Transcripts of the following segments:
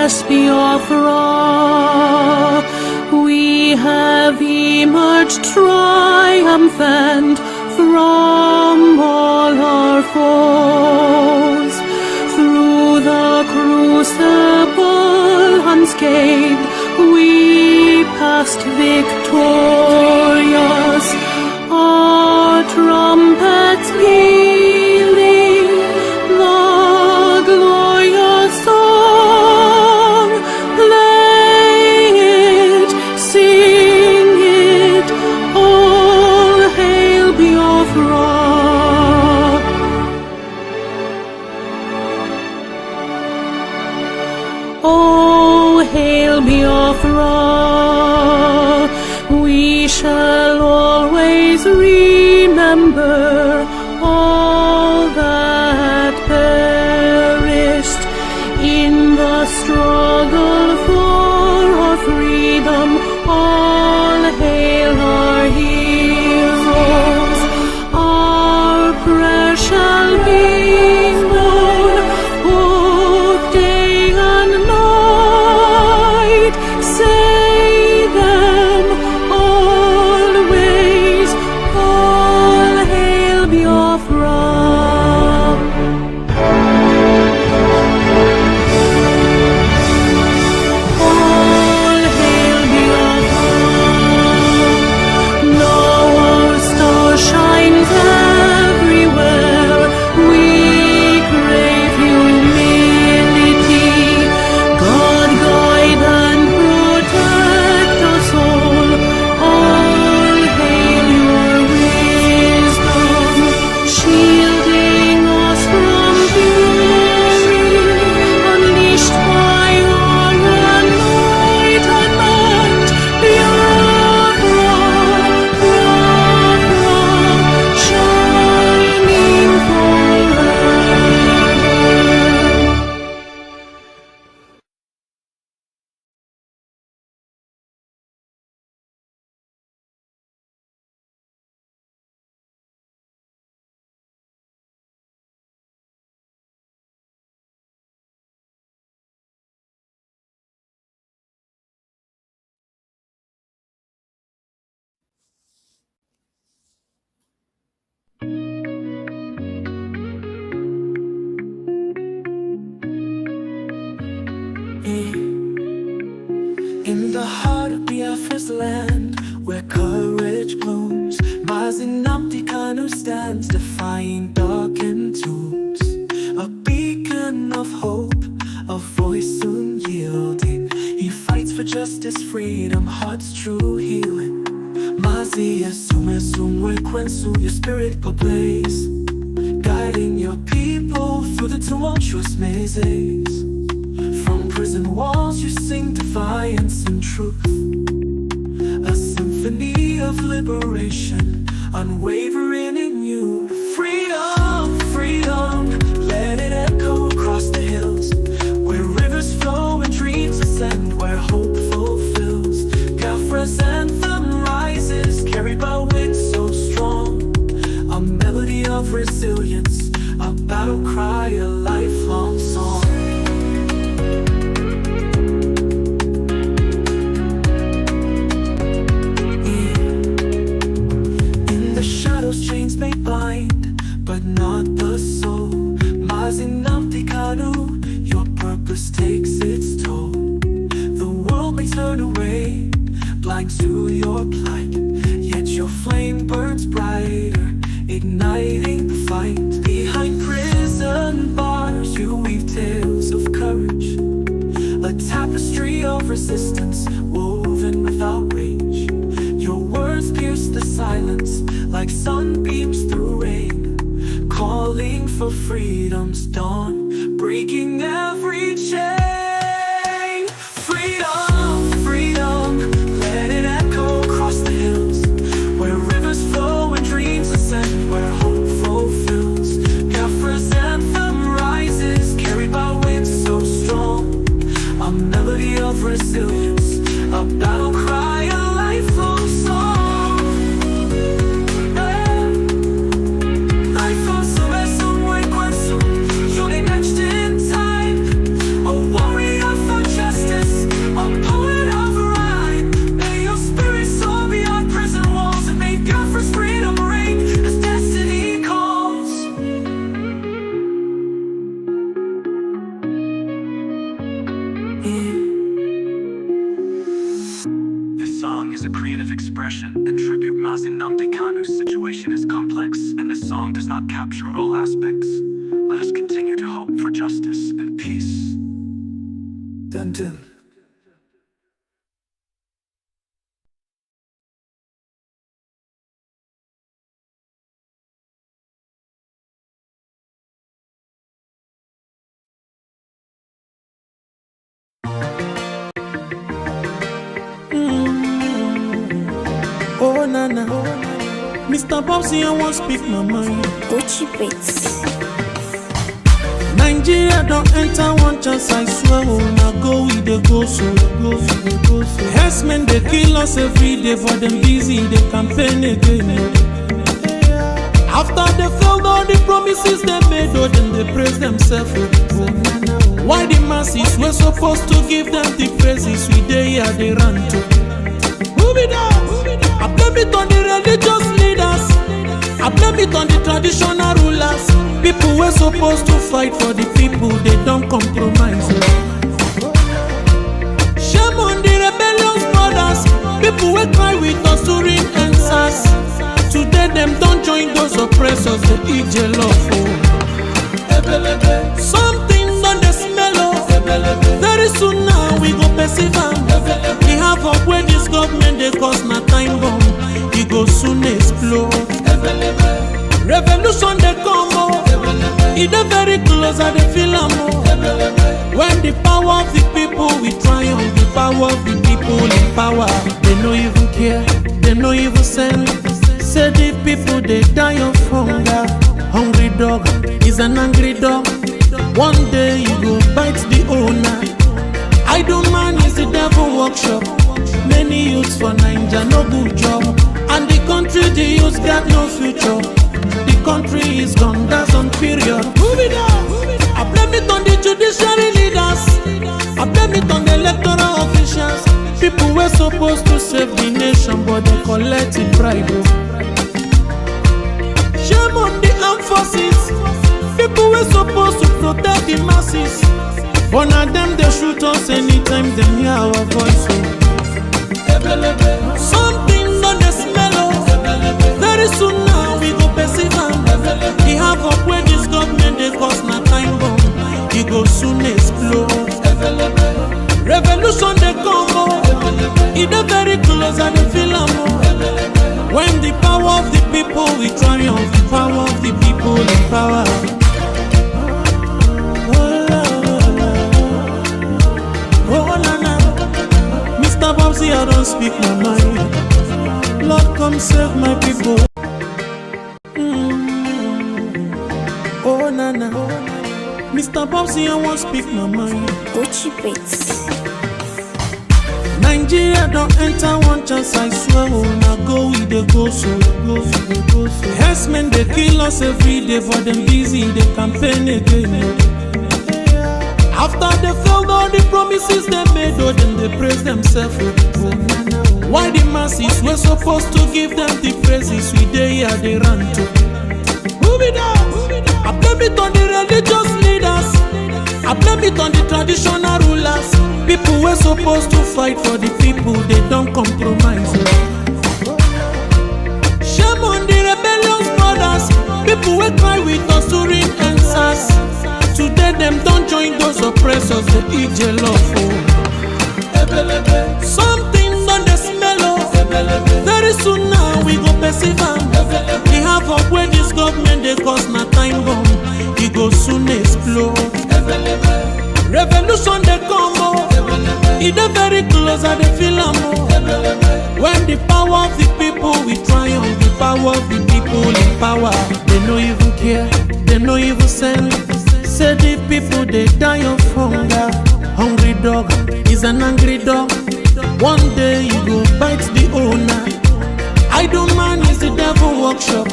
us Biafra, we have emerged triumphant from all our foes. Through the crucible unscathed, we passed victorious, our trumpets pealing the glorious song. Play it, sing it, all hail Biafra. Oh, hail Biafra, we shall always remember all that perished in the struggle for our freedom. All hail our heroes, our prayer shall be known both day and night. Say them always, all hail Biafra. All hail Biafra. Now our star shines everywhere. We crave humility. God guide and protect us all. All hail your wisdom, shielding us from fury, unleashed by our enlightenment. Biafra, Biafra, shining forever. In the heart of Biafra's land, where courage blooms, Mazi Nnamdi Kanu stands, defying darkened tombs. A beacon of hope, a voice soon yielding. He fights for justice, freedom, heart's true healing. Mazi Nnamdi Kanu, your spirit ablaze, guiding your people through the tumultuous mazes. From prison walls you sing defiance and truth, a symphony of liberation, unwavering in you. Freedom, freedom, let it echo across the hills, where rivers flow and dreams ascend, where hope fulfills. Bafra's anthem rises, carried by wind so strong, a melody of resilience, a battle cry, a lifelong song. Chains may blind, but not the soul. Mazi Nnamdi Kanu, your purpose takes its toll. The world may turn away, blind to your plight, yet your flame burns brighter, igniting the fight. Behind prison bars you weave tales of courage, a tapestry of resistance woven without rage. Your words pierce the silence like sunbeams through rain, calling for freedom's dawn, breaking every chain. Freedom, freedom, let it echo across the hills, where rivers flow and dreams ascend, where hope fulfills. Bafra's anthem rises, carried by winds so strong, a melody of resilience, a battle cry, a lifelong song. Life on some way, you're next in time. expression and tribute. Mazi Nnamdi Kanu's situation is complex, and this song does not capture all aspects. Let us continue to hope for justice and peace. Dun dun. Oh nana, Mr. Bobsy, I won't speak my mind. Gucci Beats. Nigeria don't enter one chance, I swear. Oh, now go with the go so. Herdsmen they kill us every day, but them busy they campaign again. After they failed all the promises they made, oh, then they praise themselves. Why the masses were supposed to give them the praises we they here they run to? Move it down. I blame it on the religious leaders. I blame it on the traditional rulers. People were supposed to fight for the people, they don't compromise. Shame on the rebellious brothers. People will cry with us during answers. Today them don't join those oppressors, they eat jollof. Something on the smell of. Very soon now we go perceive them. We have up where this government they cause na time bomb. It go soon explode. Revolution they come oh. It dey very close and they feel am oh. When the power of the people we triumph, the power of the people in power. They no even care, they no even send. Say the people they die of hunger. Hungry dog is an angry dog. One day you go bite the owner. Idle man is the devil workshop. Many youths for Nigeria no good job. And the country the youths got no future. The country is gone, that's on period. Move it down. I blame it on the judiciary leaders. I blame it on the electoral officials. People were supposed to save the nation, but they collected bribe. Shame on the armed forces. People were supposed to protect the masses. But now them they shoot us anytime they hear our voice. Something on the smell of. Very soon now we go perceive them. We have up where this government they cause na time bomb. It go soon explode. Revolution they come oh. It dey very close and they feel am oh. When the power of the people we triumph, the power of the people in power. Oh nana, Mr. Bobsy, I don't speak my mind. Lord, come save my people. Oh nana, Mr. Bobsy, I won't speak my mind. Gucci Beats. Nigeria don't enter one chance, I swear. Oh, now go with the go so. Herdsmen they kill us every day, but them busy they campaign again. After they failed all the promises they made, oh, then they praise themselves. Why the masses were supposed to give them the praises we they here they run to? Move it down. I blame it on the religious leaders. I blame it on the traditional rulers. People were supposed to fight for the people, they don't compromise. Shame on the rebellious brothers. People will cry with us during answers. Today them don't join those oppressors, they eat jollof. Something on the smell of. Very soon now we go perceive them. We have up where this government they cause na time bomb. It go soon explode. Revolution they come oh. It dey very close and they feel am oh. When the power of the people we triumph, the power of the people in power. They no even care, they no even send. Say the people they die of hunger. Hungry dog is an angry dog. One day you go bite the owner. Idle man is the devil workshop.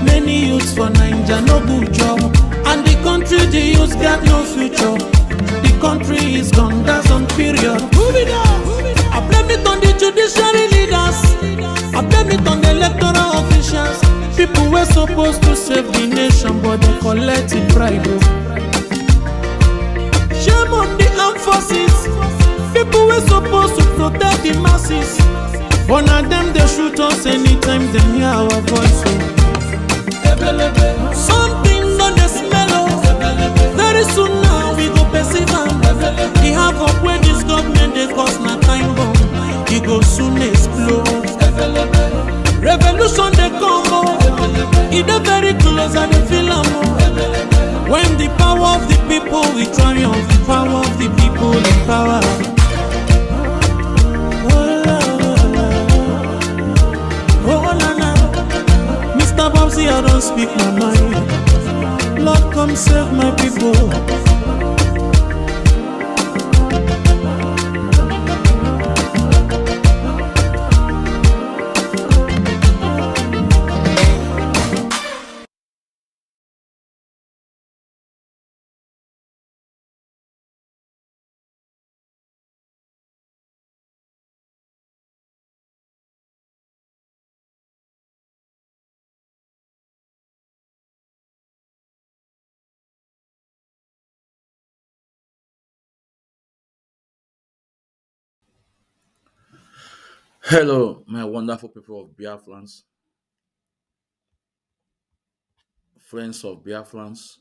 Many youths for Nigeria no good job. And the country the youths got no future. The country is gone, that's on period. Move it down. I blame it on the judiciary leaders. I blame it on the electoral officials. People were supposed to save the nation, but they collected bribe. Shame on the armed forces. People were supposed to protect the masses. One of them they shoot us anytime they hear our voice. Oh. Something on the smell. Oh. Very soon now we go perceive am. The havoc where this government they cause na time bomb. It go soon explode. Revolution they come. Oh. It dey very close and they feel am. Oh. When the power of the people we triumph, the power of the people in power. Mr. Bobsy, I don't speak my mind. Lord, come save my people. Hello, my wonderful people of Biafrans, friends of Biafrans,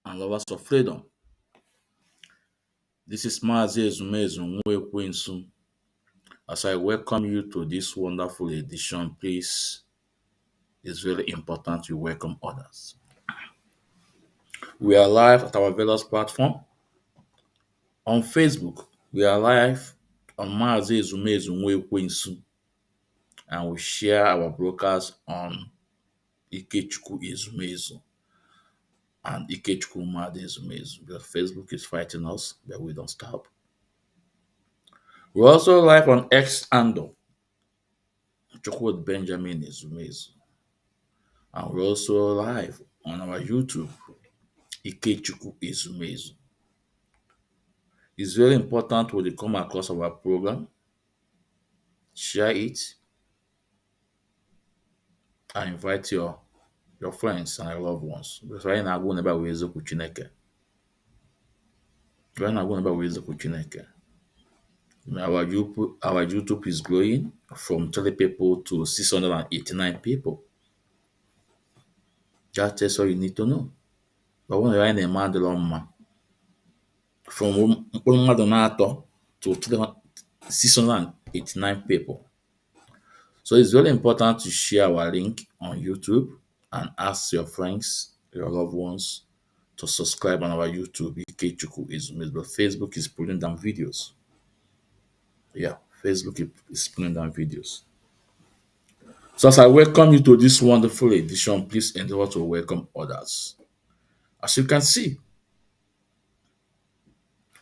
and lovers of freedom. This is Mazi Nnamdi. As I welcome you to this wonderful edition, please, it's very important you welcome others. We are live at our various platform. On Facebook, we are live on Mazi Nnamdi, and we share our broadcast on Ikechukwu Ezumezu and Ikechukwu Madi Ezumezu. Because Facebook is fighting us, but we don't stop. We're also live on X Ando, Chukwud Benjamin Ezumezu. And we're also live on our YouTube, Ikechukwu Ezumezu. It's very important when you come across our program, share it, and invite your friends and your loved ones. Because right now, we're about Wezoku Chineke. Right now, we're about Wezoku Chineke. Our YouTube is growing from 30 people to 689 people. That's all you need to know. But when you're in a man, from mmadụ to 689 people. So it's very important to share our link on YouTube and ask your friends, your loved ones to subscribe on our YouTube. Ikechukwu Ezumezu. But Facebook is pulling down videos. Yeah, Facebook is pulling down videos. So as I welcome you to this wonderful edition, please endeavor to welcome others. As you can see,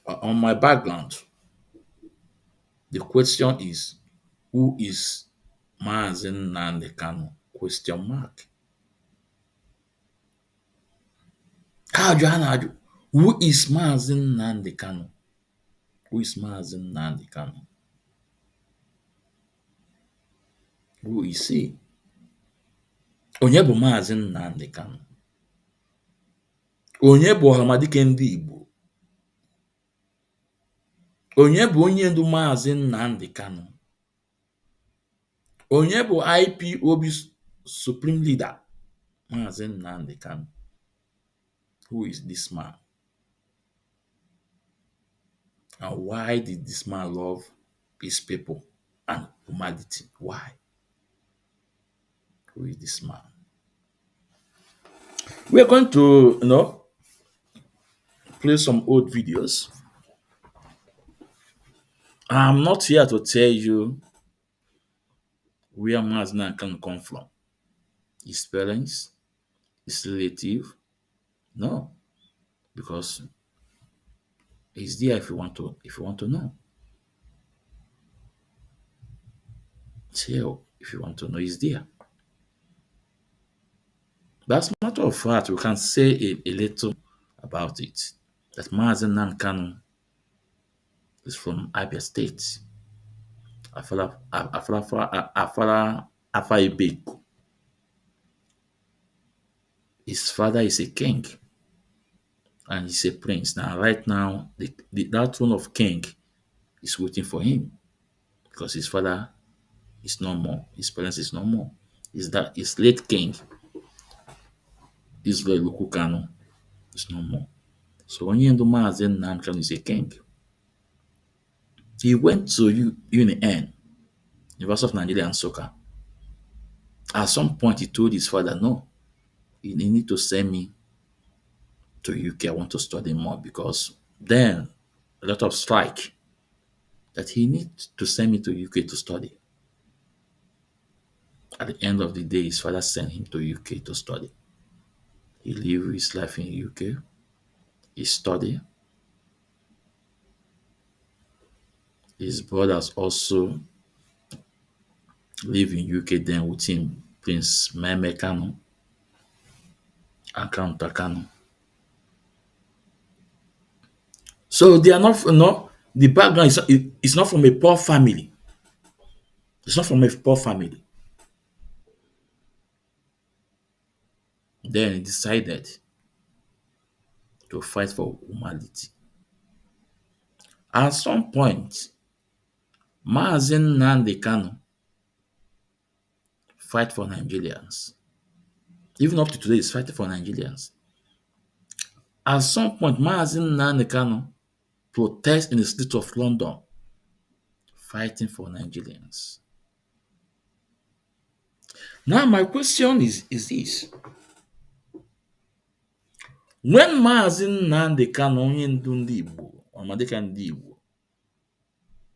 on my background, the question is, who is Mazi Nnamdi Kanu? Question mark. Who is Mazi Nnamdi Kanu? Who is Mazi Nnamdi Kanu? Who is he? Onye bụ Mazi Nnamdi Kanu? Onye bụ ọhamadike ndị Igbo? Onye bụ onye ndu Mazi Nnamdi Kanu? Onye bụ IPOB Supreme Leader Mazi Nnamdi Kanu? Who is this man? And why did this man love his people and humanity? Why? Who is this man? We're going to, play some old videos. I'm not here to tell you where Mazi Nnamdi Kanu come from. His parents, his relative. No. Because he's there if you want to know. It's here if you want to know, he's there. But as a matter of fact, we can say a little about it. That Mazi Nnamdi Kanu is from Abia State. Afara Ibeku. His father is a king and he's a prince. Now, right now, that throne of king is waiting for him because his father is no more. His parents is no more. Is that his late king, this very Luku Kanu, is no more. So when you Mazi Nnamdi Kanu is a king, he went to UNN, University of Nigeria and Soccer. At some point, he told his father, "No, you need to send me to UK. I want to study more because then a lot of strike that he needs to send me to UK to study." At the end of the day, his father sent him to UK to study. He lived his life in UK. He studied. His brothers also live in UK then with him, Prince Meme Kanu and Crown Takano. So they are not, the background is not from a poor family. It's not from a poor family. Then he decided to fight for humanity. At some point, Mazi Nnamdi Kanu fight for Nigerians. Even up to today, he's fighting for Nigerians. At some point, Mazi Nnamdi Kanu protest in the streets of London, fighting for Nigerians. Now, my question is this. When Mazi Nnamdi Kanu, onye ndu ndị Igbo, Ọmadịka ndị Igbo,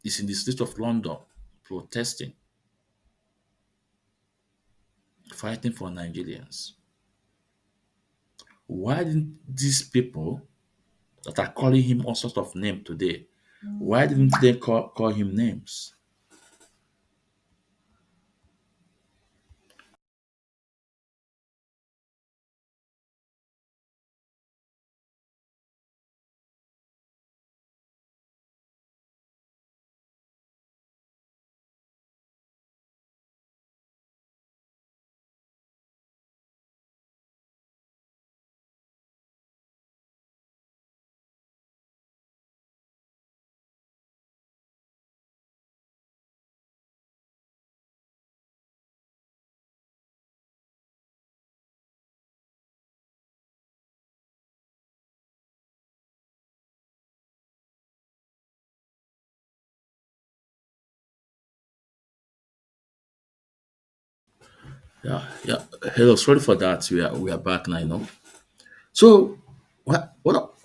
is in the streets of London protesting, fighting for Nigerians, why didn't these people that are calling him all sorts of names today, why didn't they call him names? Yeah. Hello, sorry for that. We are back now. So what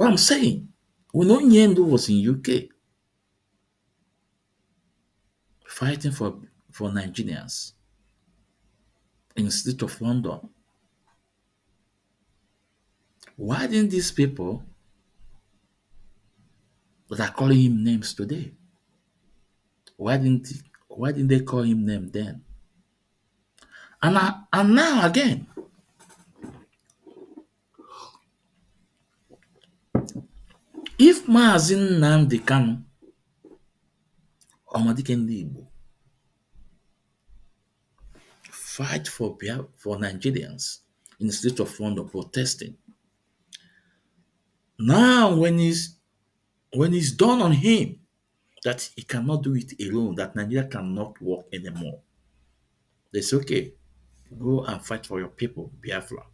I'm saying, we know Nyendo was in UK fighting for Nigerians in the street of London. Why didn't these people that are calling him names today? Why didn't they call him name then? And now again, if Mazi Nnamdi Kanu Ọmadike ndị Igbo fight for Nigerians in the street of London protesting, now when it's done on him that he cannot do it alone, that Nigeria cannot work anymore, they say, okay, go and fight for your people, Biafra.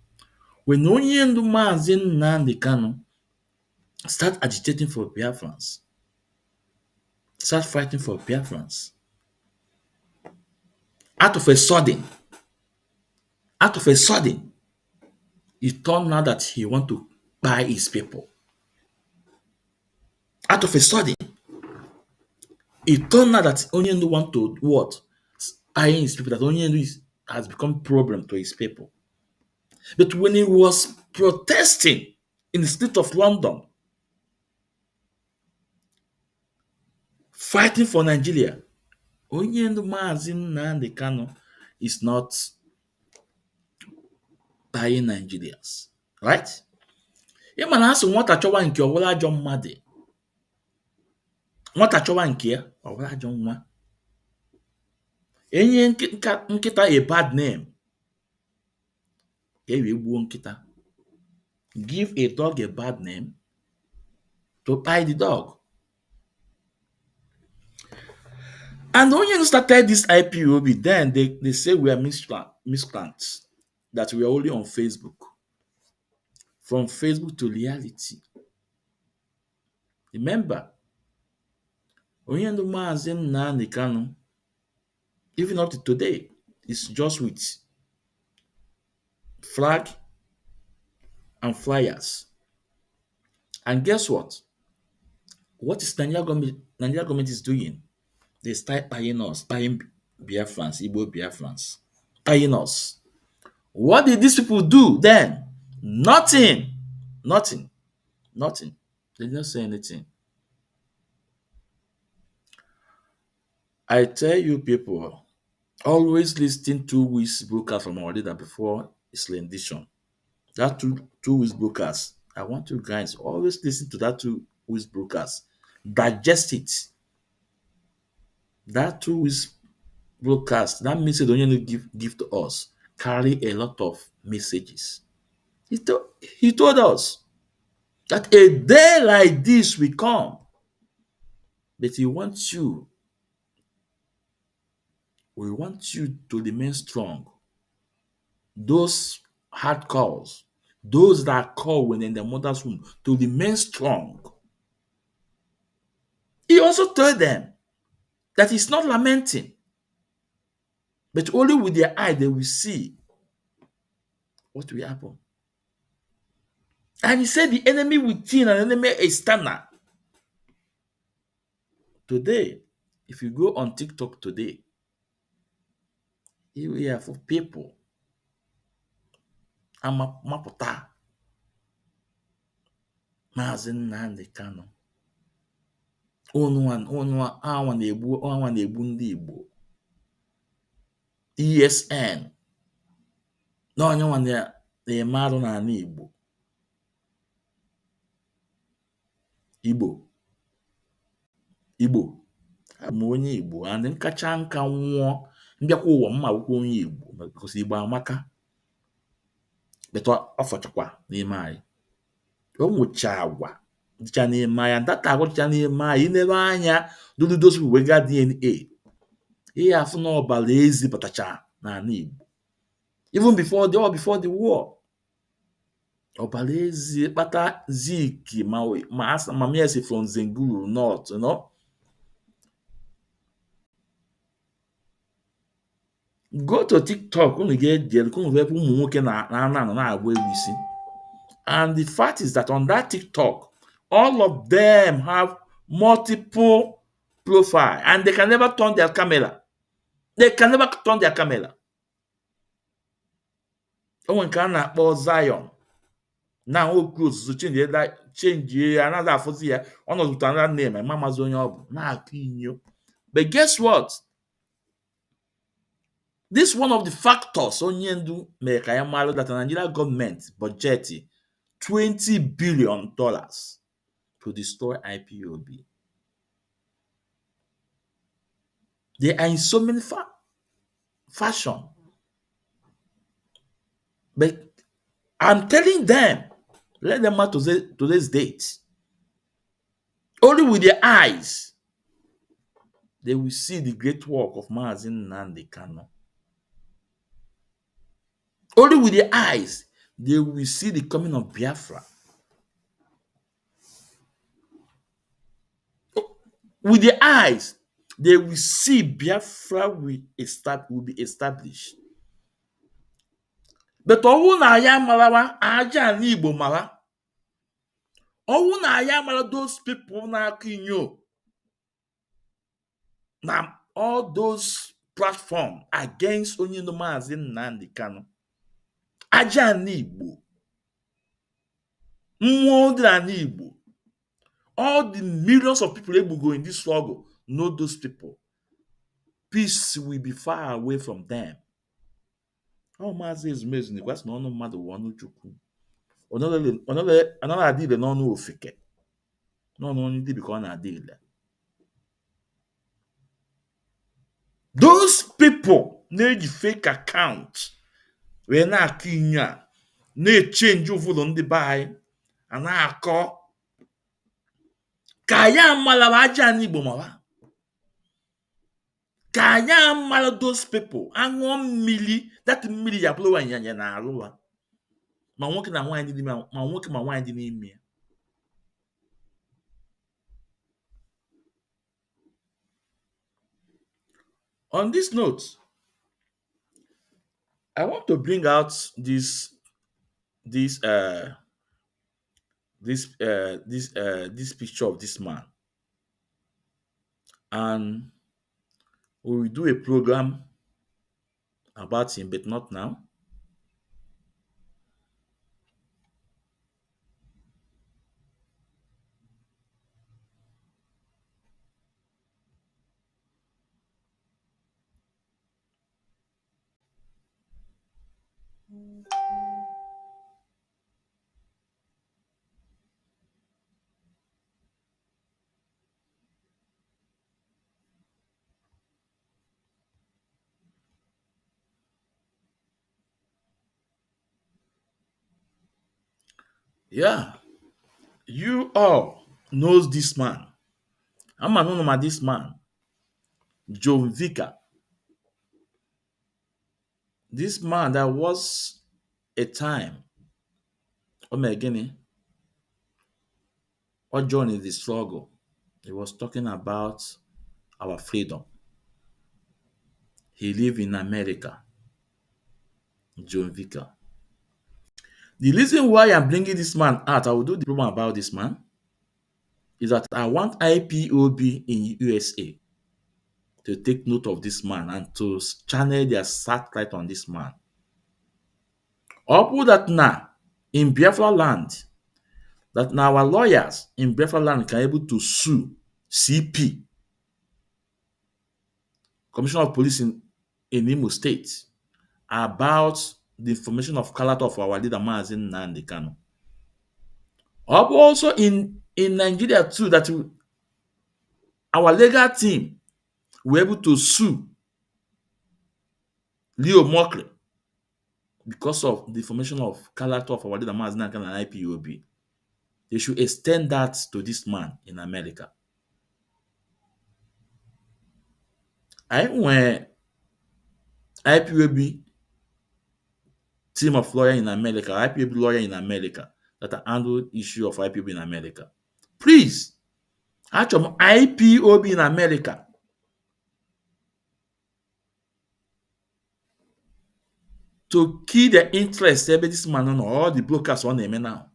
When onye ndu Mazi Nnamdi Kanu start agitating for Biafrans, start fighting for Biafrans, out of a sudden, he turned out that he want to buy his people. Out of a sudden, it turned out that Onyendu want to what? Buying his people, that Onyendu has become problem to his people. But when he was protesting in the street of London, fighting for Nigeria, Onyendu Mazi Nnamdi Kanu is not buying Nigerians. Right? Ịma na asị nwata chọwa nke ọwụla ajọ mmadụ. Nwata chọwa nke ya ọwụla ajọ nwa. Enye nkịta a bad name, e wee gbuo nkịta. Give a dog a bad name to buy the dog. And when you started this IPOB, then they say we are miscreants, that we are only on Facebook. From Facebook to reality. Remember, Onyendo Mazi Nnamdi Kanu, even up to today, is just with flag and flyers. And guess what? What is Nigeria government is doing? They start buying us, buying Biafrans, Igbo Biafrans, buying us. What did these people do then? Nothing. Nothing. Nothing. They didn't say anything. I tell you people, always listen to whistleblowers from our leader before his rendition. That two whistleblowers, I want you guys always listen to that two whistleblowers. Digest it. That two whistleblowers, that message don't you give to us, carry a lot of messages. He told us that a day like this will come, but we want you to remain strong. Those hard calls, those that call when in the mother's womb, to remain strong. He also told them that he's not lamenting, but only with their eye they will see what will happen. And he said the enemy within and enemy external. Today, if you go on TikTok today, you will hear for people amapụta Mazi Nnamdi Kanu. Ọnwa na-egbu ndị Igbo. ESN na onye nwa na-eme arụ n'ala Igbo. Igbo abụ m onye Igbo, and nkacha nka nwụọ mbịakwa ụwa mma akwụkwọ onye Igbo because Igbo amaka, beto ọ fọchakwa n'ime anyị. O nwụcha agwa dịcha n'ime anya, data agwa dịcha n'ime anya, inebe anya do those people wega DNA, ihe afụ na ọbara ezi batacha n'ala Igbo. Even before the war, ọbara ezi kpata Zik ma yes from Zenguru North, you know. Go to TikTok, unu ga-eje unu wepụ ụmụ nwoke na-agba egwu isi. And the fact is that on that TikTok, all of them have multiple profile and they can never turn their camera. They can never turn their camera. Onwe nke a na-akpọ Zion. Na o close change another afọzi ya, ọnọdụ another name, mamazi onye ọ bụ na-akụ inyo. But guess what? This is one of the factors onye ndu mere ka ya mara that the Nigerian government budget $20 billion to destroy IPOB. They are in so many fashion. But I'm telling them, let them out to today's date. Only with their eyes, they will see the great work of Mazi Nnamdi Kanu. Only with their eyes, they will see the coming of Biafra. With their eyes, they will see Biafra will be established. But ọwụ na ya marawa aja n'Igbo mara. Ọwụ na ya mara those people na-akụ inyo na all those platforms against onye no Mazi Nnamdi Kanu. Aja n'Igbo. Mmụọ dị na Igbo. All the millions of people able go in this struggle know those people. Peace will be far away from them. Oh, Mazi is amazing. Because no matter one chukwu. Another adile no ofike. No only because na adile. Those people need fake account. We na akinya na change ụfọdụ ndị buy and na akọ ka ya malawa aja n'Igbo mawa. Kaya mal those people. Angon mili that mili ya blow anya na alụwa. Ma nwoke na nwaanyị dị ma nwoke ma nwaanyị dị n'ime ya. On this note, I want to bring out this this picture of this man, and we will do a program about him, but not now. Yeah, you all knows this man. I'm an know this man, John Vicker. This man that was a time. Oh my goodness, what John is the struggle. He was talking about our freedom. He lived in America, John Vicker. The reason why I'm bringing this man out, I will do the program about this man, is that I want IPOB in USA to take note of this man and to channel their satellite on this man. Or that now in Biafra land, that now our lawyers in Biafra land can able to sue CP, Commissioner of Police in Imo State, about the information of character of our leader Mazi Nnamdi Kanu. Or also in Nigeria too, that our legal team were able to sue Leo Mokri because of the information of character of our leader Mazi Nnamdi Kanu and IPOB. They should extend that to this man in America. When IPOB team of lawyer in America, IPOB lawyer in America that handle issue of IPOB in America, please, actually IPOB in America, to key the interest of this man on all the brokers on him now.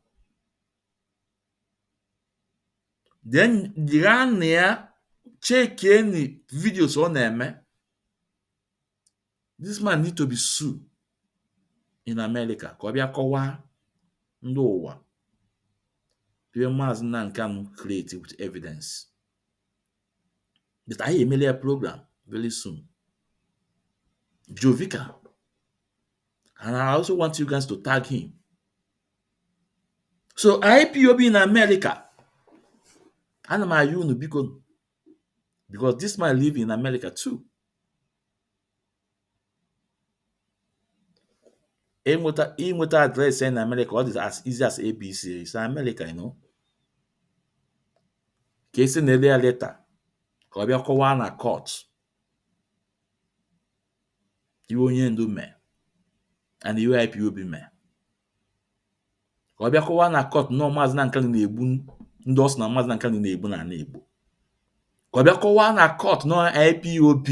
Then the run there, check any videos on them. This man need to be sued in America. Kobia kowa ndo ụwa. The Mazi Nnamdi Kanu create with evidence. But I email a program very soon. Jovika. And I also want you guys to tag him. So IPOB in America. And my you because this man live in America too. Inweta address in America, all is as easy as ABC. It's America, you know. Case in earlier letter. Kobia kowa na court. You onye ndu me. And you IPOB me. Kobia kowa na court no Mazi Nnamdi Kanu na-egbu ndị ọsọ na Mazi Nnamdi Kanu na-egbu na na-egbu. Kobia kowa na court no IPOB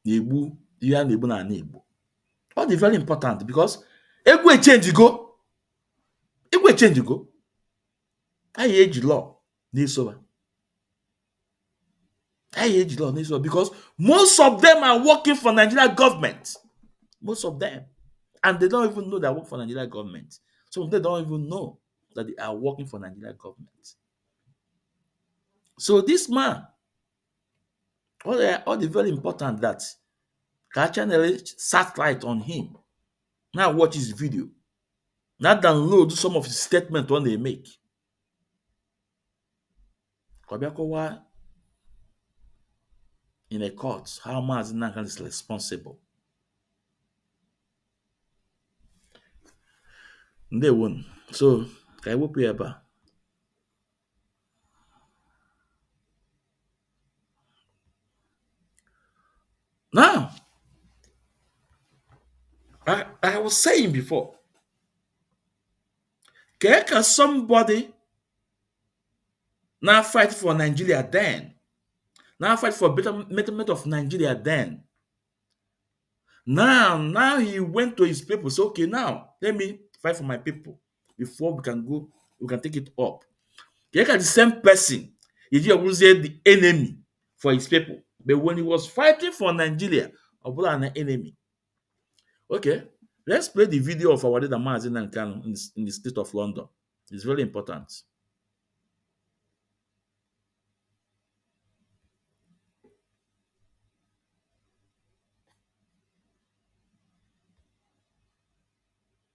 na-egbu ihe a na-egbu na na-egbu. All is very important because egwu change go. Egwu change go. I age law n'esoba. Age law n'esoba because most of them are working for Nigeria government. Most of them. And they don't even know they work for Nigeria government. Some of them don't even know that they are working for Nigeria government. So this man, all the very important that channel satellite on him. Now watch his video. Now download some of his statements when they make. Kobiakowa in a court, how Mazi Nnamdi Kanu is responsible. They won. So, I will pay about. Now, I was saying before, can somebody now fight for Nigeria then? Now fight for betterment of Nigeria then? Now he went to his people. So okay, now let me fight for my people before we can take it up. Look at the same person. He was the enemy for his people. But when he was fighting for Nigeria, an enemy. Okay, let's play the video of our leader Mazi Nnamdi Kanu in the state of London. It's very important.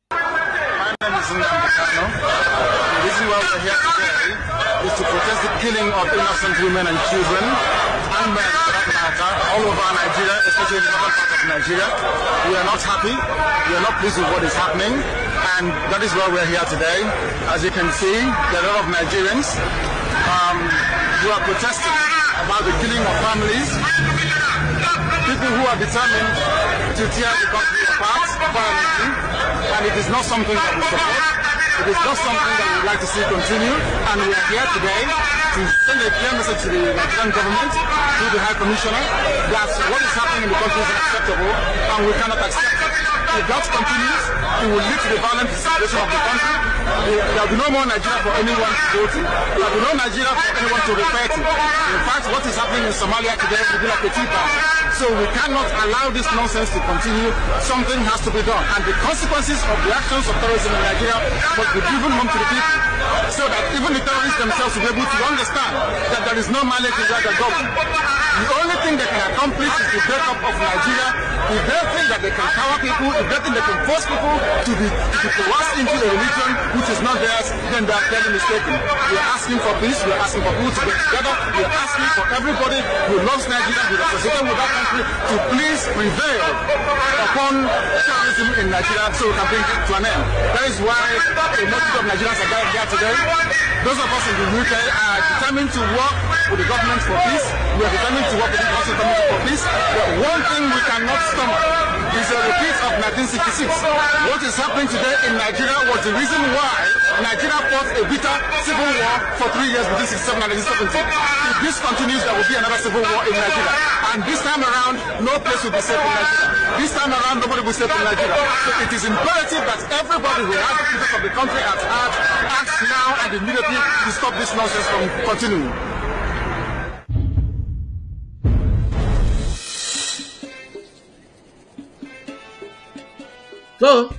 My name is Nnamdi Kanu. The reason why we're here today is to protest the killing of innocent women and children and men for that matter all over Nigeria, especially in the northern part of Nigeria. We are not happy. We are not pleased with what is happening, and that is why we're here today. As you can see, there are a lot of Nigerians who are protesting about the killing of families, people who are determined to tear the country apart violently, and it is not something that we support. It is not something that we would like to see continue, and we are here today to send a clear message to the Nigerian government, to the High Commissioner, that what is happening in the country is unacceptable, and we cannot accept it. If that continues, it will lead to the violent situation of the country. There will be no more Nigeria for anyone to go to. There will be no Nigeria for anyone to refer to. In fact, what is happening in Somalia today will be like a tea party. So we cannot allow this nonsense to continue. Something has to be done. And the consequences of the actions of terrorism in Nigeria must be driven home to the people, so that even the terrorists themselves will be able to understand that there is no mileage in their government. The only thing they can accomplish is the breakup of Nigeria. If they think that they can cower people, if they think they can force people to be coerced into a religion which is not theirs, then they are clearly mistaken. We are asking for peace. We are asking for people to get together. We are asking for everybody who loves Nigeria, who is associated with that country, to please prevail upon terrorism in Nigeria so we can bring it to an end. That is why a multitude of Nigerians are gathered here today. Those of us in the UK are determined to work with the government for peace. We are determined to work with the international community for peace. But one thing we cannot stomach is a repeat of 1966. What is happening today in Nigeria was the reason why Nigeria fought a bitter civil war for 3 years between 1967 and 1970. If this continues, there will be another civil war in Nigeria. And this time around, no place will be safe in Nigeria. This time around, nobody will be safe in Nigeria. So it is imperative that everybody who has the future of the country at heart acts now and immediately to stop this nonsense from continuing. So,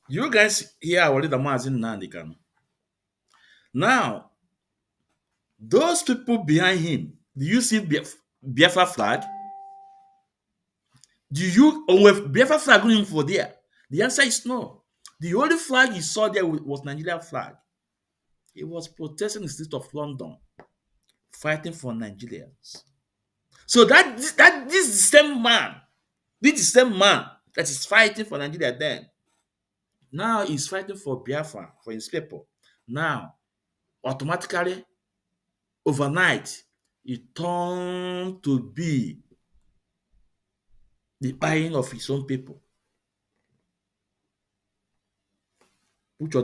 you guys hear our leader Mazi Nnamdi Kanu. Now, those people behind him, do you see Bafra flag? Do you, or with Bafra flag going for there? The answer is no. The only flag you saw there was Nigerian flag. He was protesting in the street of London, fighting for Nigerians. So this is the same man. This is the same man that is fighting for Nigeria then. Now he's fighting for Biafra, for his people. Now, automatically, overnight, it turned to be the buying of his own people. Uche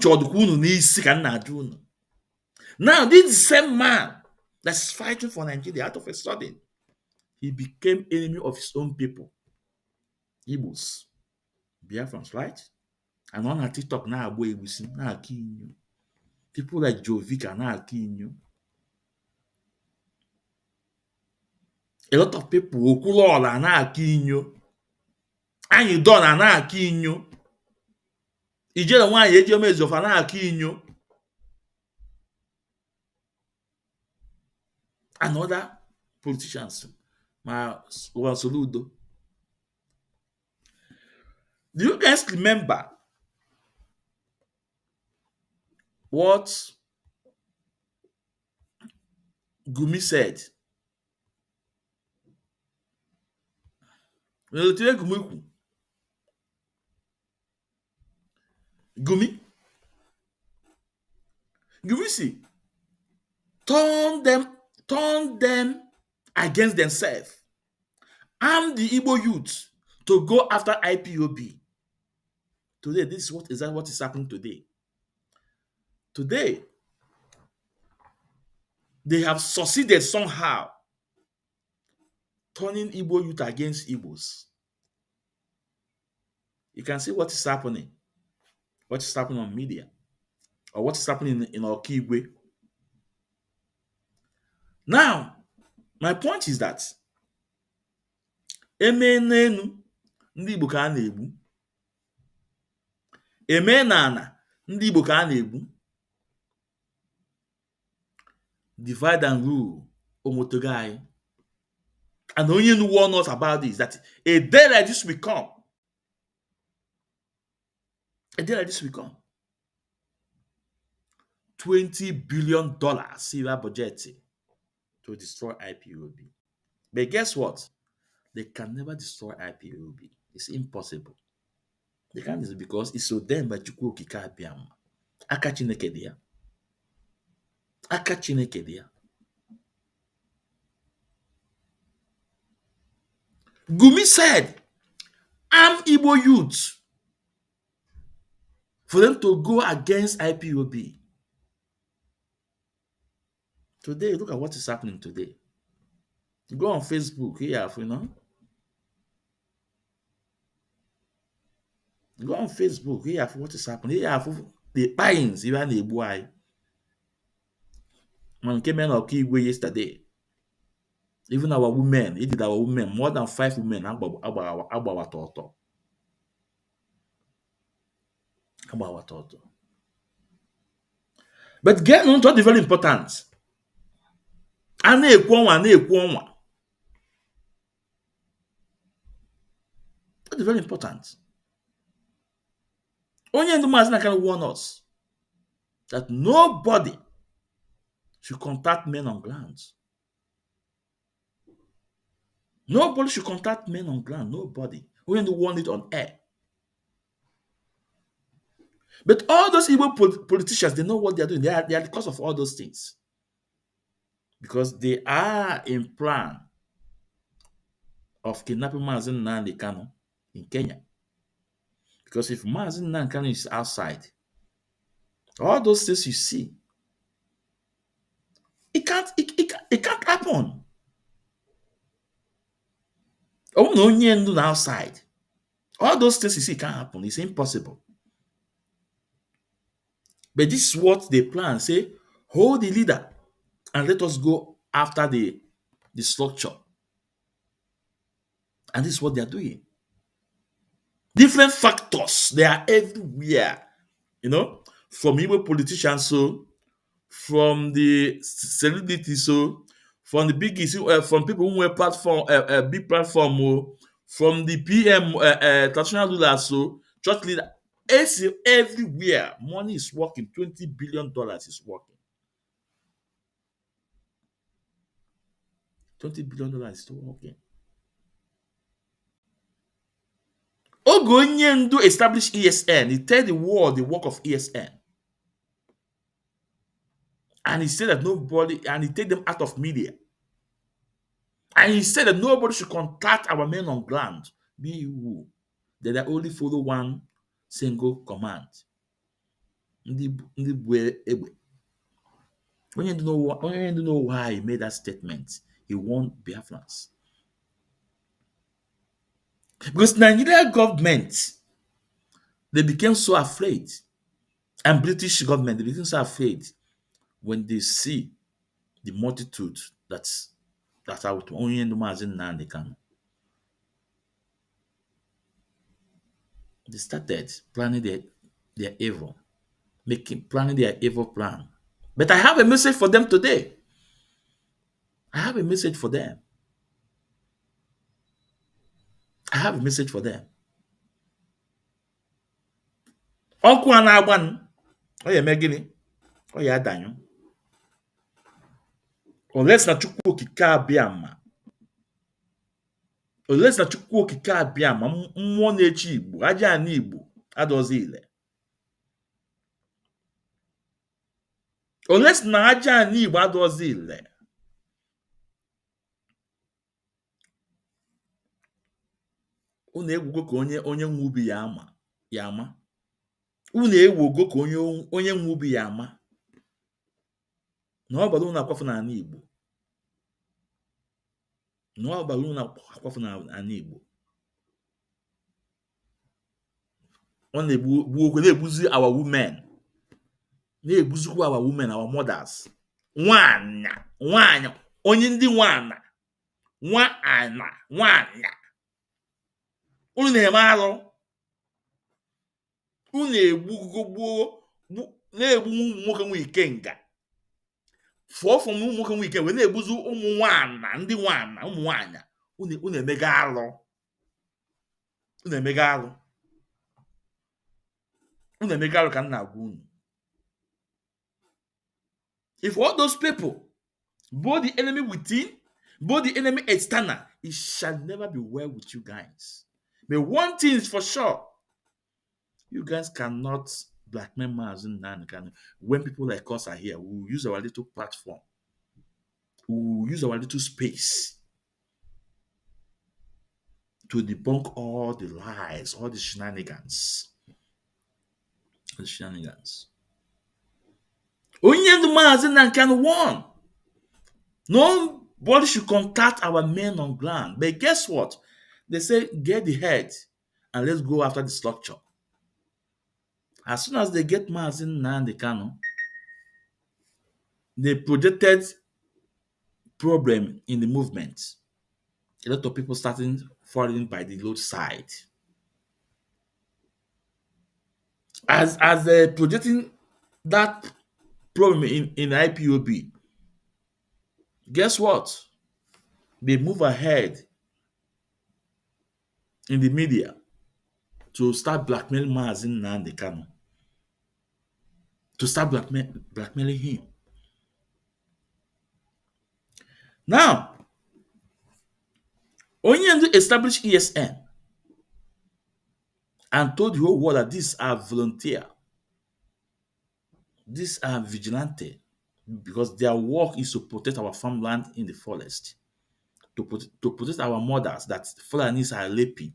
ọdụkwa unu n'isi ka nna ajụ unu. Now, this same man that's fighting for Nigeria, out of a sudden, he became enemy of his own people. Igbos, Biafrans, right? And on TikTok now, people like Jovic are now killing you. A lot of people Okulola are now killing you. And you don't are now killing you. Ijele one Ejiomezu of now killing you. And other politicians, Soludo. Do you guys remember what Gumi said? Gumi see, turn them against themselves. Arm the Igbo youth to go after IPOB. Today, this is what exactly what is happening today. Today, they have succeeded somehow turning Igbo youth against Igbos. You can see what is happening. What is happening on media. Or what is happening in Okigwe. Now, my point is that eme n'enu ndị Igbo ka a na-egbu. Eme n'ana ndị Igbo ka a na-egbu. Divide and rule omotogo anyị. And the only warn us about this, that a day like this will come. A day like this will come. $20 billion silver budget to destroy IPOB. But guess what? They can never destroy IPOB. It's impossible. They can't do it because it's so damn by Chukwu Okike Abiama. Aka Chineke dị ya. Aka Chineke dị ya. Gumi said, arm Igbo youth for them to go against IPOB. Today, look at what is happening today. You go on Facebook, here, you know. You go on Facebook, here, what is happening. Here, the pines, even the boy. Man came in Okigwe yesterday. Even our women, it did our women, more than 5 women, about our toto. But get on to the very important. And that's very important. Only the Mazi Nnamdi Kanu warn us that nobody should contact men on ground. Nobody should contact men on ground. Nobody. Only the warn it on air. But all those evil politicians, they know what they are doing. They are the cause of all those things. Because they are in plan of kidnapping Mazi Nnamdi Kanu in Kenya. Because if Mazi Nnamdi Kanu is outside, all those things you see, it can't happen. Oh no, you're outside. All those things you see can't happen. It's impossible. But this is what they plan. Say, hold the leader and let us go after the structure. And this is what they are doing. Different factors, they are everywhere. You know, from evil politicians, so from the celebrities, so from the biggies, from people who have platform, big platform, from the PM, traditional rulers, so church leader. It's everywhere. Money is working. $20 billion is working. $20 billion is still working. Ogonyendu established ESN. He tell the world the work of ESN. And he said that nobody, and he take them out of media. And he said that nobody should contact our men on ground. Be who? That they only follow one single command. When you don't know why he made that statement, he won Biafrans. Because Nigerian government, they became so afraid, and British government, they became so afraid when they see the multitude that are with only Mazi Nnamdi Kanu. They started planning their evil, planning their evil plan. But I have a message for them today. I have a message for them. I have a message for them. Ọkụ a na-agbanụ, ọ ya eme gịnị? Ọ ya adanyụ. Unless na Chukwu Okike Abiama. Unless na Chukwu Okike Abiama, mmụọ na-echi Igbo, aja ana Igbo, adọzi ile. Unless na aja ani Igbo adọzi ile. Unu egwugo ka onye nwe ubi ya ama. Unu egwugo ka onye nwe ubi ya ama. Na ọ bara unu akwafu n'ala Igbo. Na ọ bara unu akwafu n'ala Igbo. Ọ na-egbuzi our women. Na-egbuzikwa our women, our mothers. Nwanyị. Onye ndị nwaana. Nwanyị. Unu na-eme arụ. Unu na-egbu ụmụ nwoke nwe ikenga. Fọfọ ụmụ nwoke nwe ikenga na-egbuzi ụmụ nwaana, ndị nwaana, ụmụ nwaanyị. Unu emega arụ. Unu emega arụ. Unu emega arụ ka m na-agwa unu. If all those people, both the enemy within, both the enemy external, it shall never be well with you guys. But one thing is for sure, you guys cannot blackmail Mazi Nnamdi Kanu. When people like us are here, we will use our little platform. We will use our little space to debunk all the lies, all the shenanigans. Only the Mazi Nnamdi Kanu won. Nobody should contact our men on ground. But guess what? They say, get the head and let's go after the structure. As soon as they get Mazi Nnamdi Kanu, they projected problem in the movement. A lot of people starting falling by the roadside. As they're projecting that problem in IPOB, guess what? They move ahead in the media to start blackmailing Mazi Nnamdi Kanu. To start blackmailing him. Now, Onyendo established ESN and told the whole world that these are volunteer. These are vigilante, because their work is to protect our farmland in the forest, to protect our mothers that Fulanis are raping,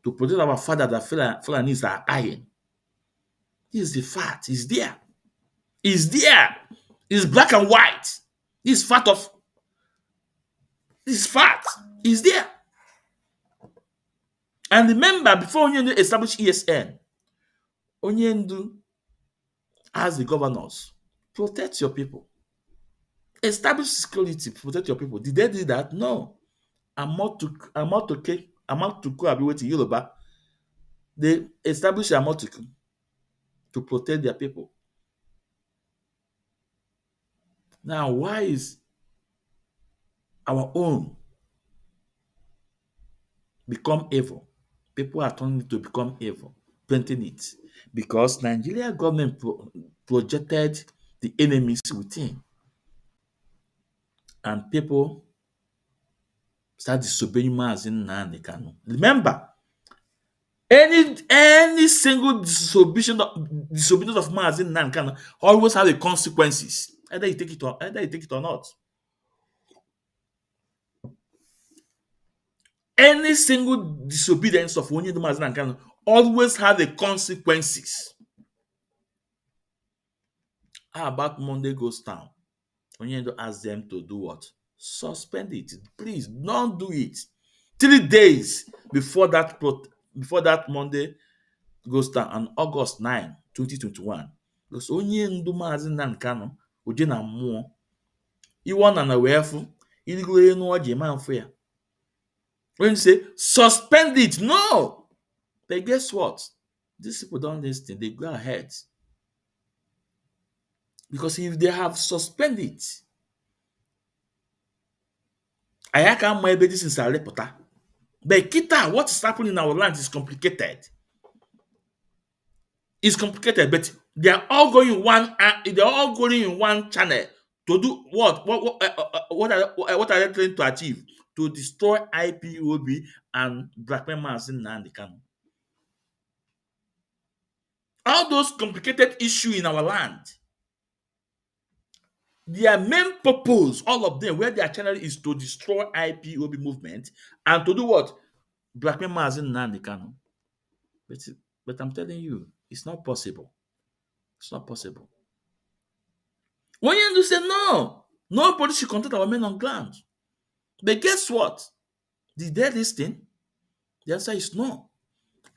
to protect our father that Fulanis are eyeing. This is the fact. It's there. It's there. It's black and white. This fact. Is there. And remember, before Onyendo established ESN, Onyendo as the governors, protect your people. Establish security, protect your people. Did they do that? No. Amotuku Abiweti Yoruba, they established Amotuku to protect their people. Now, why is our own become evil? People are turning it to become evil, painting it, because Nigeria government projected the enemies within, and people start disobeying Mazi Nnamdi Kanu. Remember, any single disobedience of Mazi Nnamdi Kanu always have the consequences. Either you take it or not. Any single disobedience of Onyendo Mazi Nnamdi Kanu always have the consequences. How about Monday goes down? Onyendo asked them to do what? Suspend it. Please don't do it. 3 days before that Monday goes down on August 9, 2021. Because Onyendo Mazi Nnamdi Kanu oje na mmụọ. Iwe ọ na wee fụ irigo enu ọjị ma mfụ ya. When you say suspend it, no. But guess what? These people don't listen. They go ahead. Because if they have suspended it, I can't maybe this is a reporter. But kita, what is happening in our land is complicated. It's complicated, but they are all going in one channel to do what? What are they trying to achieve? To destroy IPOB and blackmail Mazi Nnamdi Kanu. All those complicated issues in our land. Their main purpose, all of them, where their channel is to destroy IPOB movement and to do what? Blackmail Mazi Nnamdi Kanu. But, but I'm telling you, it's not possible. It's not possible. When you say no, nobody should contact our men on ground. But guess what? Did they listen? The answer is no.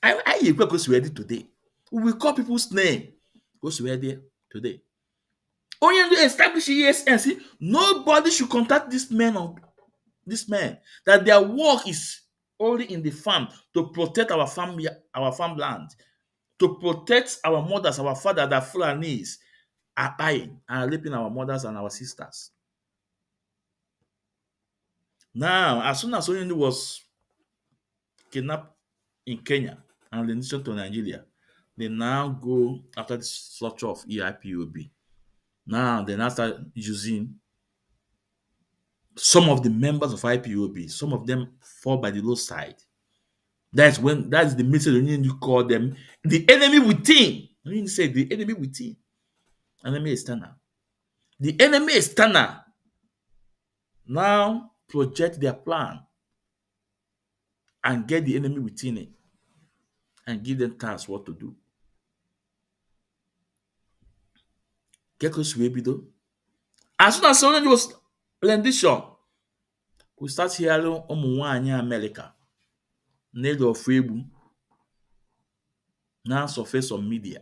I go swear today. We will call people's name. Go swear there today. Only to establish ESN. See, nobody should contact this man on this man. That their work is only in the farm to protect our family, our farmland, to protect our mothers, our fathers, that Fulanis are dying and raping our mothers and our sisters. Now, as soon as Onyendu was kidnapped in Kenya and rendition to Nigeria, they now go after the slaughter of EIPOB. Now they now start using some of the members of IPOB. Some of them fall by the low side. That's the message you call them the enemy within. I mean, say the enemy within. Enemy external. The enemy external now project their plan and get the enemy within it and give them tasks what to do. Get us way though. As soon as someone was rendition, we start hearing Omuwanya America. Need of Frebu now surface on media.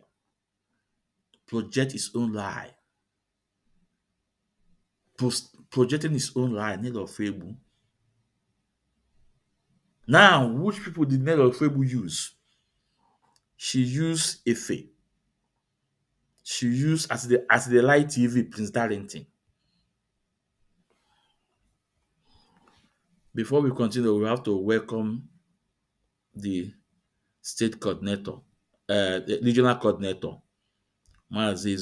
Project his own lie. Projecting his own lie, Need of Frebu. Now, which people did Need of Frebu use? She used Efe. She used as the light TV Prince Darlington. Before we continue, we have to welcome the state coordinator, the regional coordinator, Mazi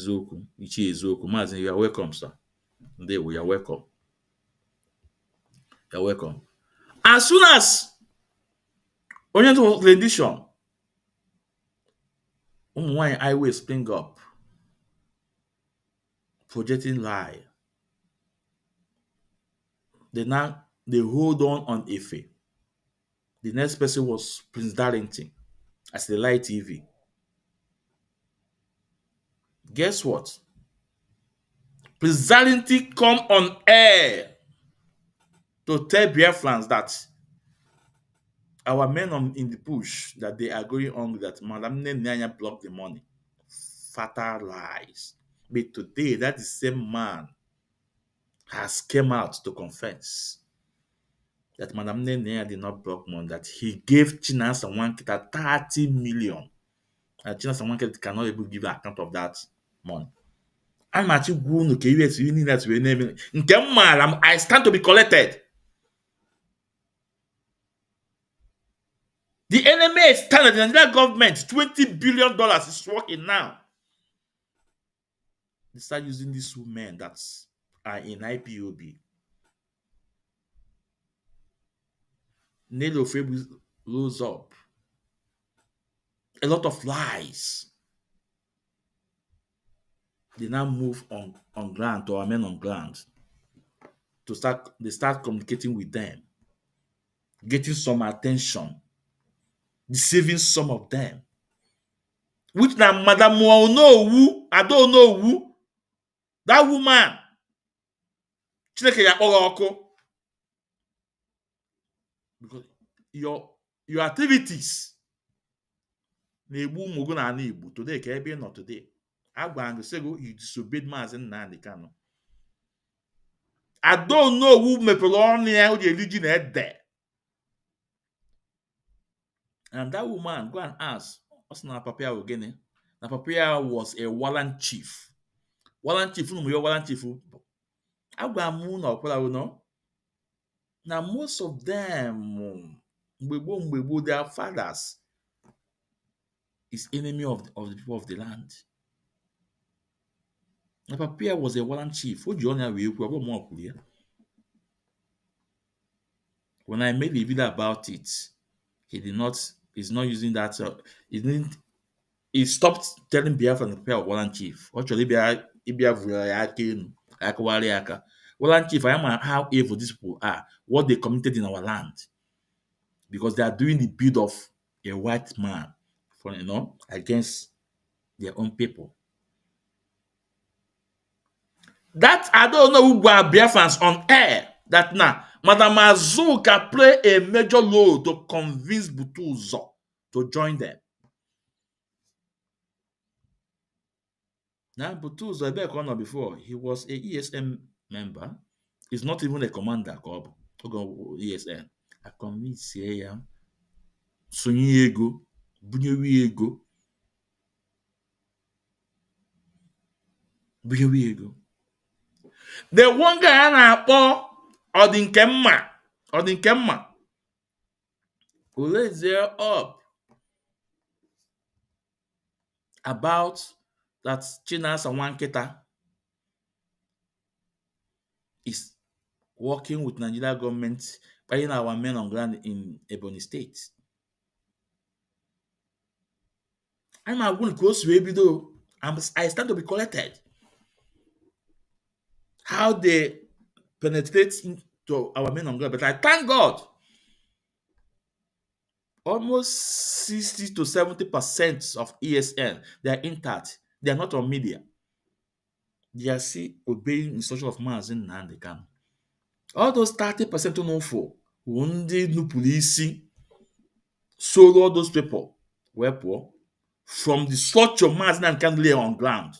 Ichi Ezoku. Mazi, you are welcome, sir. There we are welcome. You are welcome. As soon as Onyendu rendition, Umuwanya highway spring up, projecting lie. They hold on Efe. The next person was Prince Darlington as the light TV. Guess what? Prince Darlington come on air to tell Biafrans that our men in the bush, that they are going on, that Madam Nyanya blocked the money. Fatal lies. But today, that the same man has came out to confess that Madam Nyanya did not block money, that he gave Chinasa Wankita 30 million. And Chinasa Wankita cannot even give an account of that money. I'm actually going to you that we name I stand to be collected. The enemy is standing. The Nigerian government, $20 billion is working now. They start using these women that are in IPOB. Nelo Febu rose up. A lot of lies. They now move on ground to our men on ground. They start communicating with them, getting some attention, deceiving some of them. Which now Madam I don't know who. That woman. Because your activities today can be not today. You disobeyed Mazi Nnamdi Kanu. I don't know who me the religion there. And that woman go and ask us na Papia again. Na Papia was a warrant chief. Warrant chief, warrant chief. Now most of them, their fathers is enemy of the people of the land. Now Papia was a warrant chief. When I made a video about it, he's not using that. He stopped telling Biafra the Papia warrant chief. Actually, Akawariaka. Well, and chief, I am how evil these people are, what they committed in our land. Because they are doing the bid of a white man for against their own people. That I don't know who were Biafrans on air that now Madam Azuka play a major role to convince Butuzo to join them. Now Butuzo, I bet before, he was a ESM member. He's not even a commander, ESN. I convince ya sonye ego, bunyewi ego, bunyewi ego. The one guy na-akpọ Ọdịnkemma will raise there up about that Chinas and Wanketa is working with Nigeria government, buying our men on ground in Ebony State. I'm going to go to I start to be collected. How they penetrate into our men on ground. But I thank God, almost 60 to 70% of ESN, they are intact. They are not on media. They are still obeying instruction of Mazi Nnamdi Kanu. All those 30% to know for ndị nupụrụ isi sold all those people were poor from the structure Mazi Nnamdi Kanu lay on ground.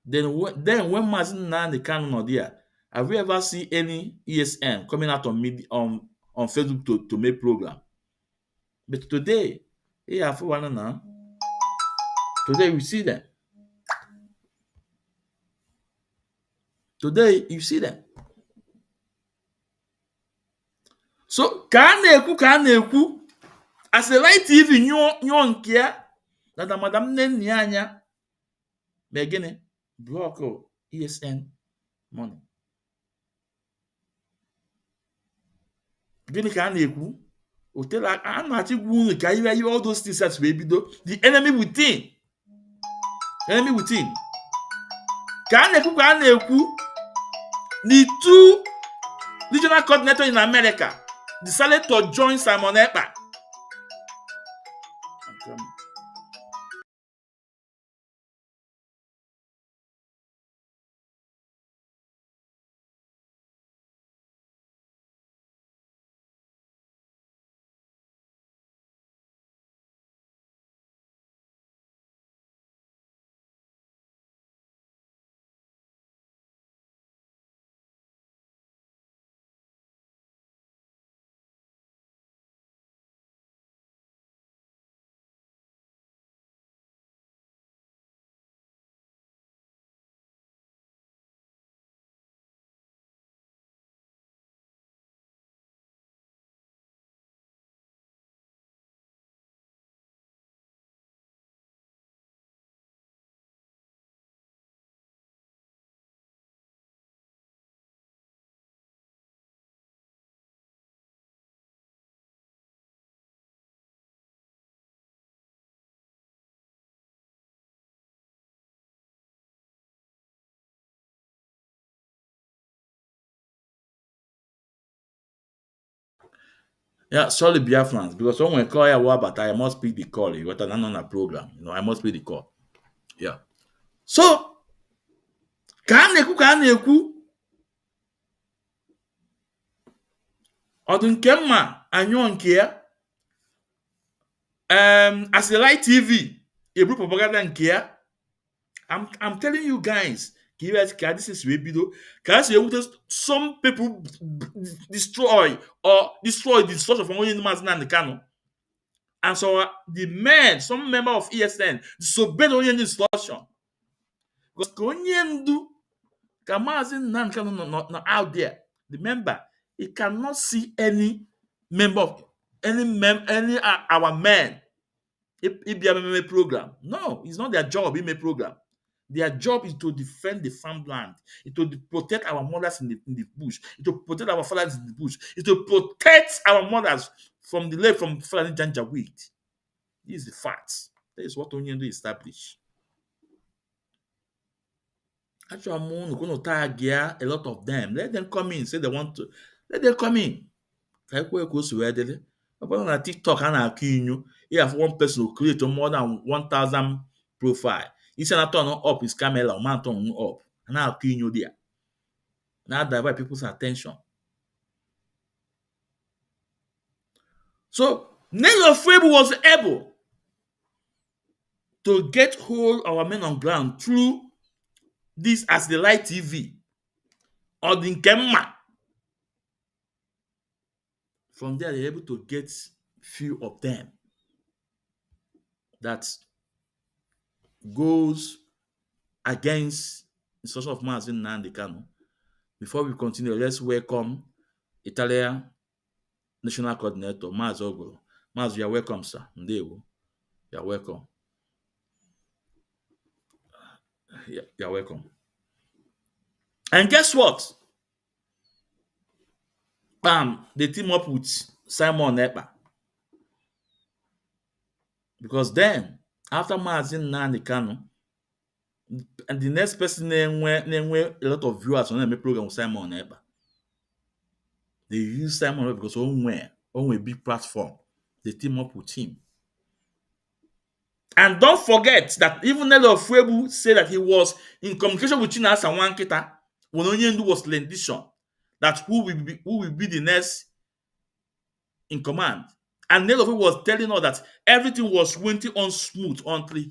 Then when Mazi Nnamdi Kanu not there, have you ever seen any ESN coming out on media on Facebook to make program? But today, today we see them. Today you see them. So ka a na-ekwu as a right TV nyụọ nke ya na madam nne anya ma gịnị block ESN money. Gịnị ka a na-ekwu? Otela a na-achịgwu unu ka ihe all those things that wee bido the enemy within. Enemy within. Ka a na-ekwu the two regional coordinators in America decided to join Simon Ekpa. Yeah, sorry, Biafrans, because when we call here, but I must pick the call. You got an on program, I must pick the call. Yeah. So, ka a na-ekwu Ọdịnkemma anyụọ nke ya as a light TV, eburu propaganda nke ya. I'm telling you guys, this is webido. Some people destroy the structure from only Mazi Nnamdi Kanu. And so some member of ESN disobeyed only instruction. Because Mazi Nnamdi Kanu not out there. Remember, he cannot see any member of our men. If they program. No, it's not their job. He made program. Their job is to defend the farmland, is to protect our mothers in the bush, is to protect our fathers in the bush, is to protect our mothers from the lake from Fulani Janjaweed. This is the fact. That is what Onyendu established. Actually, I'm going to tag a lot of them. Let them come in. Say they want to. Let them come in. Ka ekwe ka o si wee dịrị. Ọ bụrụ na TikTok a na-akụ inyo, you have one person who create more than 1,000 profile. Isi na turn up his camera, or man turn up. And na-akụ inyo there. Now divert people's attention. So Nelo Frebu was able to get hold of our men on ground through this as the light TV or the Nkemma. From there, they're able to get few of them that goes against the source of Mazi Nnamdi Kanu. Before we continue, let's welcome Italian National Coordinator, Mazi Ogolo. Mazi, you're welcome, sir. Ndewo. You're welcome. You're welcome. And guess what? They team up with Simon Ekpa. Because then, after Mazi Nnamdi Kanu, and the next person name a lot of viewers on the program with Simon Ekpa. They use Simon Ekpa because on a big platform, they team up with him. And don't forget that even Nelo Frebu said that he was in communication with Chinasa Wankita when Onyendu was rendition. That who will be the next in command. And Nelo Frebu was telling her that everything was went on smooth until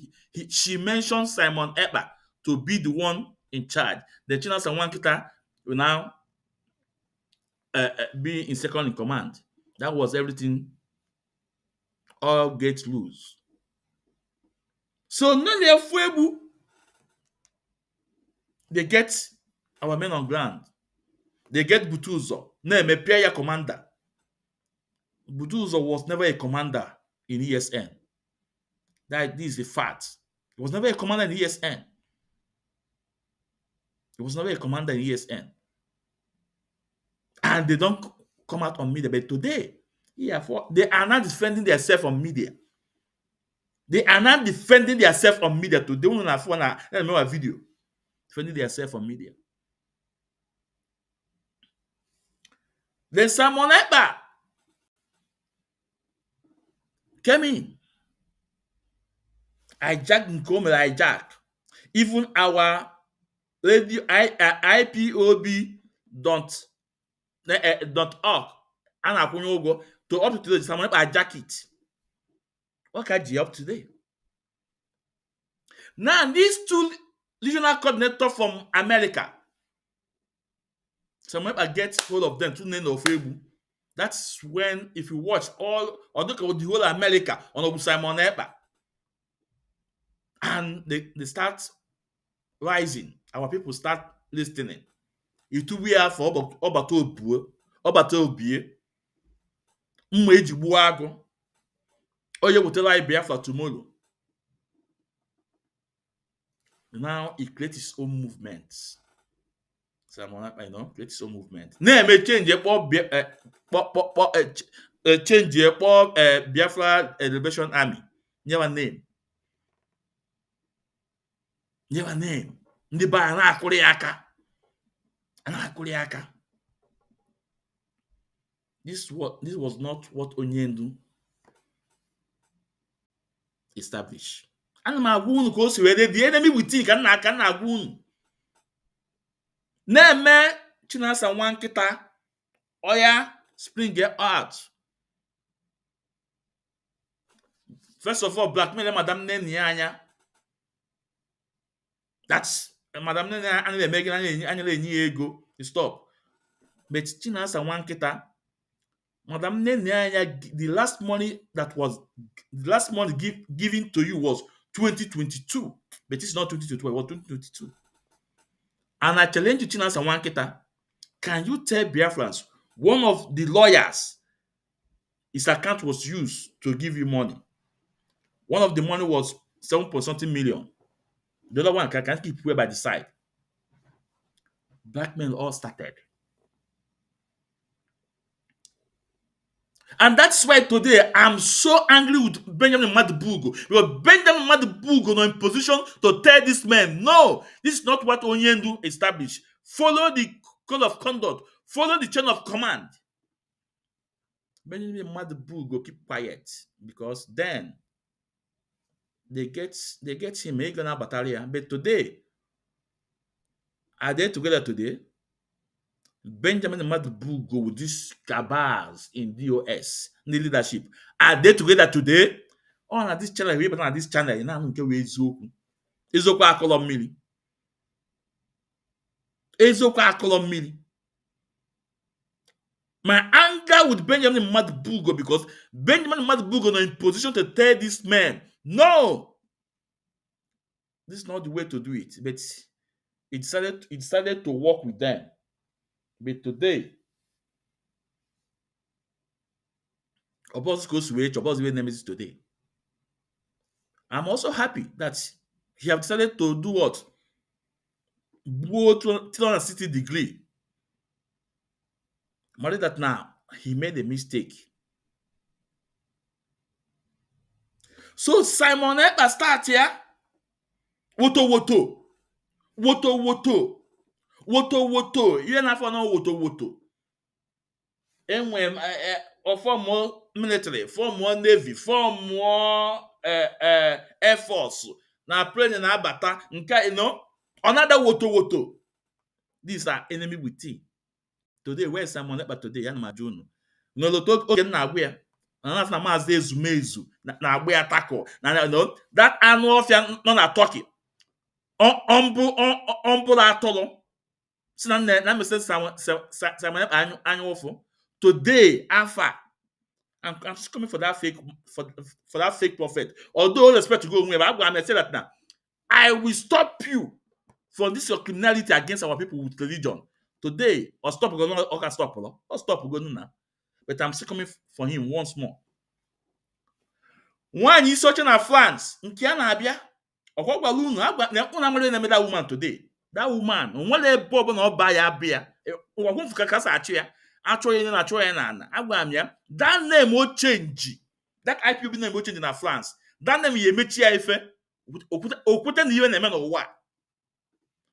she mentioned Simon Ekpa to be the one in charge. The Chinasa Wankita will now be in second in command. That was everything. All gets loose. So Nelo Frebu, they get our men on ground. They get Butuzo. Name a commander. Butuzo was never a commander in ESN. This is a fact. He was never a commander in ESN. He was never a commander in ESN. And they don't come out on media. But today, they are not defending themselves on media. They are not defending themselves on media today. They don't have a video. Defending themselves on media. Then Simon Ekpa came in. Hijack. Even our radio IPOB don't and to up to today, Simon Ekpa hijack it. What can you up today? Now, these two regional coordinators from America, Simon Ekpa gets hold of them through Nelo Frebu. That's when, if you watch or look at the whole America on Simon Ekpa, and they start rising. Our people start listening. It will be for Obie. Mmeji Buago. Oye will tell I Bafra tomorrow. Now he creates his own movements. Someone I know creates his own movement. Name change change Biafra Liberation Army. Never name. Ndị ba na-akụrị aka. This was not what Onyendu established. Ana m agwa unu ka o si were the enemy within ka nna agwa unu. Na-eme Chinasa Nwankita oya spring out. First of all, blackmail Madam Neni anya. That's Madam Nene and making annually ego. Stop. But Chinasa Wankita, Madam Nene, the last money given to you was 2022. But it's not 2022, it was 2022. And I challenge you, Chinasa Wankita, can you tell Biafrans one of the lawyers, his account was used to give you money? One of the money was 7.something million. The other one can keep way by the side. Blackmail all started. And that's why today I'm so angry with Benjamin Madibugo. Because Benjamin Madibugo is in position to tell this man, no, this is not what Onyendu established. Follow the code of conduct. Follow the chain of command. Benjamin Madibugo keep quiet because then they get him. He's gonna battalion. But today, are they together today? Benjamin Madibugo with these cabals in DOS, in the leadership, are they together today? On this channel, we on this channel, you know, Ezoku akọlọ mmiri. Ezoku akọlọ mmiri. My anger with Benjamin Madibugo because Benjamin Madibugo is in position to tell this man, no, this is not the way to do it. But it decided to work with them. But today, Obos goes to wage, Obos will name it today. I'm also happy that he have decided to do what? Go to 360 degree. But that now, he made a mistake. So Simon Ekpa start here. Woto. You na for no woto. Enwe form more military, form more navy, form more air force. Na plane na abata nka another woto. These are enemy within. Today where Simon Ekpa today yana majunu. No loto oge na agwa ya. Na Mazi ezumezu na agba ya tackle. No, that anụ ọfịa nọ na Turkey. Ọmbụla atọrọ. Si na mese Simon Ekpa anya ụfụ. Today, Alpha, I'm just coming for that fake prophet. Although all respect to go away, but I'm say that now. I will stop you from this your criminality against our people with religion. Today, or stop or can stop, or stop now. But I'm still coming for him once more. One is searching at France. Nkiana abia. Okwagwa lunu agba na amere na that woman today. That woman, onwele bobo na oba ya abia. Okwagwa fuka kasa achi ya. Actually na agba am ya. That name will change. That IPOB name will change in France. That name ye mechi ya ife. Okuta ni even na men of what.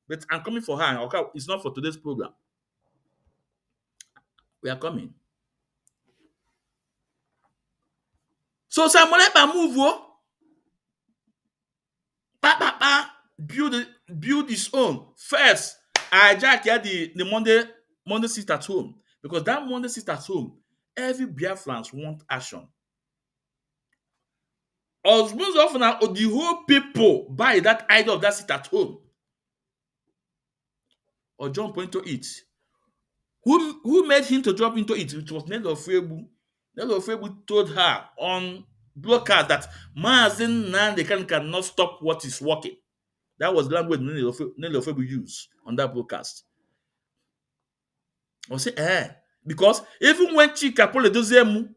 But I'm coming for her. Okay, it's not for today's program. We are coming. So Simon Ekpa move build his own. First, I hijack the Monday sit at home. Because that Monday sit at home, every Biafrans want action. As most often the whole people buy that idea of that sit at home. Or jump into it. Who made him to jump into it? It was Nelo Febu. Nelo Febu told her on broadcast that Mazi Nnamdi Kanu cannot stop what is working. That was the language Nelo Febu used on that broadcast. I say, because even when Chika Pole Dozemu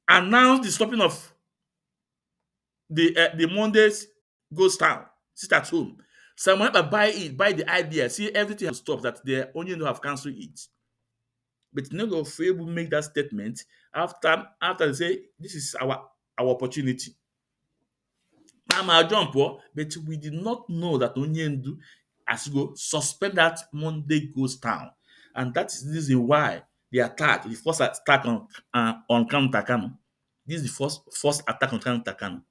announced the stopping of the Mondays goes down, sit at home, someone buy the idea, see everything has stopped, that they only know have cancelled it. But Nelo Febu make that statement after they say this is our opportunity. I'm a jump, but we did not know that Onyendu as go suspend that Monday goes down. And that is the reason why the first attack on Kanu Takano. This is the first attack on Kanu Takano.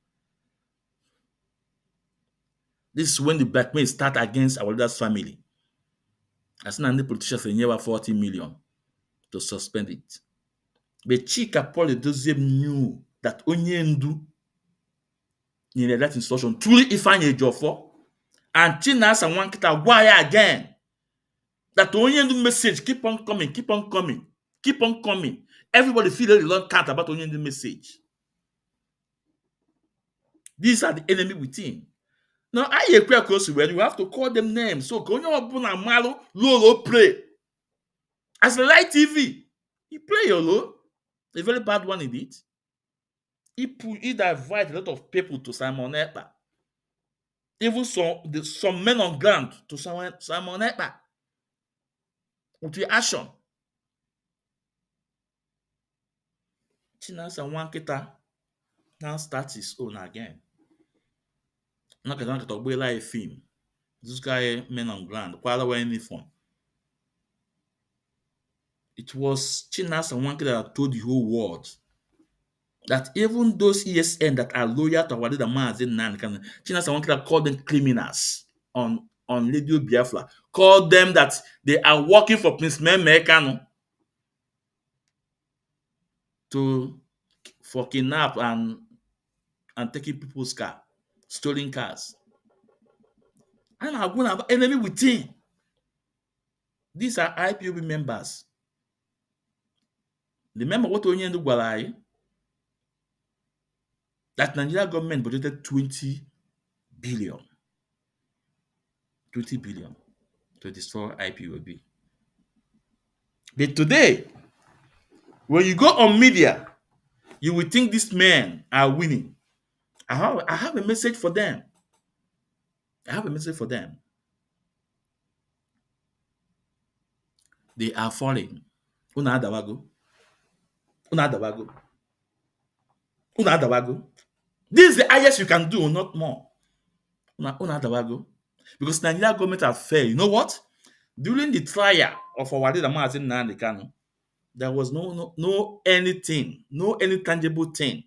This is when the blackmail start against our leader's family. As soon as the politicians say never 40 million to suspend it. But Chika Paul Edozie knew that Onyendu in that instruction truly Ifeanyi Ejiofor and Chinasa Nwankita why again. That Onyendu message keep on coming. Everybody feel a lot count about Onyendu message. These are the enemy within. Now, I hear close to where you have to call them names. So, Konyo Malo Lolo play. As a light TV, he play Yolo. A very bad one indeed. He divide a lot of people to Simon Ekpa. Even some men on ground to Simon Ekpa. With the action. Chinasa Wankita now starts his own again. Not going to be like a film. This guy men on ground, quite wearing uniform. It was Chinasa Wankita that told the whole world that even those ESN that are loyal to Mazi Nnamdi Kanu, Chinasa Wankita called them criminals on Radio Bafra. Called them that they are working for Prince Meme Kanu for kidnap and taking people's car, stealing cars. And I'm going to have enemy within. These are IPOB members. Remember what Onyendu Gwalai? That Nigeria government budgeted 20 billion. 20 billion to destroy IPOB. But today, when you go on media, you will think these men are winning. I have a message for them. I have a message for them. They are falling. Una adawago. Una adawago. Una adawago. This is the highest you can do, not more. Una adawago. Because Nigeria government have failed. You know what? During the trial of our leader Mazi Nnamdi Kanu, there was no anything, no any tangible thing,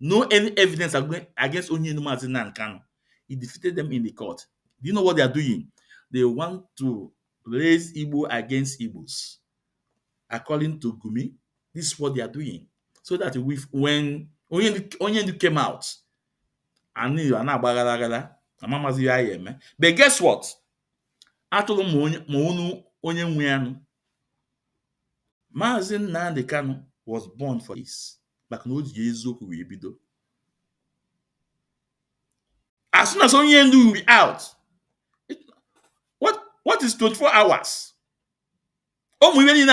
no any evidence against Onyenu Mazi Nnamdi Kanu. He defeated them in the court. Do you know what they are doing? They want to raise Igbo against Igbos. According to Gumi, this is what they are doing. So that when Onyenu came out, but guess what? Mazi Nnamdi Kanu was born for this. As soon as Onyenu will be out, what is 24 hours? Government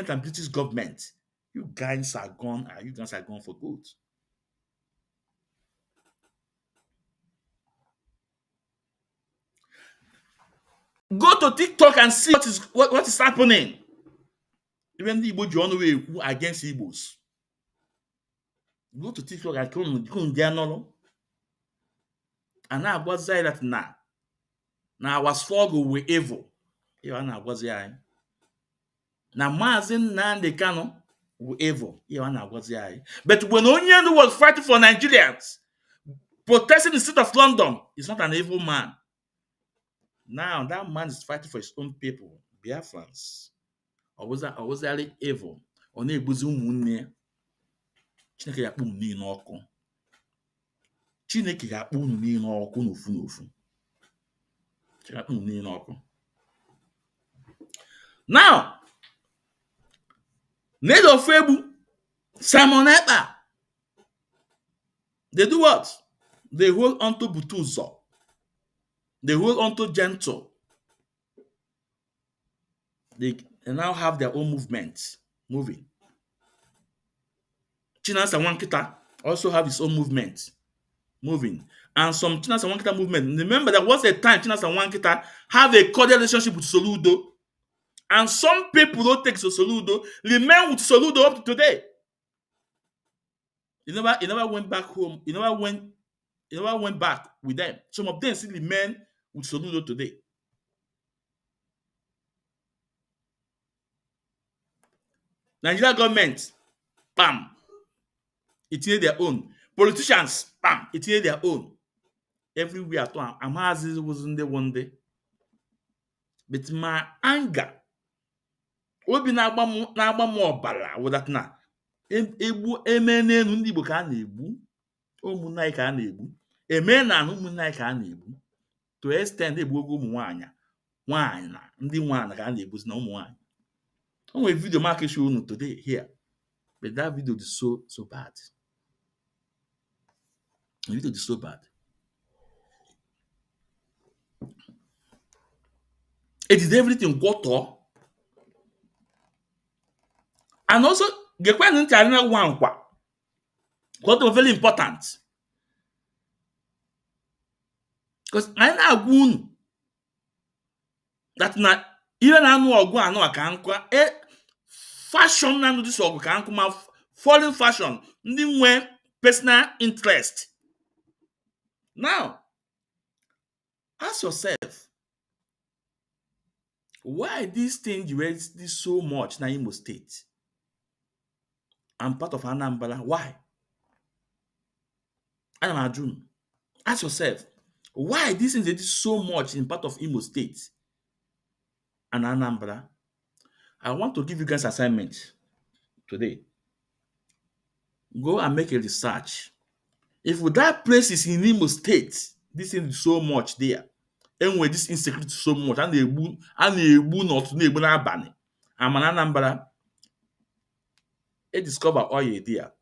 and British government. You guys are gone. You guys are gone for good. Go to TikTok and see what is happening. Even the Igbo John against Igbos. Go to TikTok and come and now what's that now? Now our struggle with evil. Now Mazi Nnamdi Kanu with evil. But when Onyenu was fighting for Nigerians, protesting in the city of London, he's not an evil man. Now that man is fighting for his own people, Biafrans. Or was that evil? Or Chineke yakpu ni n'ọkụ. Chineke yakpu ni n'ọkụ n'ofu. Now, Nedo Febu, Simon Ekpa, they do what? They hold on to Butuzo. They hold on to Gentle. They now have their own movement moving. Chinasa Wankita also have his own movement moving. And some Chinasa Wankita movement. Remember, there was a time Chinasa Wankita have a cordial relationship with Soludo. And some people don't take Soludo, remain with Soludo up to today. He never went back home. He never went back with them. Some of them still remain with Soludo today. Nigeria government, bam, it is their own. Politicians, bam, it is their own. Everywhere, Amazi wasn't there one day. But my anger, obi na-agba m ọbara with that na egbu emene ndị Igbo ka a na-egbu, ụmụnna anyị ka a na-egbu, emena na ụmụnna anyị ka a na-egbu, to extend egbu ogo ụmụ nwaanyị na ndị nwaanyị ka a na-egbuzi na ụmụ nwaanyị. O nwere video market show unu today here, but that video is so bad. The video is so bad. It is everything water. And also, what was very important. Because I know that na even I know go and no can fashion na this ọgụ ka nkụma foreign fashion ndị nwe personal interest. Now, ask yourself, why this thing raised this so much na Imo State? I'm part of Anambra. Why? I'm Ajun. Ask yourself, why this thing did so much in part of Imo State and Anambra? I want to give you guys assignment today. Go and make a research. If that place is in Imo State, this thing is so much there. And with this insecurity so much, and they not n'abalị. I'm an Anambra. They discover oil there.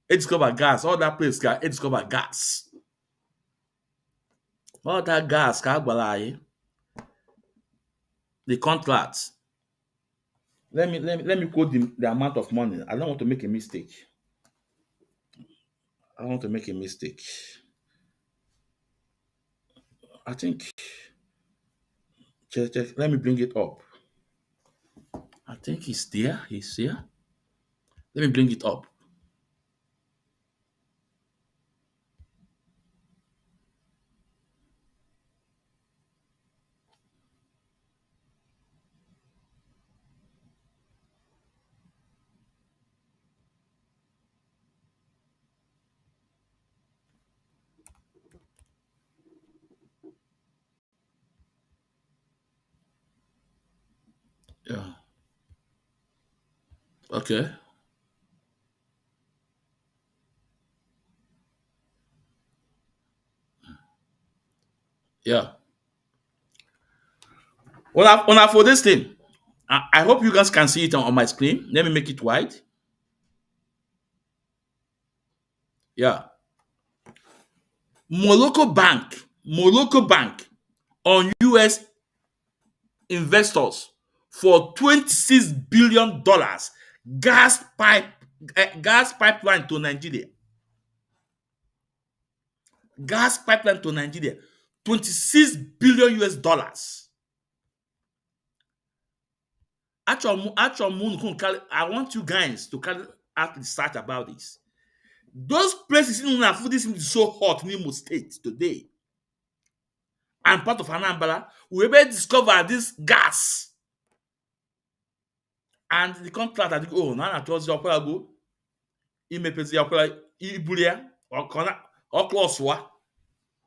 They discover gas. All that place, they discover gas. All that gas, the contracts. Let me quote the amount of money. I don't want to make a mistake. I think. Check. Let me bring it up. I think he's there. He's here. Let me bring it up. Yeah. Okay. Yeah. Well, for this thing, I hope you guys can see it on my screen. Let me make it wide. Yeah. Moloko Bank on US investors for $26 billion gas pipeline to Nigeria. Gas pipeline to Nigeria. $26 billion US dollars. Actually, I want you guys to carry out research about this. Those places in food is so hot in Imo State today. And part of Anambra, we will discover this gas. And the contract that go, now towards your go, imepezi your ibulia or close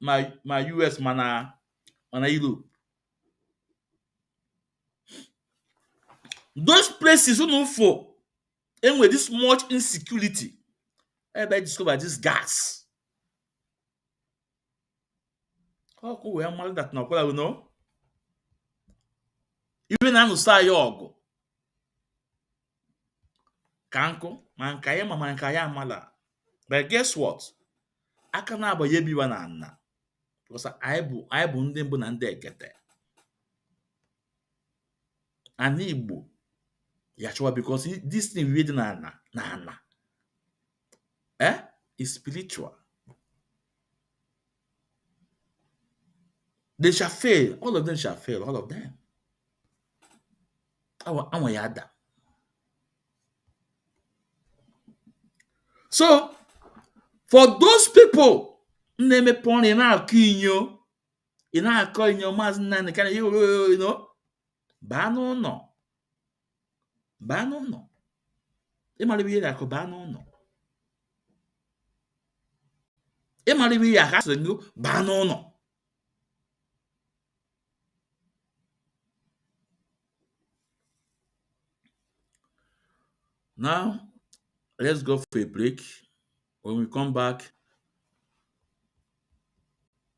my US mana Europe. Those places who for and with this much insecurity, everybody discover this gas. How could we have that now? You know? Even I know say yogo. Kanko, mankaya mala. But guess what? I can have a yebi one because I bu na nde kete. And Igbo. Yachua because this thing reading na. Is spiritual. They shall fail. All of them shall fail. All of them. Yada. So, for those people, name upon in our kinyo, in our coin your Mazi Nnamdi Kanu, you know, bano no. Emalibi ya ko bano no. Emalibi ya ka sengu bano no. Now, let's go for a break. When we come back,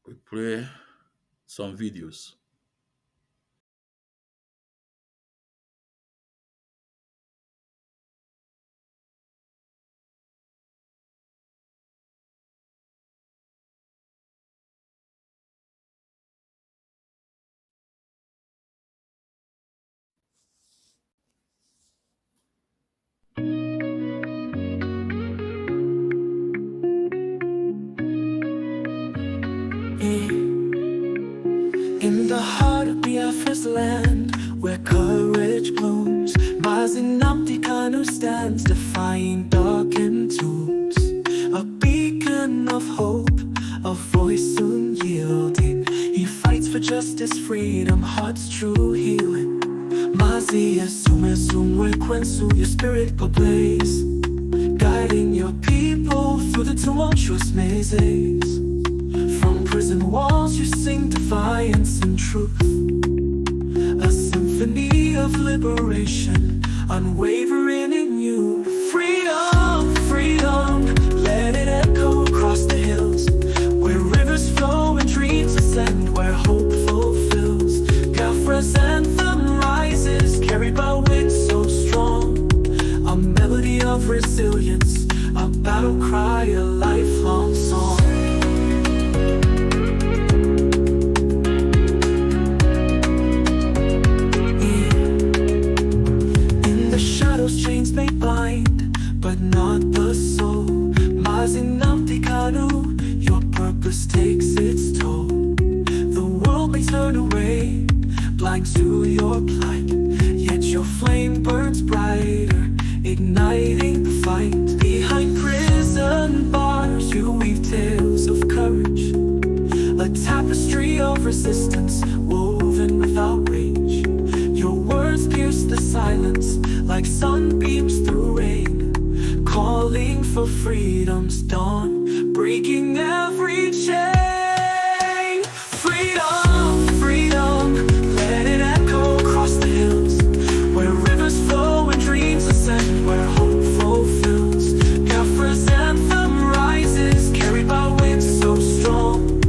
we play some videos. In the heart of Biafra's land, where courage blooms, Mazi Nnamdi Kanu Kanu stands defying darkened tombs, a beacon of hope, a voice unyielding. He fights for justice, freedom, heart's true healing. Mazi Nnamdi, your spirit ablaze, guiding your people through the tumultuous mazes. From prison walls you sing defiance and truth, a symphony of liberation, unwavering in you. Freedom, freedom, let it echo across the hills, where rivers flow and dreams ascend, where hope fulfills. Bafra's anthem rises, carried by wind so strong, a melody of resilience, a battle cry, a lifelong song. Chains may blind, but not the soul. Mazi Nnamdi Kanu, your purpose takes its toll. The world may turn away, blind to your plight, yet your flame burns brighter, igniting the fight. Behind prison bars you weave tales of courage, a tapestry of resistance woven without rage. Your words pierce the silence like sunbeams through rain, calling for freedom's dawn, breaking every chain. Freedom, freedom, let it echo across the hills, where rivers flow and dreams ascend, where hope fulfills. Bafra's anthem rises, carried by winds so strong,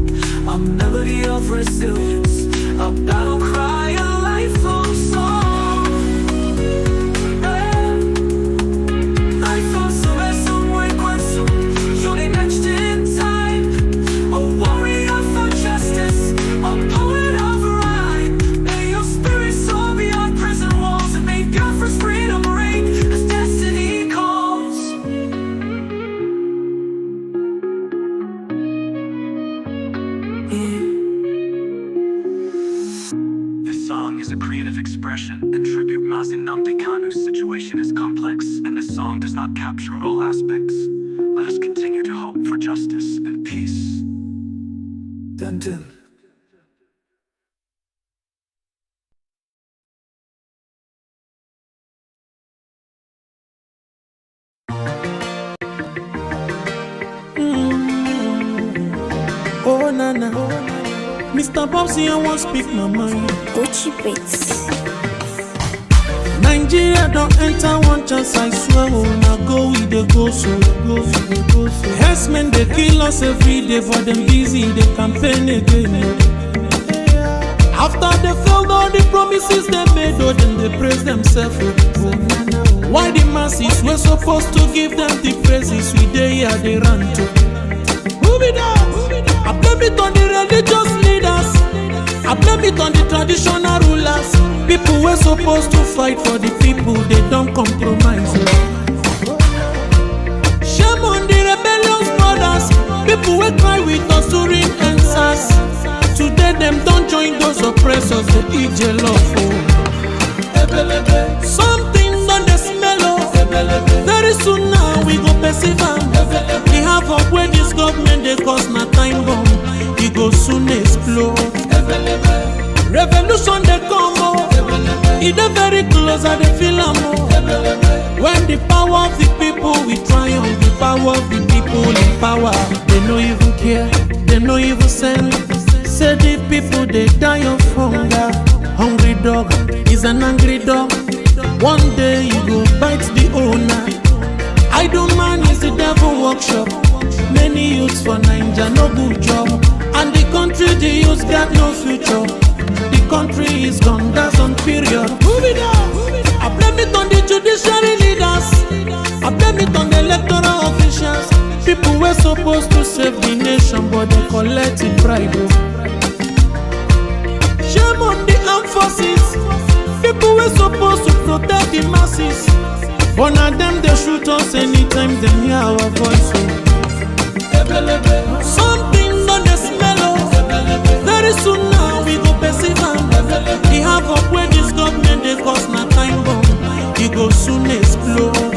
a melody of resilience, a battle cry, a lifelong song. Is a creative expression and tribute. Mazi Nnamdi Kanu's situation is complex, and this song does not capture all aspects. Let us continue to hope for justice and peace. Dun dun. Oh nana, Mr. Bobsy, I won't speak my mind. Gucci Beats. Nigeria don't enter one chance, I swear. Oh, now go with the go so. Herdsmen they kill us every day, for them busy they campaign again. After they failed all the promises they made, oh, then they praise themselves. Why the masses were supposed to give them the praises we they here they run to? Move it down. I blame it on the religious leaders, I blame it on the traditional rulers. People were supposed to fight for the people, they don't compromise. Shame on the rebellious brothers, people will cry with us during answers. Today them don't join those oppressors, they eat love. Something on the smell of. Very soon now we go perceive them. We have up where this government they cause na time bomb, it go soon explode. Revolution they come, it is very close and they feel when the power of the people we triumph, the power of the people in power. They no even care, they no even send. Say the people they die of hunger. Hungry dog is an angry dog. One day you go bite the owner. Idle man is the devil workshop. Many youths for Nigeria no good job, and the country the youths got no future. The country is gone, that's on period. Move it down. I blame it on the judiciary leaders, I blame it on the electoral officials. People were supposed to save the nation, but they collect it bribe. Shame on the armed forces. People were supposed to protect the masses, but now them they shoot us anytime they hear our voice. Something on the smell. Very soon now we go perceive them. We have up where this government they cause na time bomb, it go soon explode.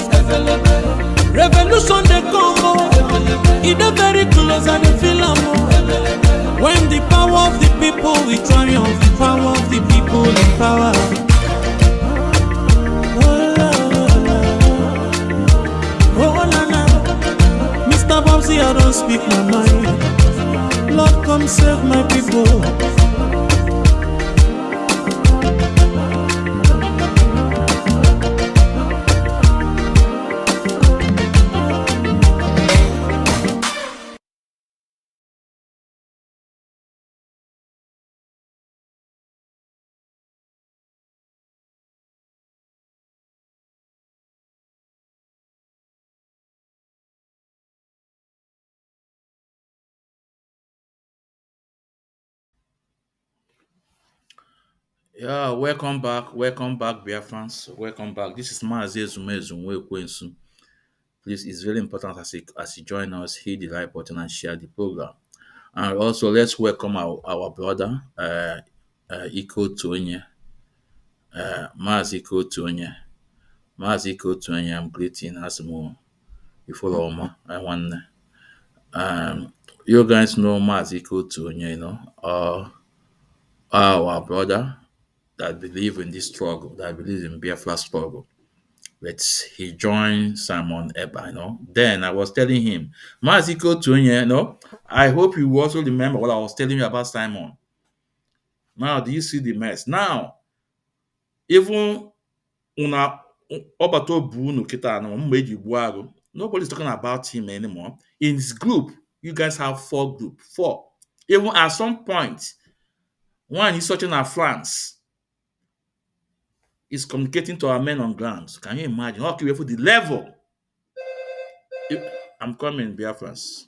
I don't speak my mind. Lord, come save my people. Yeah, welcome back, Biafrans. Welcome back. This is Mazi Nnamdi. Please, it's very important as you join us, hit the like button and share the program. And also, let's welcome our brother, Iko Tuonye, Mazi Iko Tuonye. Mazi Iko Tuonye, I'm greeting as more before Oma. I want you guys know Mazi Iko Tuonye, our brother that believe in this struggle, that believes in Biafra struggle. But he joined Simon Eba, Then I was telling him, Maziko Tunye, I hope you also remember what I was telling you about Simon. Now, do you see the mess? Now, even una Obato Bunu Kita nobody's talking about him anymore. In his group, you guys have four. Even at some point, one is searching at France, is communicating to our men on ground. Can you imagine? Okay, for the level. I'm coming, Biafrans.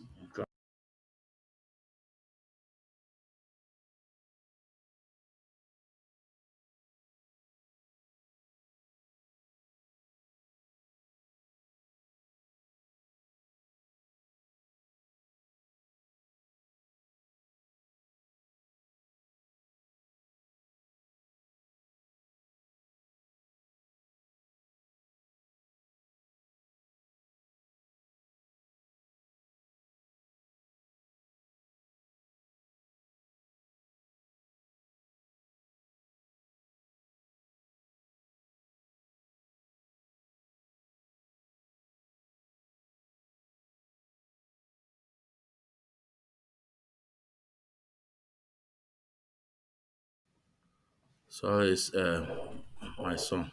So it's my son.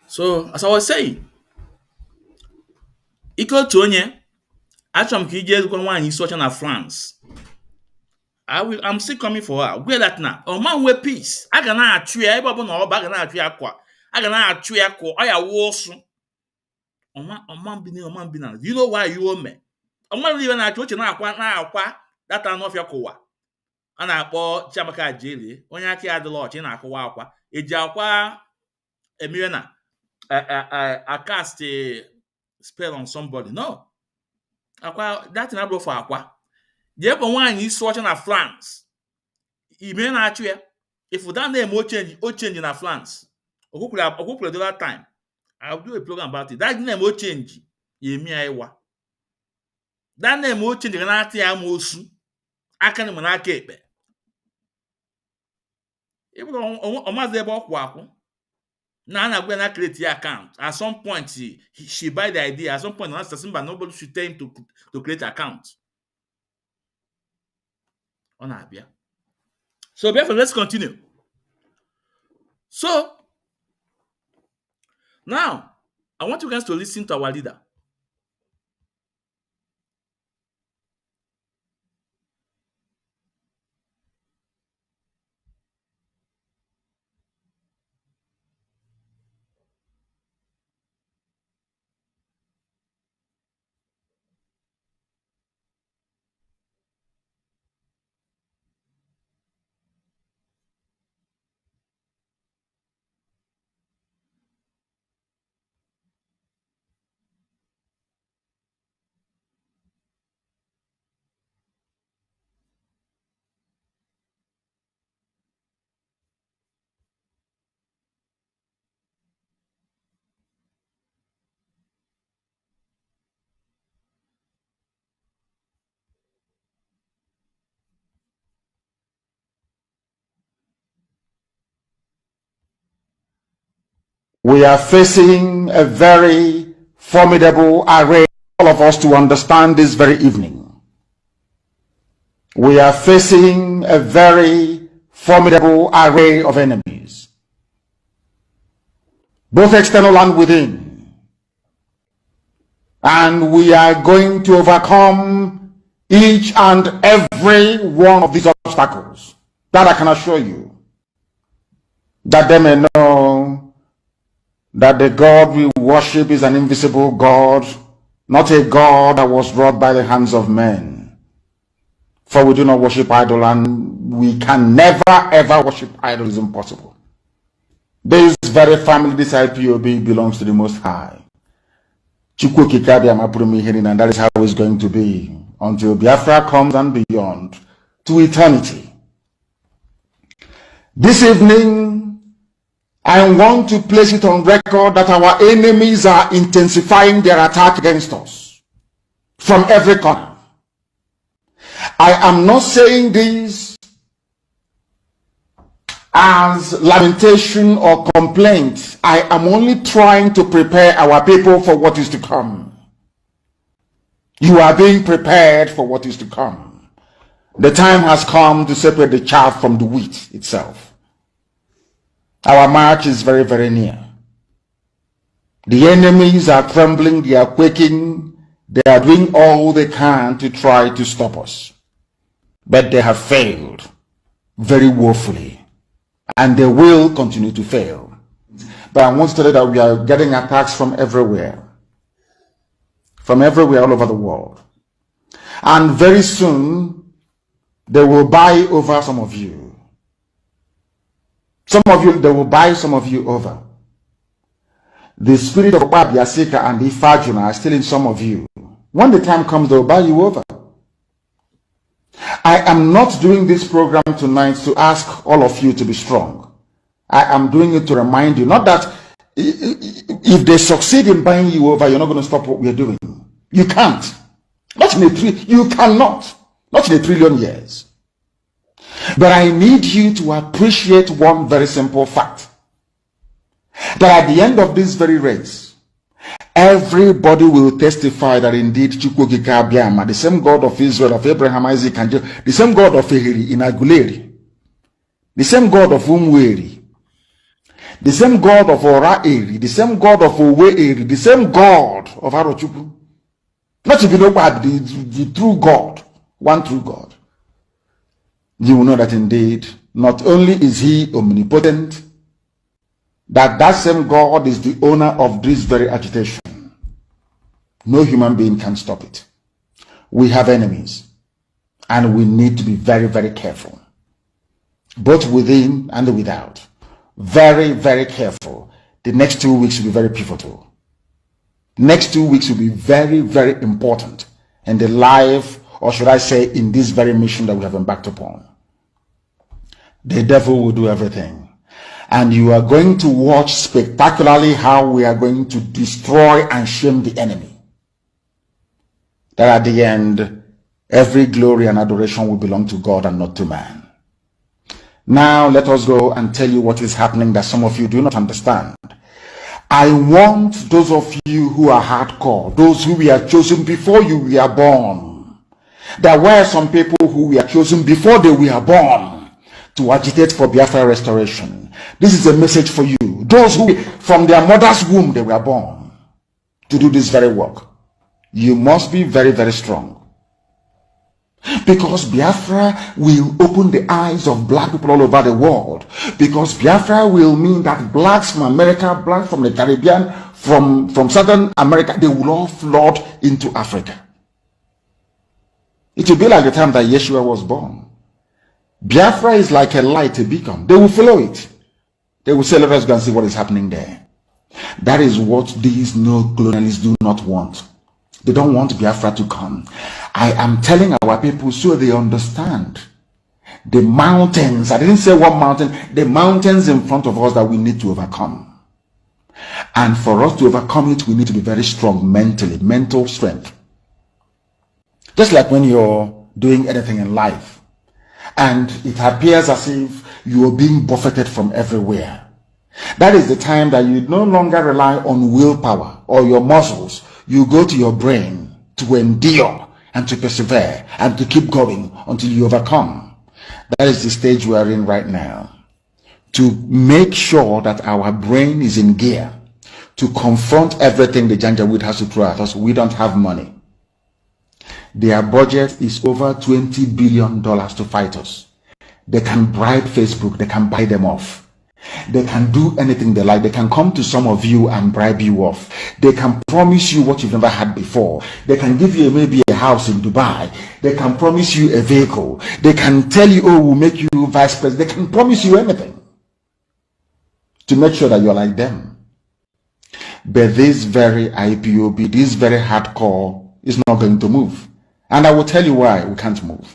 So as I was saying, iko to onye achọrọ m ka ije ezigbo nwaanyị isi ọcha na France. I'm still coming for her. Where that now? Oh man, we peace. I ga na-achụ ya ebe ọbụla ọba ga na-achụ ya kwa. A ga na-achụ ya kwa ọ ya wụsụ. Ọman bi na. Do you know why you owe me? Ọman iwe na-achụ oche na-akwa data n'ọfịa kụwa. A na-akpọ Chiamaka Ajeli, onye aka ya adịla ọchị na-akụwa akwa. Eji akwa emire na I cast a spell on somebody. No. Akwa that na bro for akwa. The ebe nwaanyị isi ọcha na France. Ime na-achụ ya. If that name o change na France. Okwukwere the other time. I'll do a program about it. That name o change. Yemi aiwa. That name o change na ati ya amosu. Aka ni na aka ekpe. Ebe ọmazi ebe ọkwụ akwụ. Now when I create the account, at some point she buy the idea. At some point, but nobody should tell him to create account. On Abia. So therefore, let's continue. So now I want you guys to listen to our leader. We are facing a very formidable array, all of us to understand this very evening. We are facing a very formidable array of enemies, both external and within. And we are going to overcome each and every one of these obstacles. That I can assure you. That they may know that the God we worship is an invisible God, not a God that was wrought by the hands of men. For we do not worship idol, and we can never ever worship idol. Is impossible. This very family, this IPOB, belongs to the Most High. And that is how it's going to be until Biafra comes and beyond to eternity. This evening, I want to place it on record that our enemies are intensifying their attack against us from every corner. I am not saying this as lamentation or complaint. I am only trying to prepare our people for what is to come. You are being prepared for what is to come. The time has come to separate the chaff from the wheat itself. Our march is very, very near. The enemies are trembling, they are quaking, they are doing all they can to try to stop us. But they have failed very woefully, and they will continue to fail. But I want to tell you that we are getting attacks from everywhere all over the world. And very soon, they will buy over some of you. Some of you, they will buy some of you over. The spirit of Yasika and Ifajuna are still in some of you. When the time comes, they will buy you over. I am not doing this program tonight to ask all of you to be strong. I am doing it to remind you, not that if they succeed in buying you over, you're not going to stop what we are doing. You can't. You cannot. Not in a trillion years. But I need you to appreciate one very simple fact. That at the end of this very race, everybody will testify that indeed Chukwuokike Abiama, the same God of Israel, of Abraham, Isaac, and Jacob, the same God of Ehiri in Aguleri, the same God of Umweri, the same God of Ora-Eri, the same God of Owe-Eri, the same God of Arochukwu, not to be no bad, the true God, one true God. You will know that indeed, not only is he omnipotent, that same God is the owner of this very agitation. No human being can stop it. We have enemies, and we need to be very, very careful, both within and without. Very, very careful. The next 2 weeks will be very pivotal. Next 2 weeks will be very, very important in the life, or should I say, in this very mission that we have embarked upon. The devil will do everything. And you are going to watch spectacularly how we are going to destroy and shame the enemy. That at the end, every glory and adoration will belong to God and not to man. Now let us go and tell you what is happening that some of you do not understand. I want those of you who are hardcore, those who were chosen before you were born. There were some people who were chosen before they were born to agitate for Biafra restoration. This is a message for you. Those who from their mother's womb they were born to do this very work. You must be very, very strong. Because Biafra will open the eyes of black people all over the world. Because Biafra will mean that blacks from America, blacks from the Caribbean, from Southern America, they will all flood into Africa. It will be like the time that Yeshua was born. Biafra is like a light, a beacon. They will follow it. They will say, let us go and see what is happening there. That is what these neo-colonialists do not want. They don't want Biafra to come. I am telling our people so they understand. The mountains, I didn't say one mountain, the mountains in front of us that we need to overcome. And for us to overcome it, we need to be very strong mentally, mental strength. Just like when you're doing anything in life, and it appears as if you are being buffeted from everywhere. That is the time that you no longer rely on willpower or your muscles. You go to your brain to endure and to persevere and to keep going until you overcome. That is the stage we are in right now. To make sure that our brain is in gear to confront everything the Janjaweed has to throw at us. We don't have money. Their budget is over $20 billion to fight us. They can bribe Facebook. They can buy them off. They can do anything they like. They can come to some of you and bribe you off. They can promise you what you've never had before. They can give you maybe a house in Dubai. They can promise you a vehicle. They can tell you, oh, we'll make you vice president. They can promise you anything to make sure that you're like them. But this very IPOB, this very hardcore is not going to move. And I will tell you why we can't move.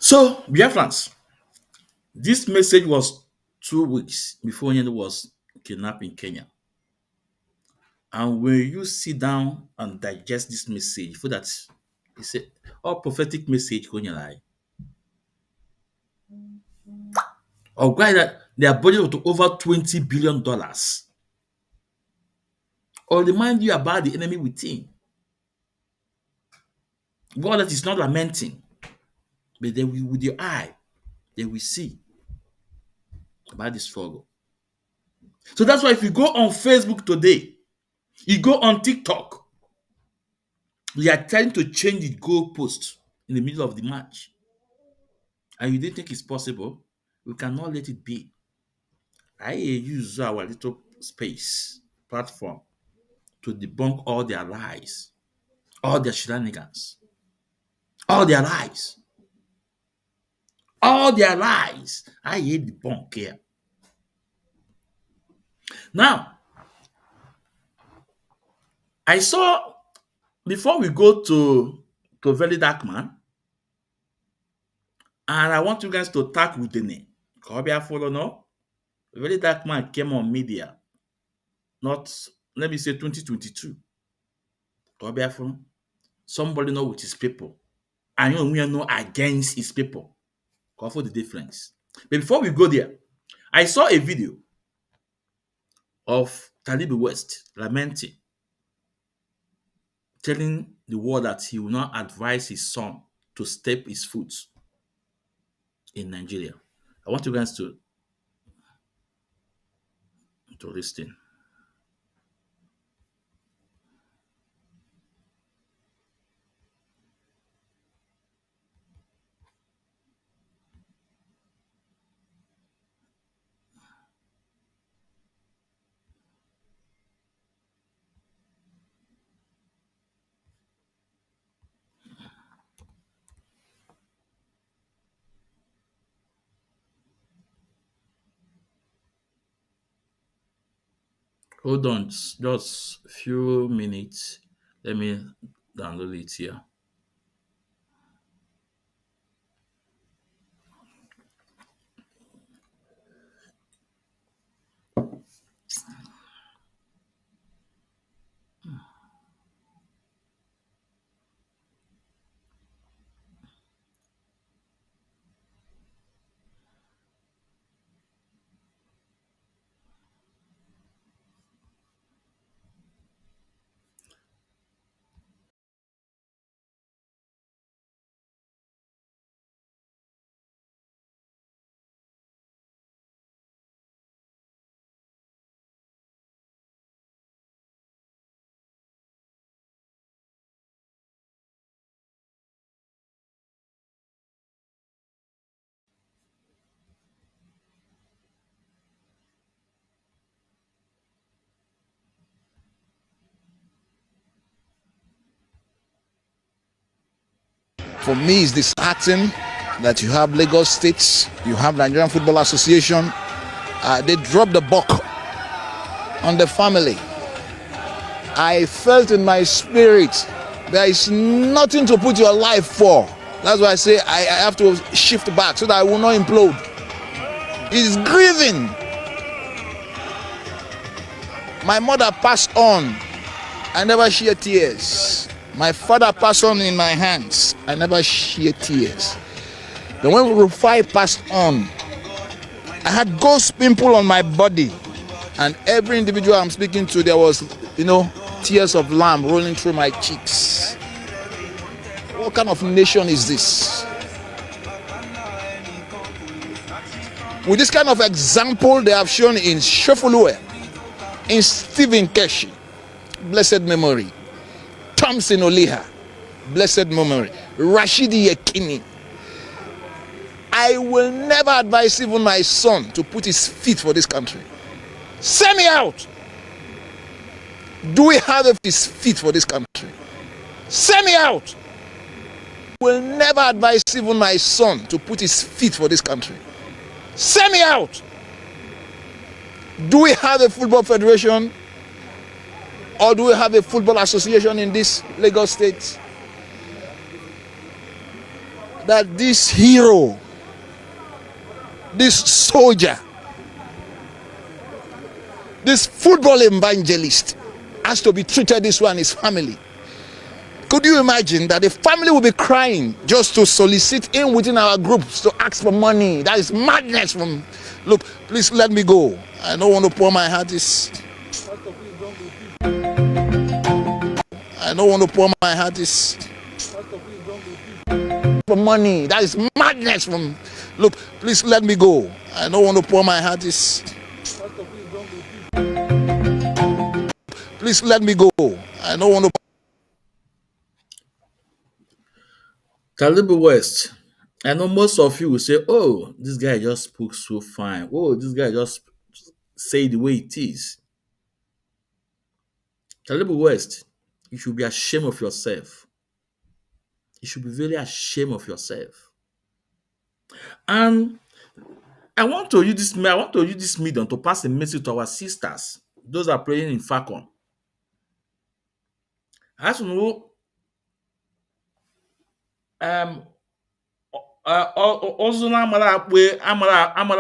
So, Biafrans, this message was 2 weeks before Nyende was kidnapped in Kenya. And when you sit down and digest this message, for that it's a all prophetic message going lie. Or why that their budget was to over $20 billion. Or remind you about the enemy within. God that is not lamenting, but they will, with your eye, they will see about the struggle. So that's why if you go on Facebook today, you go on TikTok, they are trying to change the goalpost in the middle of the match. And you didn't think it's possible, we cannot let it be. I use our little space platform to debunk all their lies, all their shenanigans, all their lies, all their lies. I debunk here. Now, I saw before we go to Very Dark Man, and I want you guys to tag with the name. Cobia follow no? Very Dark Man came on media, not let me say 2022. Cobia follow. Somebody know with his people. And you know we are not against his people. Call for the difference. But before we go there, I saw a video of Talibu West lamenting, telling the world that he will not advise his son to step his foot in Nigeria. I want you guys to listen. Hold on, just a few minutes. Let me download it here. For me, it's disheartening that you have Lagos State, you have Nigerian Football Association. They dropped the buck on the family. I felt in my spirit there is nothing to put your life for. That's why I say I have to shift back so that I will not implode. It's grieving. My mother passed on. I never shed tears. My father passed on in my hands. I never shed tears. Then when Rufai passed on, I had ghost pimple on my body. And every individual I'm speaking to, there was, tears of lamb rolling through my cheeks. What kind of nation is this? With this kind of example they have shown in Shefulue, in Stephen Keshi, blessed memory, Thompson Oliha, blessed memory, Rashidi Yekini. I will never advise even my son to put his feet for this country. Send me out. Do we have his feet for this country? Send me out. I will never advise even my son to put his feet for this country. Send me out. Do we have a football federation? Or do we have a football association in this Lagos State? That this hero, this soldier, this football evangelist has to be treated this way and his family. Could you imagine that the family will be crying just to solicit in within our groups to ask for money? That is madness. Look, please let me go. I don't want to pour my heart this. I don't want to pour my heart this. For money. That is madness. Look, please let me go. I don't want to pour my heart this. Please let me go. I don't want to. Talibu West. I know most of you will say, oh, this guy just spoke so fine. Oh, this guy just say the way it is. Talibu West, you should be ashamed of yourself. You should be very ashamed of yourself. And I want to use this medium to pass a message to our sisters, those that are praying in Falcon. As you know, ozu na amara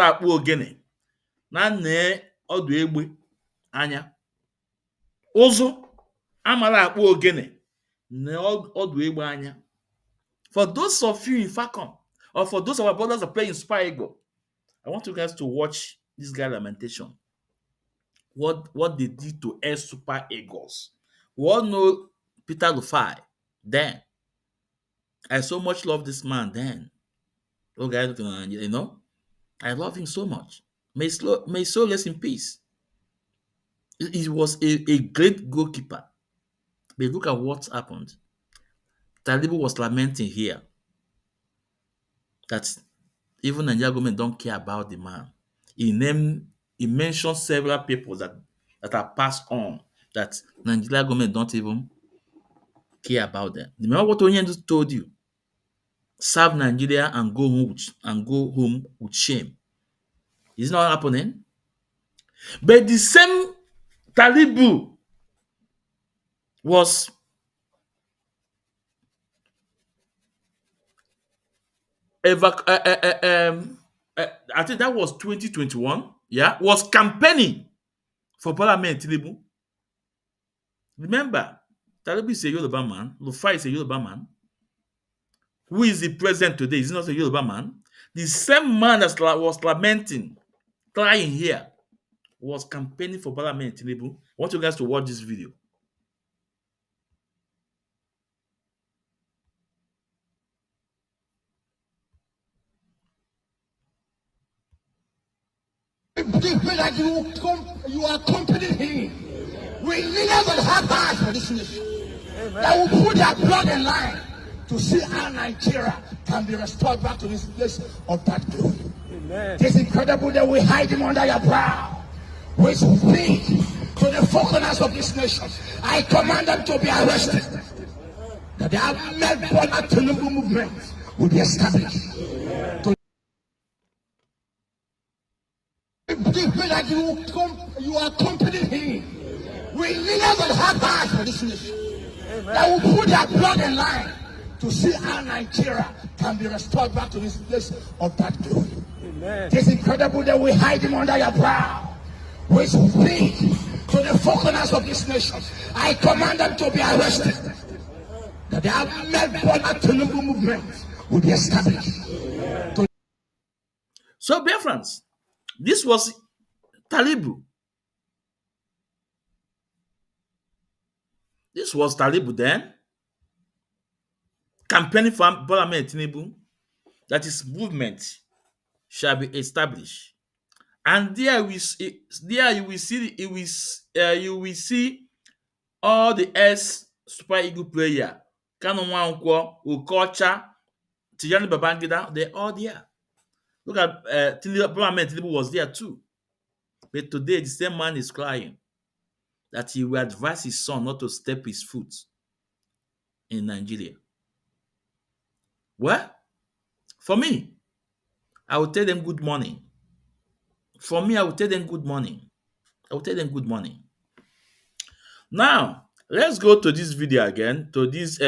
akpụ ogene na nne ọdụ egbe anya. Ozu amara akpụ ogene na ọdụ egbe anya. For those of you in Falcon, or for those of our brothers that play in Super Eagle, I want you guys to watch this guy lamentation. What they did to Air Super Eagles. We all know Peter Rufai then. I so much love this man then. Oh, guys, I love him so much. May his soul rest in peace. He was a great goalkeeper. But look at what happened. Talibu was lamenting here that even Nigerian government don't care about the man. He mentioned several people that are passed on that Nigerian government don't even care about them. Remember what Onyendu told you? Serve Nigeria and go home with shame. It's not happening. But the same Talibu was I think that was 2021. Yeah, was campaigning for Parliament Talibu. Remember, Talibu is a Yoruba man. Rufai is a Yoruba man. Who is the president today? Is not a Yoruba man. The same man that was lamenting, crying here, was campaigning for Parliament Tinubu. I want you guys to watch this video. Like you accompanied him. We never have heart for this nation. That will put their blood in line to see how Nigeria can be restored back to this place of that glory. It is incredible that we hide him under your brow. We speak to the foreigners of this nation. I command them to be arrested. The that the Ahmed Bola Tinubu movement will be established. You feel like you are accompanying him. We never have heart for this nation. That will put their blood in line to see how Nigeria can be restored back to this place of that glory. It is incredible that we hide him under your brow. We speak to the four corners of this nation. I command them to be arrested. That the Ahmed Bola Tinubu movement will be established. So, dear friends, this was Talibu. This was Talibu then, campaigning for Bola Ahmed Tinubu, that his movement shall be established. And there you will see all the Super Eagle player, Kanu Nwankwo, Okocha, Tijani Babangida, they're all there. Look at Bola Ahmed Tinubu was there too. But today the same man is crying that he will advise his son not to step his foot in Nigeria. Well, for me, I will tell them good morning. For me, I will tell them good morning. I will tell them good morning. Now, let's go to this video again, to this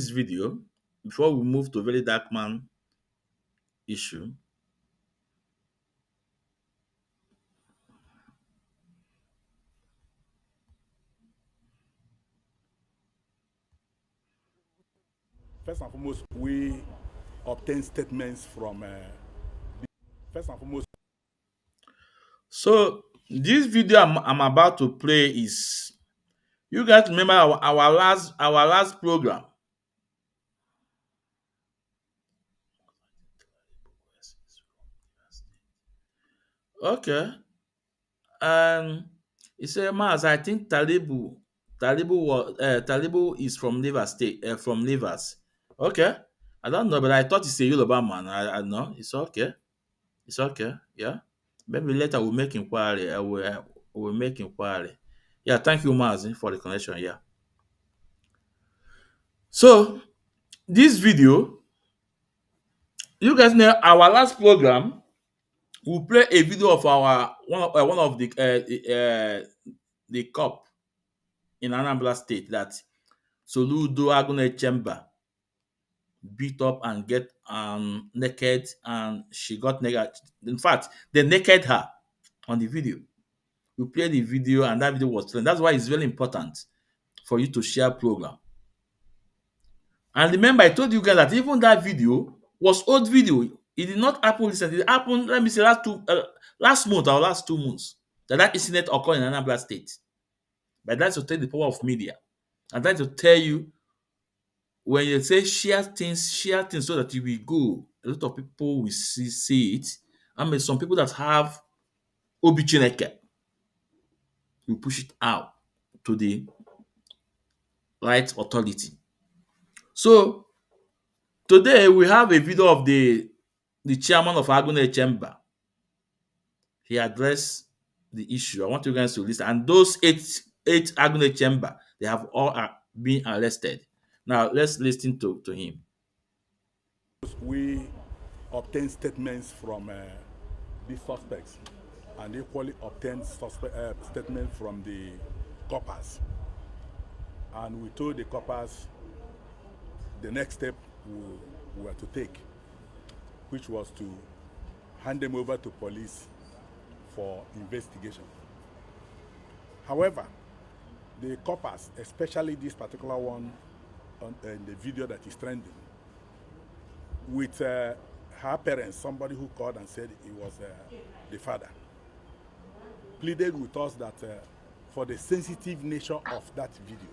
video, before we move to very dark man issue. First and foremost, we obtain statements from first and foremost. So this video I'm about to play is, you guys remember our last program. Okay. He said, Maz, I think Talibu is from Rivers State, from Rivers. Okay. I don't know, but I thought he's a Yoruba man. I know. It's okay. It's okay. Yeah. Maybe later we'll make inquiry. We'll make inquiry. Yeah, thank you, Mazi, for the connection. Yeah. So this video, you guys know our last program, we'll play a video of our one of the cop in Anambra State that Soludo Agune Chamber beat up and get naked, and she got naked. In fact, they naked her on the video. We played the video, and that video was trending. That's why it's very important for you to share program. And remember, I told you guys that even that video was old video. It did not happen recently. It happened, let me say, last month or last 2 months. That incident occurred in Anambra State. But that's to tell the power of media. And that's to tell you, when you say share things so that you will go. A lot of people will see it. I mean, some people that have Obichineke will push it out to the right authority. So today we have a video of the chairman of Agune Chamber. He addressed the issue. I want you guys to listen. And those eight Agune Chamber, they have all been arrested. Now let's listen to him. We obtain statements from the suspects, and equally obtain statements from the coppers. And we told the coppers the next step we were to take, which was to hand them over to police for investigation. However, the coppers, especially this particular one in the video that is trending, with her parents, somebody who called and said he was the father, pleaded with us that for the sensitive nature of that video,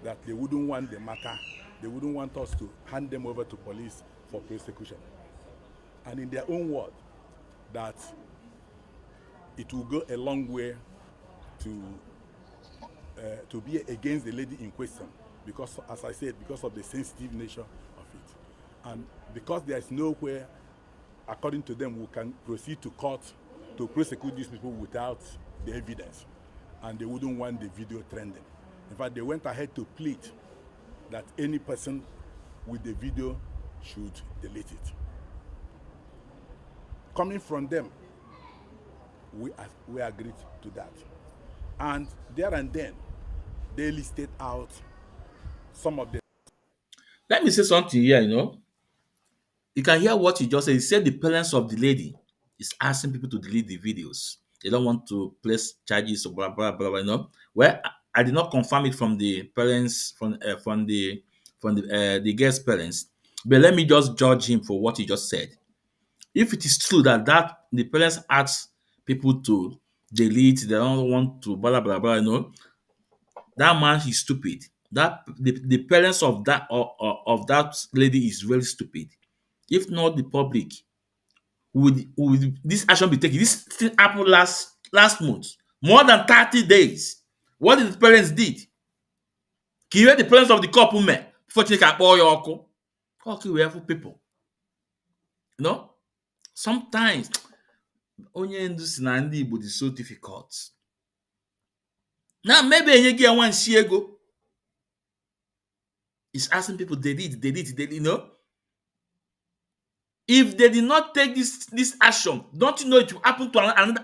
that they wouldn't want the matter, they wouldn't want us to hand them over to police for prosecution. And in their own word, that it will go a long way to be against the lady in question, because, as I said, because of the sensitive nature of it. And because there is nowhere, according to them, we can proceed to court to prosecute these people without the evidence. And they wouldn't want the video trending. In fact, they went ahead to plead that any person with the video should delete it. Coming from them, we agreed to that. And there and then, they listed out some of the... Let me say something here, You can hear what he just said. He said the parents of the lady is asking people to delete the videos. They don't want to place charges or blah blah blah. Well, I did not confirm it from the parents from the girl's parents, but let me just judge him for what he just said. If it is true that the parents ask people to delete, they don't want to blah blah blah. That man is stupid. That the parents of that lady is very stupid. If not the public, would this action be taken? This thing happened last month, more than 30 days. What did the parents did? Kill the parents of the couple men before they can pour your uncle. Okay, we have people. Sometimes onye ndu si na ndị Igbo is so difficult. Now maybe enye gị one ego is asking people delete. If they did not take this action, don't you know it will happen to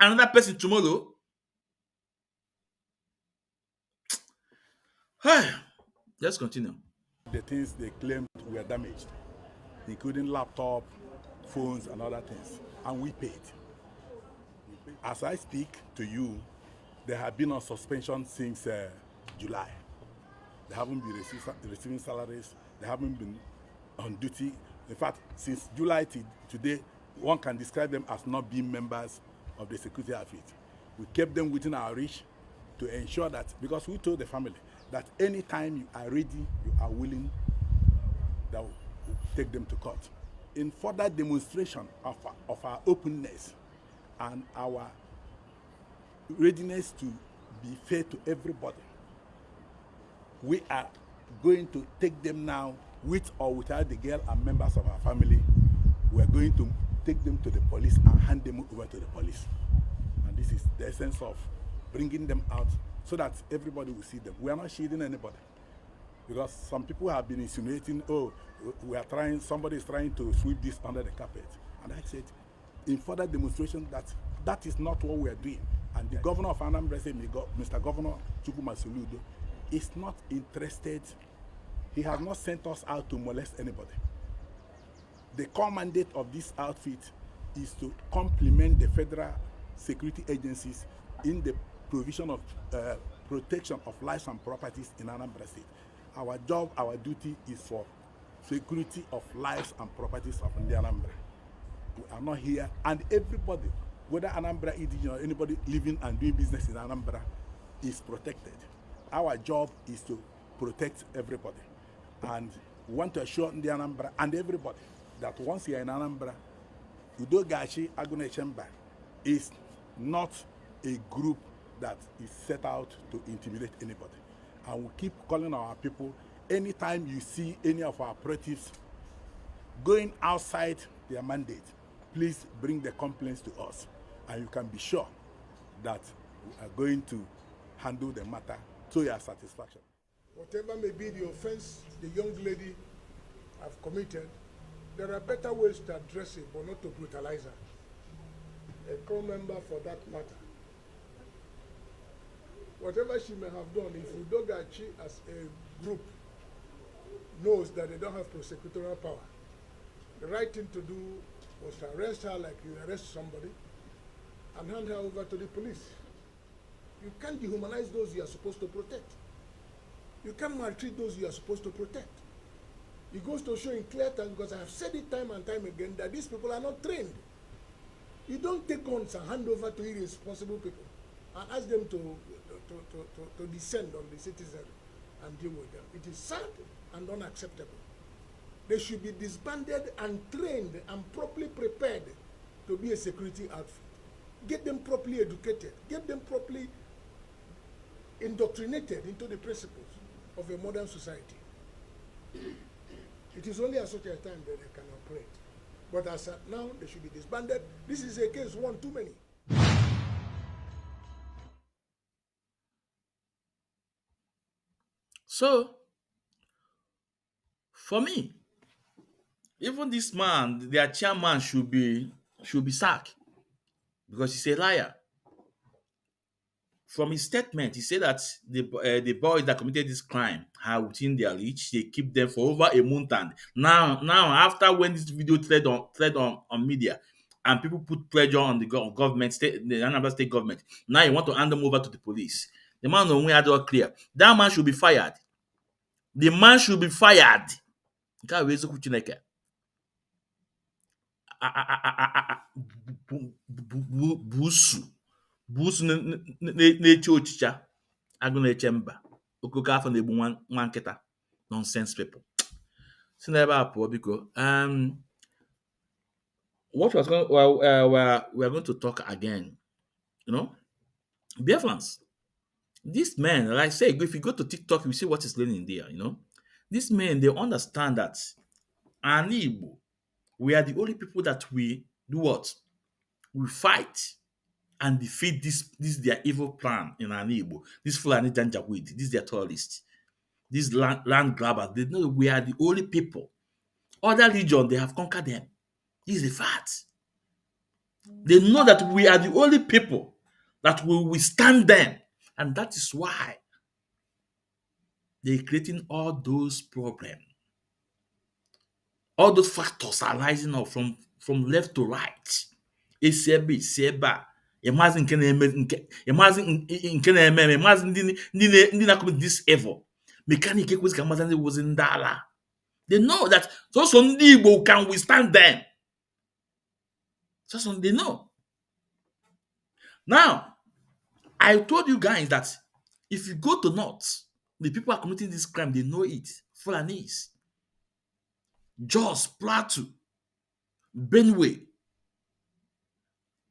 another person tomorrow? Let's continue. The things they claimed were damaged, including laptop, phones, and other things, and we paid. As I speak to you, they have been on suspension since July. They haven't been receiving salaries. They haven't been on duty. In fact, since July to today, one can describe them as not being members of the security outfit. We kept them within our reach to ensure that, because we told the family that anytime you are ready, you are willing, that we'll take them to court. In further demonstration of our openness and our readiness to be fair to everybody, we are going to take them now, with or without the girl and members of our family. We are going to take them to the police and hand them over to the police. And this is the essence of bringing them out so that everybody will see them. We are not shielding anybody. Because some people have been insinuating, oh, somebody is trying to sweep this under the carpet. And I said, in further demonstration, that is not what we are doing. And the governor of Anambra said, Mr. Governor Chukwuma Soludo, is not interested. He has not sent us out to molest anybody. The core mandate of this outfit is to complement the federal security agencies in the provision of protection of lives and properties in Anambra State. Our job, our duty is for security of lives and properties of the Anambra. We are not here, and everybody, whether Anambra indigenous or anybody living and doing business in Anambra, is protected. Our job is to protect everybody. And we want to assure the Anambra and everybody that once you're in Anambra, Udo Gachi Agune Chemba is not a group that is set out to intimidate anybody. And we keep calling our people, anytime you see any of our operatives going outside their mandate, please bring the complaints to us. And you can be sure that we are going to handle the matter to your satisfaction. Whatever may be the offense the young lady have committed, there are better ways to address it, but not to brutalize her. A core member for that matter. Whatever she may have done, if Udogachi as a group knows that they don't have prosecutorial power, the right thing to do was to arrest her like you arrest somebody and hand her over to the police. You can't dehumanize those you are supposed to protect. You can't maltreat those you are supposed to protect. It goes to show in clear terms, because I have said it time and time again, that these people are not trained. You don't take guns and hand over to irresponsible people and ask them to descend on the citizen and deal with them. It is sad and unacceptable. They should be disbanded and trained and properly prepared to be a security outfit. Get them properly educated. Get them properly indoctrinated into the principles of a modern society. It is only at such a time that they can operate. But as at now, they should be disbanded. This is a case one too many. So, For me, even this man, their chairman should be sacked because he's a liar. From his statement, he said that the boys that committed this crime are within their reach. They keep them for over a month, and now after when this video thread on media, and people put pressure on the government, the Anambra state government. Now you want to hand them over to the police. The man only had all clear. That man should be fired. The man should be fired. Nke a bụ eziokwu Chineke. Busu na-eche ochicha, agụ na-eche mba, okoko afọ na-egbu nwa nkịta. Nonsense people. Si n'ebe a pụọ biko. What was going we are going to talk again. Biafrans. These men, like I say, if you go to TikTok, you see what is learning there. These men, they understand that Igbo, we are the only people that we do what? We fight and defeat this their evil plan in Igbo. This Fulani Janjaweed, this their terrorists, these land grabbers. They know we are the only people. Other regions, they have conquered them. This is the fact. They know that we are the only people that will withstand them. And that is why they're creating all those problems. All those factors are rising up from left to right. Esebe, seba. Imagine ndị na-commit this evil. Mechanic was in Dala. They know that so ndị Igbo can withstand them. So they know. Now, I told you guys that if you go to North, the people are committing this crime, they know it. Fulanese, Jos, Plateau, Benue,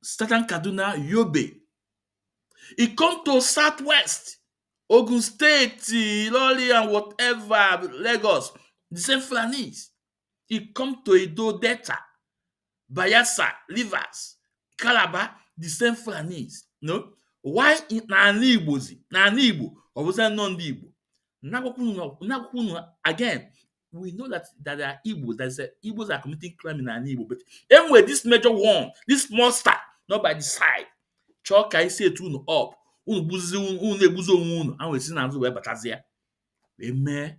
Southern Kaduna, Yobe. It come to Southwest, Ogun State, Ilori and whatever, Lagos, the same Fulanese. It come to Edo Delta, Bayelsa, Rivers, Calabar, the same Fulanese. No? Why in N'ala Igbo, or was that non-Igbo? Again, we know that there are Igbos, Igbos are committing crime in N'ala Igbo, but anyway, this major one, this monster, not by the side, Chalk I say to up, and we see now where Batazia. Amen.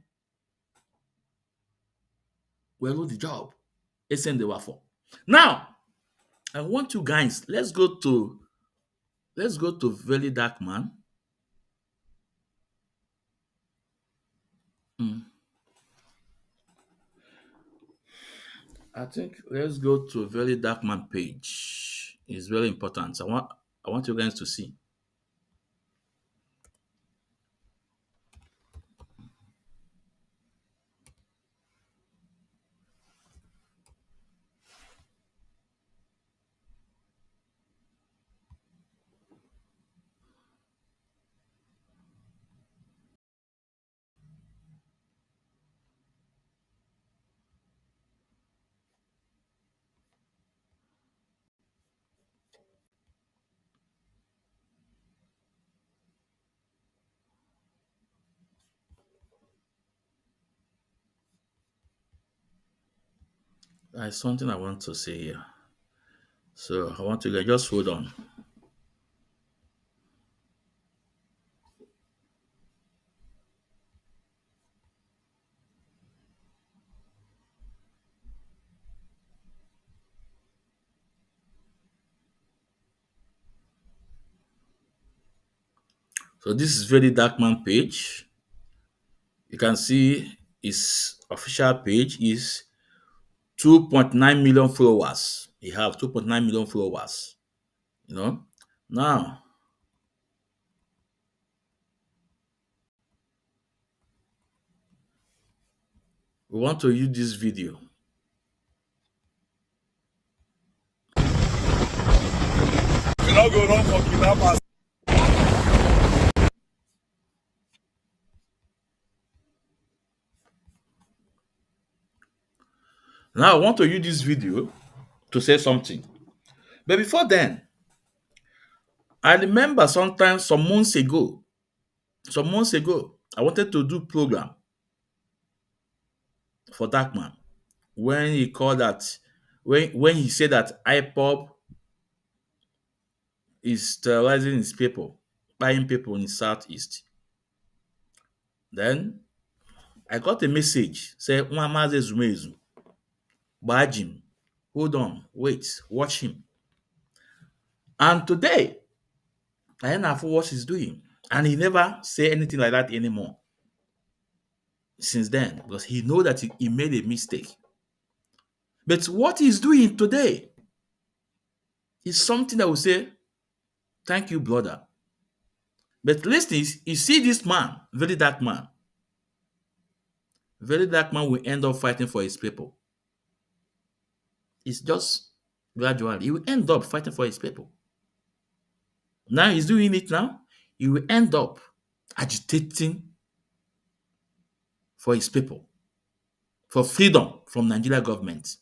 Well, the job. It's in the waffle. Now, I want you guys, let's go to Very Dark Man. I think let's go to Very Dark Man page. It's very important. I want you guys to see. There's something I want to say here. So I want to just hold on. So this is Very Dark Man page. You can see his official page is 2.9 million followers. He have 2.9 million followers. Now we want to use this video. We not go run for kidnappers. Now I want to use this video to say something. But before then, I remember some months ago, I wanted to do program for Dark Man when he called that when he said that IPOB is terrorizing his people, buying people in the southeast. Then I got a message say Mazi Zumezu, badge him. Hold on, wait, watch him. And today, I don't know what he's doing. And he never say anything like that anymore since then because he know that he made a mistake. But what he's doing today is something that will say, thank you, brother. But listen, you see this man, very dark man will end up fighting for his people. It's just gradually. He will end up fighting for his people. Now he's doing it now. He will end up agitating for his people, for freedom from Nigeria government.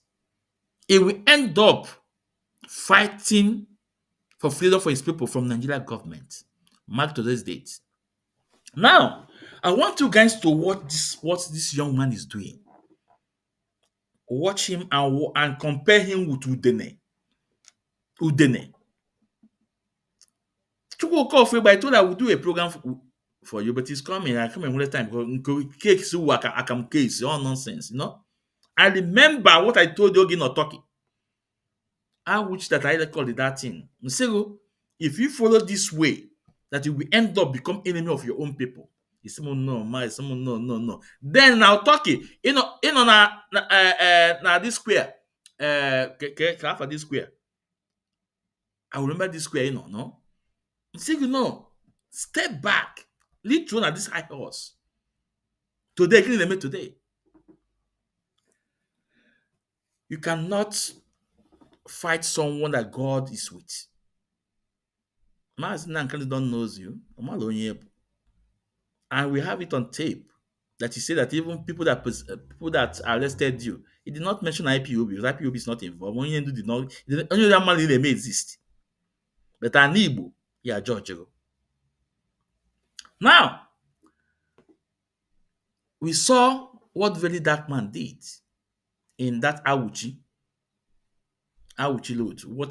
He will end up fighting for freedom for his people from Nigeria government. Mark today's date. Now, I want you guys to watch what this young man is doing. Watch him and compare him with Udene. I told I would do a program for you, but it's coming. I come in all the time because case I can case all nonsense, you know. I remember what I told you again or talking. I wish that I call it that thing. So if you follow this way, that you will end up become enemy of your own people. Someone no. Then now talking, na this square, for this square. I remember this square, no. Step back, lead through at this high horse. Today, today, you cannot fight someone that God is with. Mazi Nnamdi Kanu don't knows you. And we have it on tape that he said that even people that arrested you, he did not mention IPOB because IPOB is not involved. Only that man may exist. But Anibo, yeah, George. Now, we saw what very dark man did in that Awuchi load, what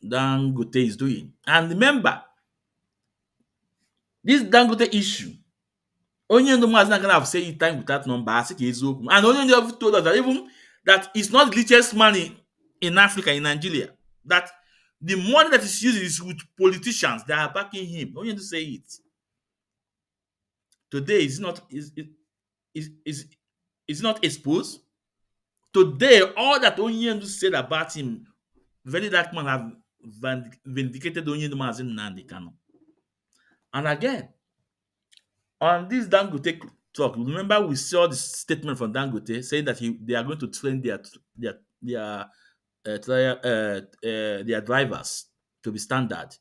Dangote is doing. And remember, this Dangote issue, only the Mazi Nnamdi Kanu have said it time without number. And only have told us that even that it's not the richest man in Africa, in Nigeria, that the money that is used is with politicians that are backing him. Only to say it. Today is not exposed. Today, all that Onyendu said about him, very dark man have vindicated Onyendu Mazi Nnamdi Kanu. And again, on this Dangote talk, remember we saw the statement from Dangote saying that they are going to train their drivers to be standard.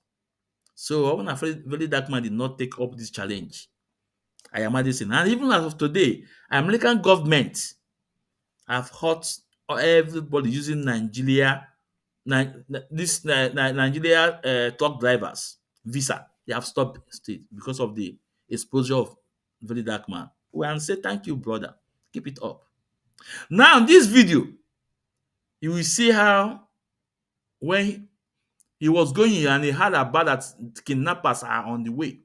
So I want to very dark man did not take up this challenge. I am adding, and even as of today, American government have hurt everybody using Nigeria truck drivers visa. They have stopped it because of the exposure of very dark man. We and say thank you, brother. Keep it up. Now, this video, you will see how when he was going and he heard about that kidnappers are on the way,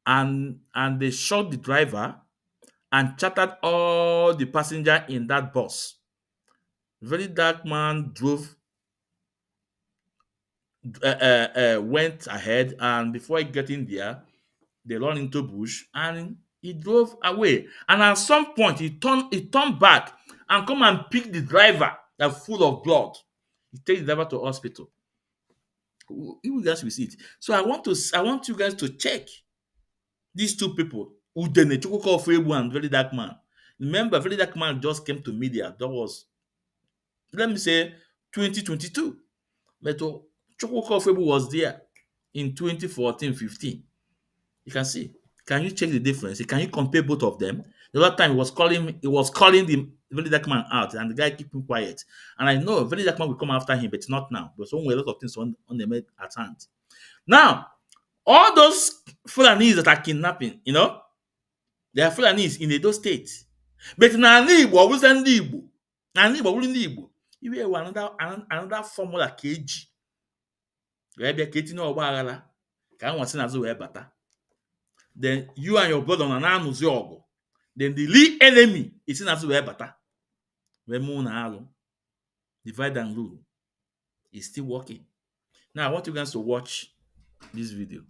and they shot the driver and chattered all the passengers in that bus. Very dark man went ahead, and before getting there, they run into bush and he drove away. And at some point, he turned back and come and pick the driver that's full of blood. He takes the driver to hospital. You guys will see it. So I want you guys to check these two people, Udene Chukwuka and Very Dark Man. Remember, Very Dark Man just came to media. That was, let me say, 2022. But Chukwuka was there in 2014-15. You can see. Can you check the difference? Can you compare both of them? The other time he was calling the Very Dark Man out, and the guy keep him quiet. And I know Very Dark Man will come after him, but not now. There's only a lot of things on the made at hand. Now, all those Fulanis that are kidnapping, They are Fulanis in Edo State. But na Igbo, who's an Igbo? Na Igbo, who's Igbo? You have another formula KG. Where be getting no bagala. Can one sin as well better. Then you and your brother on an ogo. Then the lead enemy is in as well better. When moon alone, divide and rule is still working. Now I want you guys to watch this video.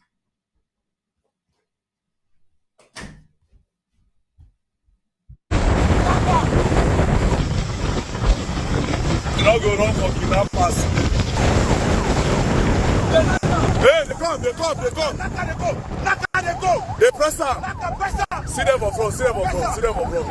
You don't go wrong for kidnappers. Hey, they come. They go. They press up. See them for front. See them for front. See them for front.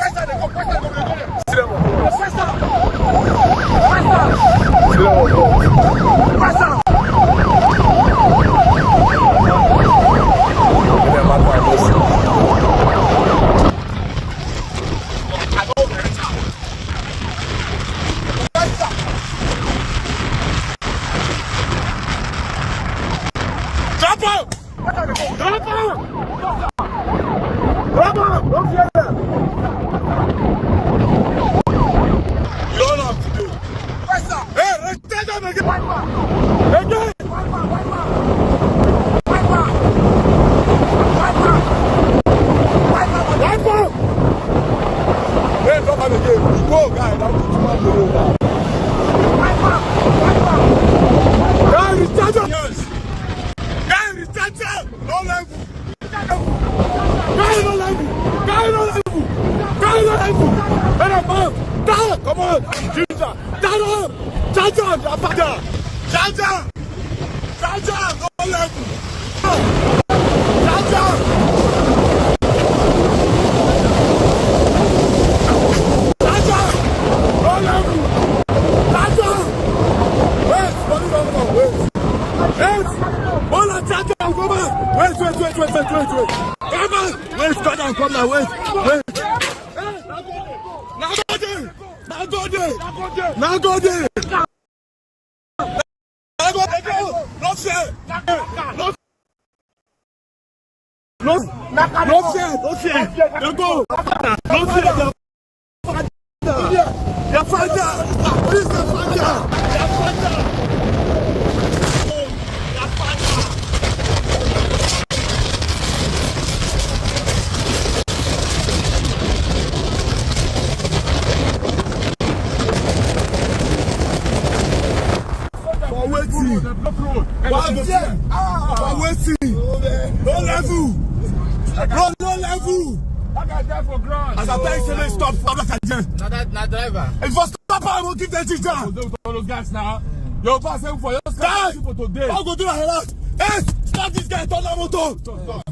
Now, your boss for your guy. Today. I'll go do a lot. Hey, stop this guy. Turn the motor. Turn the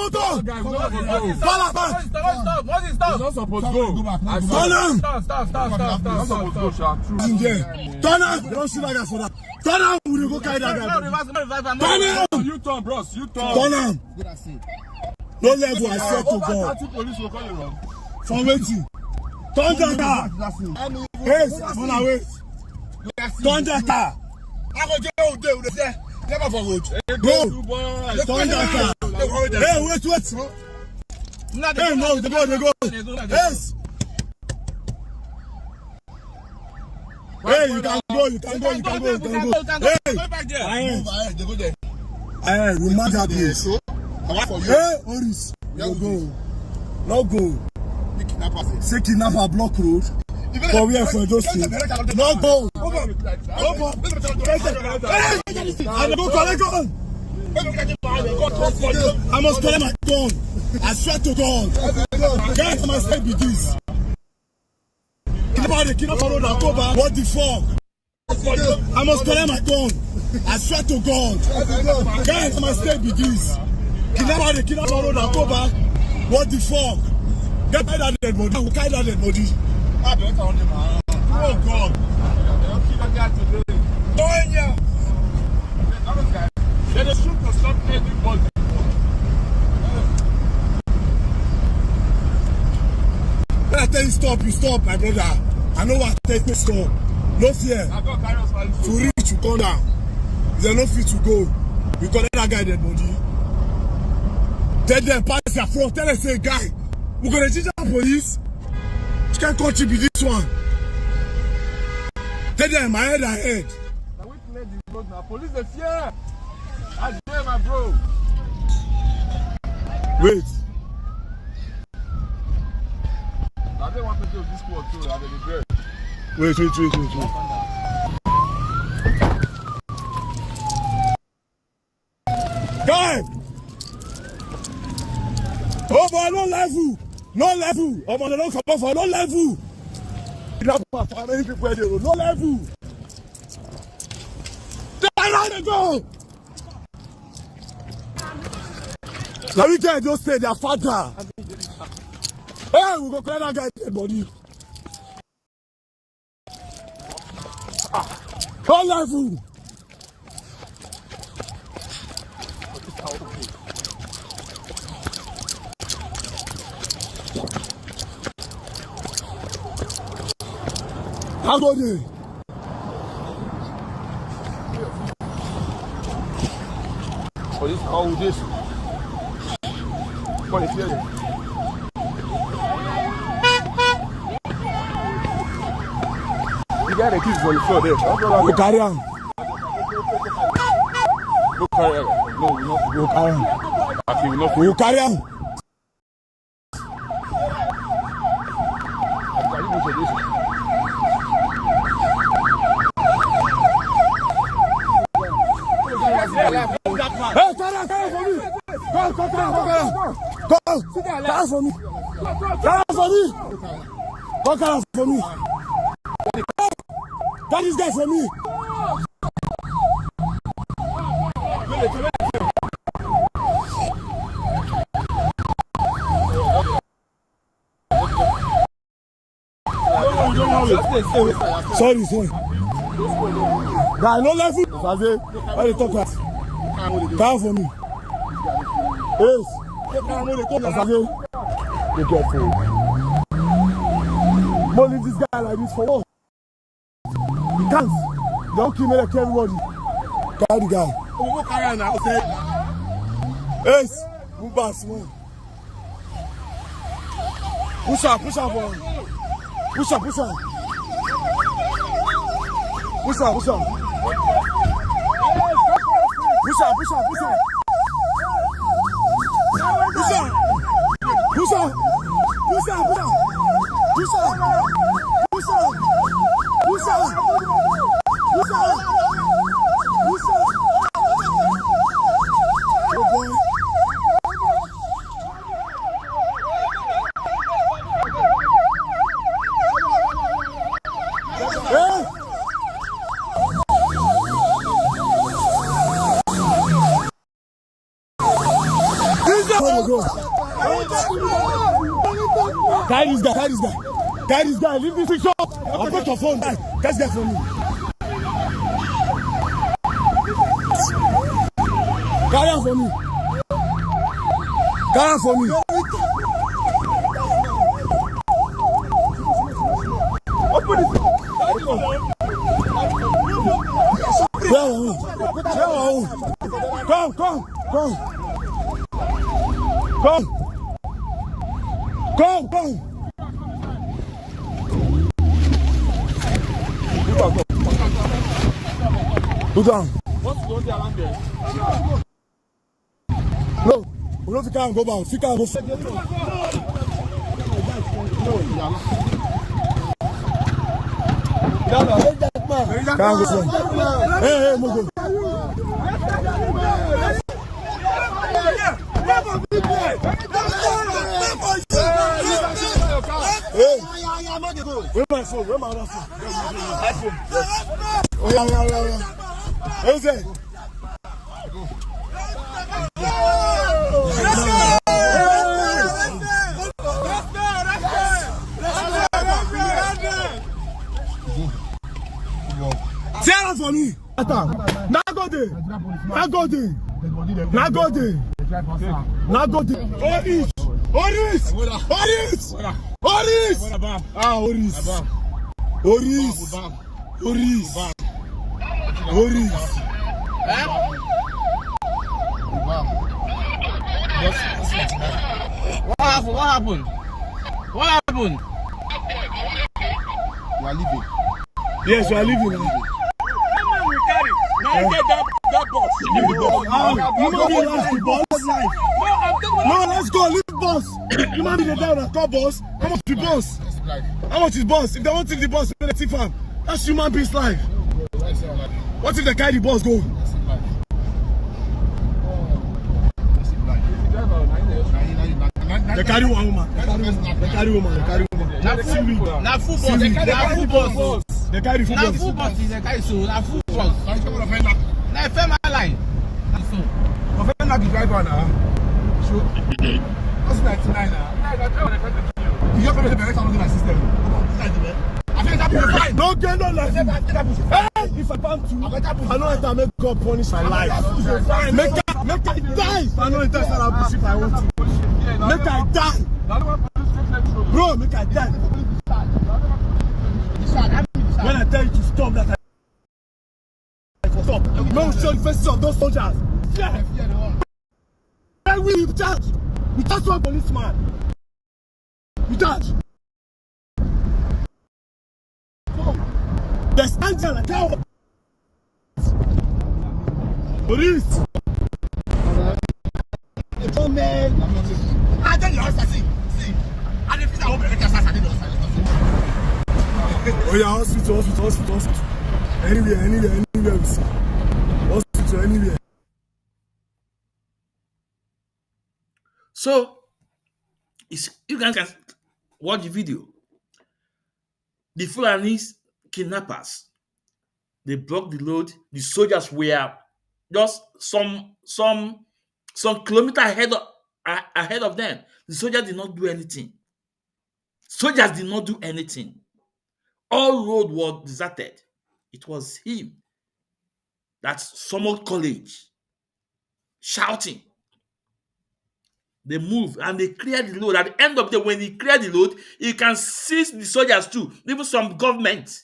motor. Stop. What is stop? You're not supposed to go. Turn him. Stop. You're not supposed to go. Turn him. Don't shoot like that for that. Turn him. We'll go carry that guy. Turn him. You turn, bros. You turn. Turn him. No level. I swear to God. Police will call you wrong. From waiting. Turn that car. Yes, on our way. Turn that car. I go jail there. Never forward. Go. Turn that car. Hey, wait. Hey, no, they go. Yes. Hey, you can go. Hey, they go there. Hey, we mad at this. Hey, Oris, go. No go. Say kidnapper block road. For where for those things? No go. I go collect gun. I must collect my gun. I swear to God. Guys, I must say be this. Kidnapper road October. What the fuck? I must collect my gun. I swear to God. Guys, I must say be this. Kidnapper road October. What the fuck? Get that dead body. Who carry that dead body? Oh God! They just shoot to stop anybody. When I tell you stop, you stop, my brother. I know what I tell you stop. No fear. To reach, you come down. There's no fear to go. You collect that guy dead body. Tell them pass your front. Tell them say guy. We're gonna teach our police. You can't contribute this one. Tell them my head ahead. Police are fear. I dare my bro. Wait. I don't want to do this squad too. I didn't regret. Wait. Time! Oh boy, no level! No level! Oh man, don't come off for no level! How many people there? No level! Let go! Let me tell you, don't say their father. Hey, we go clear that guy dead body. No level! How go there? For this, all this. For the fear. You got a kiss on the floor there. We carry on. Go carry on. No, we not. Go carry on. Actually, we not. We carry on. Hey, carry for me. Come for me. Carry for me. That is guy for me. Sorry. Guy, no left. Why they talk that? Carry for me. Yes. Be careful. Don't leave this guy like this for what? You can't. Don't kill me like everybody. Carry the guy. Go carry on now. Yes. Move back, small. Push up for him. Push up. Push up. Carry this guy. Leave this picture. I'll put your phone. Catch that for me. Carry on for me. Open it. Come. Go down. What's going on around there? No, we don't think I can go back. Think I can go. Hey, Mogo. Where my phone? Where my other phone? Oh, yeah. Who's it? Tell for me. Nagode. Oris. What happened? What happened? You are leaving. Yes, you are leaving. Now get that boss. You might be last the boss. No, let's go. Leave boss. You might be the guy that call boss. How much is the boss? How much is boss? If they want to take the boss, they take him. That's human being's life. What if they carry the boss go? They carry one woman. They carry woman. Now full boss. They carry full boss. They carry full Now boss. full boss. They carry so. Now full boss. Now FM line. Offender the driver now. Sure. What's 99 now? You just come to the direct sound of my system. I think that will be fine. No get no life. Hey, if I want to, I know enter make God punish my life. Make I die. I know enter Sarah if I want to. Make I die. Bro, make I die. When I tell you to stop, that I stop. No, show the faces of those soldiers. Yeah. Hey, we charge. We touch one policeman. We touch. They stand there like cowards. Police. I tell you, see. I didn't feel that one better assassin. Oh yeah, hospital. Anywhere we see. Hospital, anywhere. So, you guys can watch the video. The Fulanese kidnappers, they blocked the road. The soldiers were just some kilometer ahead of them. The soldiers did not do anything. All road was deserted. It was him that summoned college, shouting. They moved and they cleared the road. At the end of the day, when he cleared the road, he can see the soldiers too. Even some government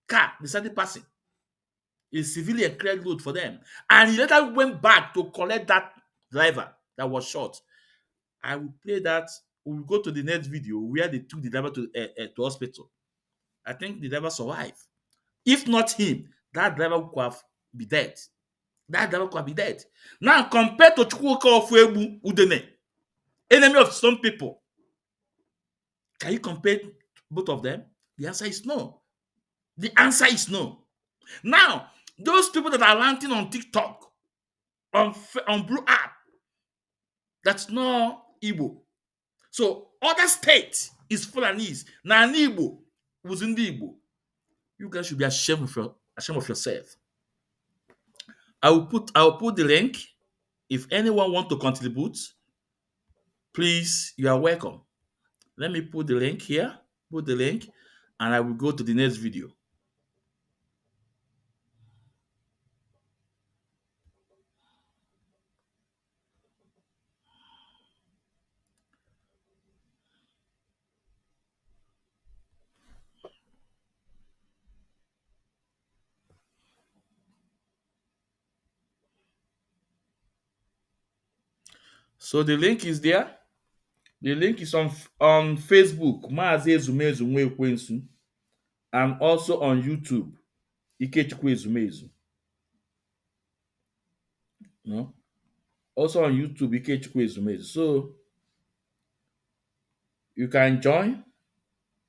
car, they started passing. A civilian cleared road for them. And he later went back to collect that driver that was shot. I will play that. We'll go to the next video where they took the driver to hospital. I think the driver survived. If not him, that driver could have been dead. Now, compared to Chukwuka Ofuegbu Udene, enemy of some people, can you compare both of them? The answer is no. Now, those people that are ranting on TikTok, on Blue app, that's not Igbo. So, other states is Fulanese. Now, Igbo was in the Igbo. You guys should be ashamed of yourself. I will put the link. If anyone want to contribute, please, you are welcome. Let me put the link here. And I will go to the next video. So the link is there. The link is on Facebook, Mazi Nnamdi, and also on YouTube, Ikechukwu Ezumezu. No? Also on YouTube, Ikechukwu Ezumezu. So you can join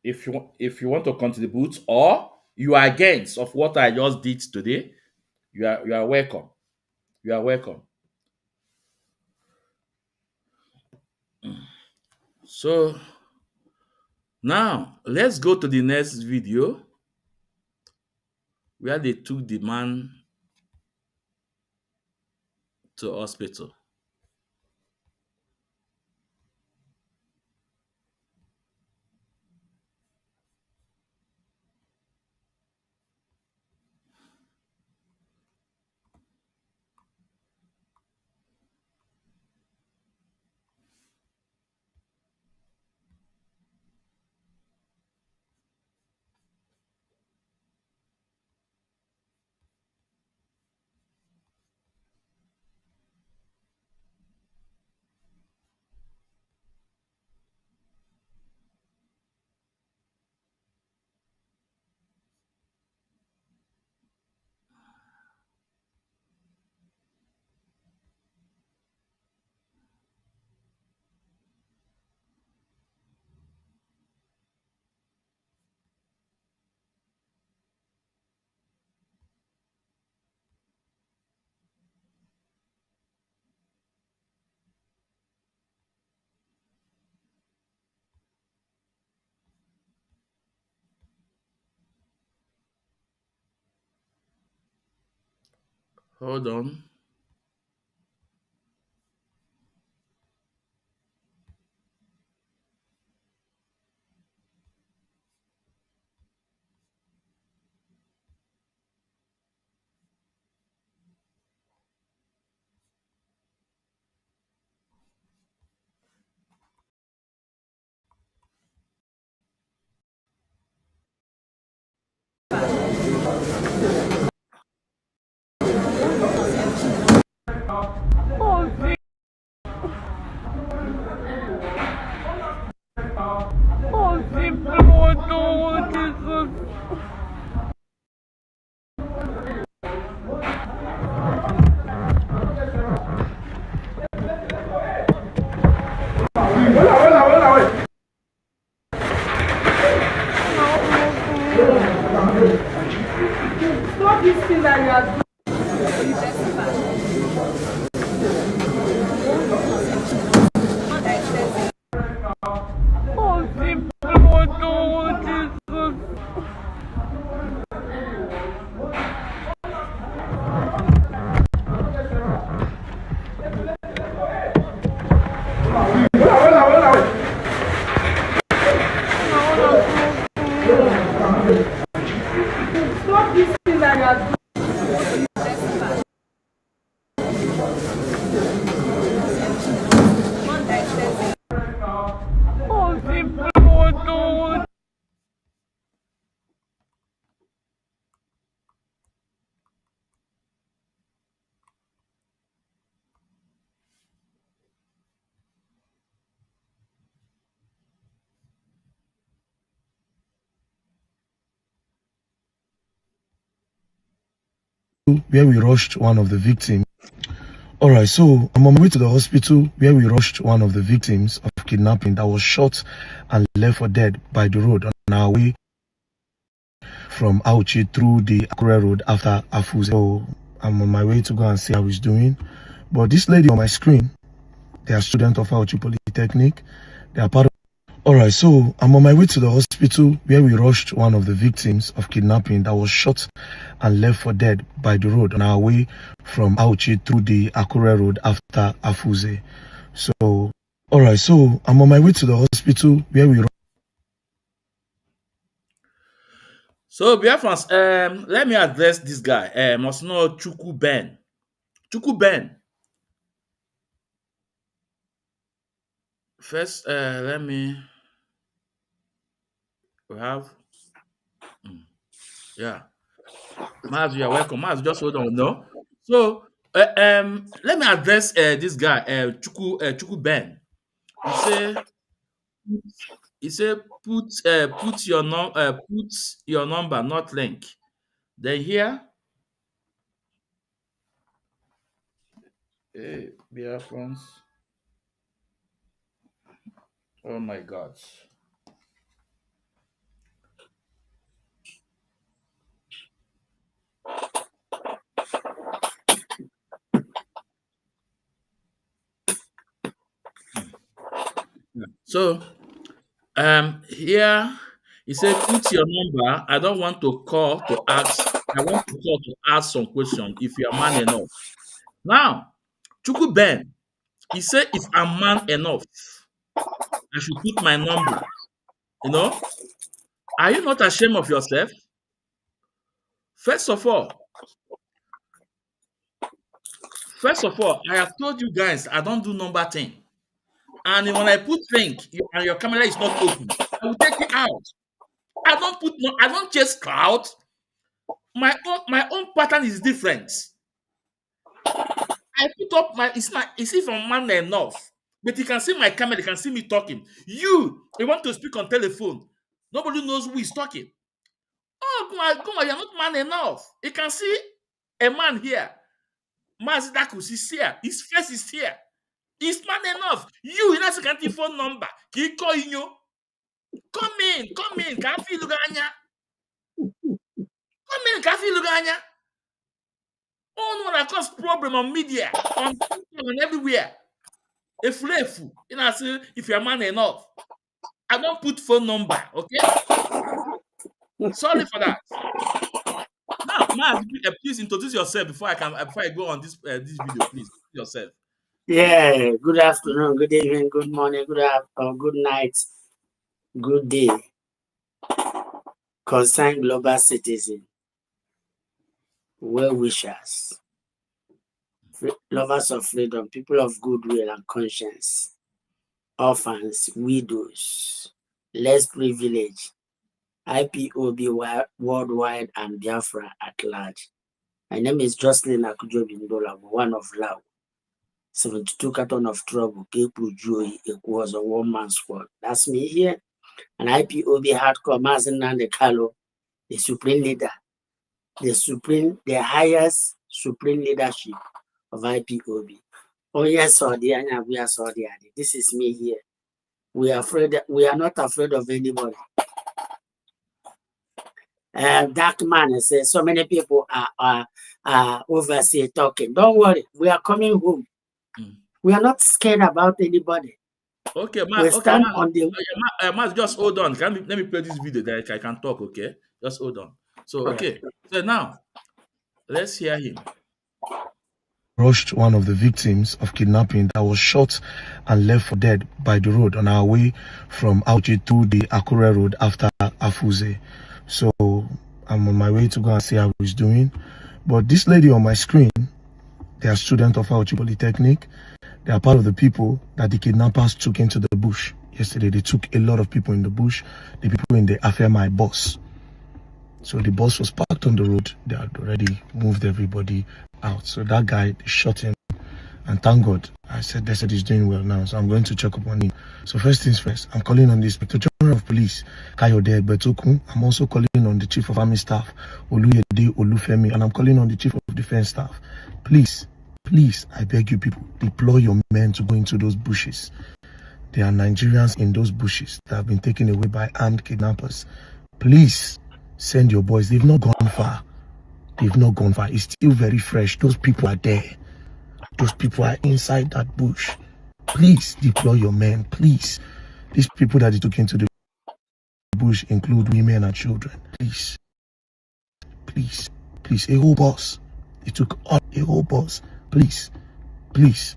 if you want to contribute, or you are against of what I just did today. You are welcome. So now let's go to the next video where they took the man to hospital. Hold on. Stop this thing that you are doing. Stop this thing that you are doing. Where we rushed one of the victims. All right, so I'm on my way to the hospital where we rushed one of the victims of kidnapping that was shot and left for dead by the road on our way from Auchi through the Akure road after Afuze. So I'm on my way to go and see how he's doing. But this lady on my screen, they are students of Auchi Polytechnic. They are part of. All right, so I'm on my way to the hospital where we rushed one of the victims of kidnapping that was shot and left for dead by the road on our way from Auchi through the Akure road after Afuze. So, all right, so I'm on my way to the hospital where we. So, Biafrans, let me address this guy. Must know Chuku Ben. Chuku Ben. First, let me. We have. Yeah. Maz, you are welcome. Maz, just hold on. No. So, let me address this guy, Chuku Ben. He say put your number, not link. Then here, hey, Biafrans. Oh my God. So, here he said, put your number. I don't want to call to ask. I want to call to ask some question if you are man enough. Now, Chuku Ben, he said, if I'm man enough, I should put my number. You know, are you not ashamed of yourself? First of all, I have told you guys I don't do number thing. And when I put link and your camera is not open, I will take it out. I don't chase crowd. My own pattern is different. I put up it's even man enough. But you can see my camera, you can see me talking. You want to speak on telephone. Nobody knows who is talking. Oh, come on, you're not man enough. You can see a man here. Mazi Nnamdi is here. His face is here. He's man enough. You not second phone number. Can you call you? Come in. Can I feel Luganya? Come in, can I feel Luganya? Oh no, that cause problem on media, on everywhere. If you know, say if you're man enough, I don't put phone number, okay? Sorry for that. Now, please introduce yourself before I go on this video. Please yourself. Yeah. Good afternoon. Good evening. Good morning. Good night. Good day. Concerned global citizen, well wishers, lovers of freedom, people of goodwill and conscience, orphans, widows, less privileged, IPOB worldwide and Biafra at large. My name is Jocelyn Akujo-Bindola, one of Lao. 72 carton of trouble, Kepu Joy, it was a one-man squad. That's me here. And IPOB hardcore Mazi Nnamdi Kanu, the supreme leader, the highest supreme leadership of IPOB. Oh yes, Saudi, we are Saudi. This is me here. We are not afraid of anybody. Dark man says so many people are overseas talking. Don't worry, we are coming home. We are not scared about anybody. Okay, Mazi, just hold on. Let me play this video that I can talk, okay? Just hold on. So, okay. So now, let's hear him. Rushed one of the victims of kidnapping that was shot and left for dead by the road on our way from Auchi to the Akure road after Afuze. So, I'm on my way to go and see how he's doing. But this lady on my screen, they are students of Auchi Polytechnic. They are part of the people that the kidnappers took into the bush. Yesterday, they took a lot of people in the bush. The people in the affair, my bus. So the bus was parked on the road. They had already moved everybody out. So that guy, they shot him. And thank God, they said he's doing well now. So I'm going to check up on him. So first things first, I'm calling on the Inspector General of Police, Kayode Betoku. I'm also calling on the Chief of Army Staff, Oluyede Olufemi. And I'm calling on the Chief of Defense Staff. Please, I beg you people, deploy your men to go into those bushes. There are Nigerians in those bushes that have been taken away by armed kidnappers. Please send your boys. They've not gone far. It's still very fresh. Those people are there. Those people are inside that bush. Please deploy your men. Please. These people that they took into the bush include women and children. Please. A whole bus. They took a whole bus. Please. The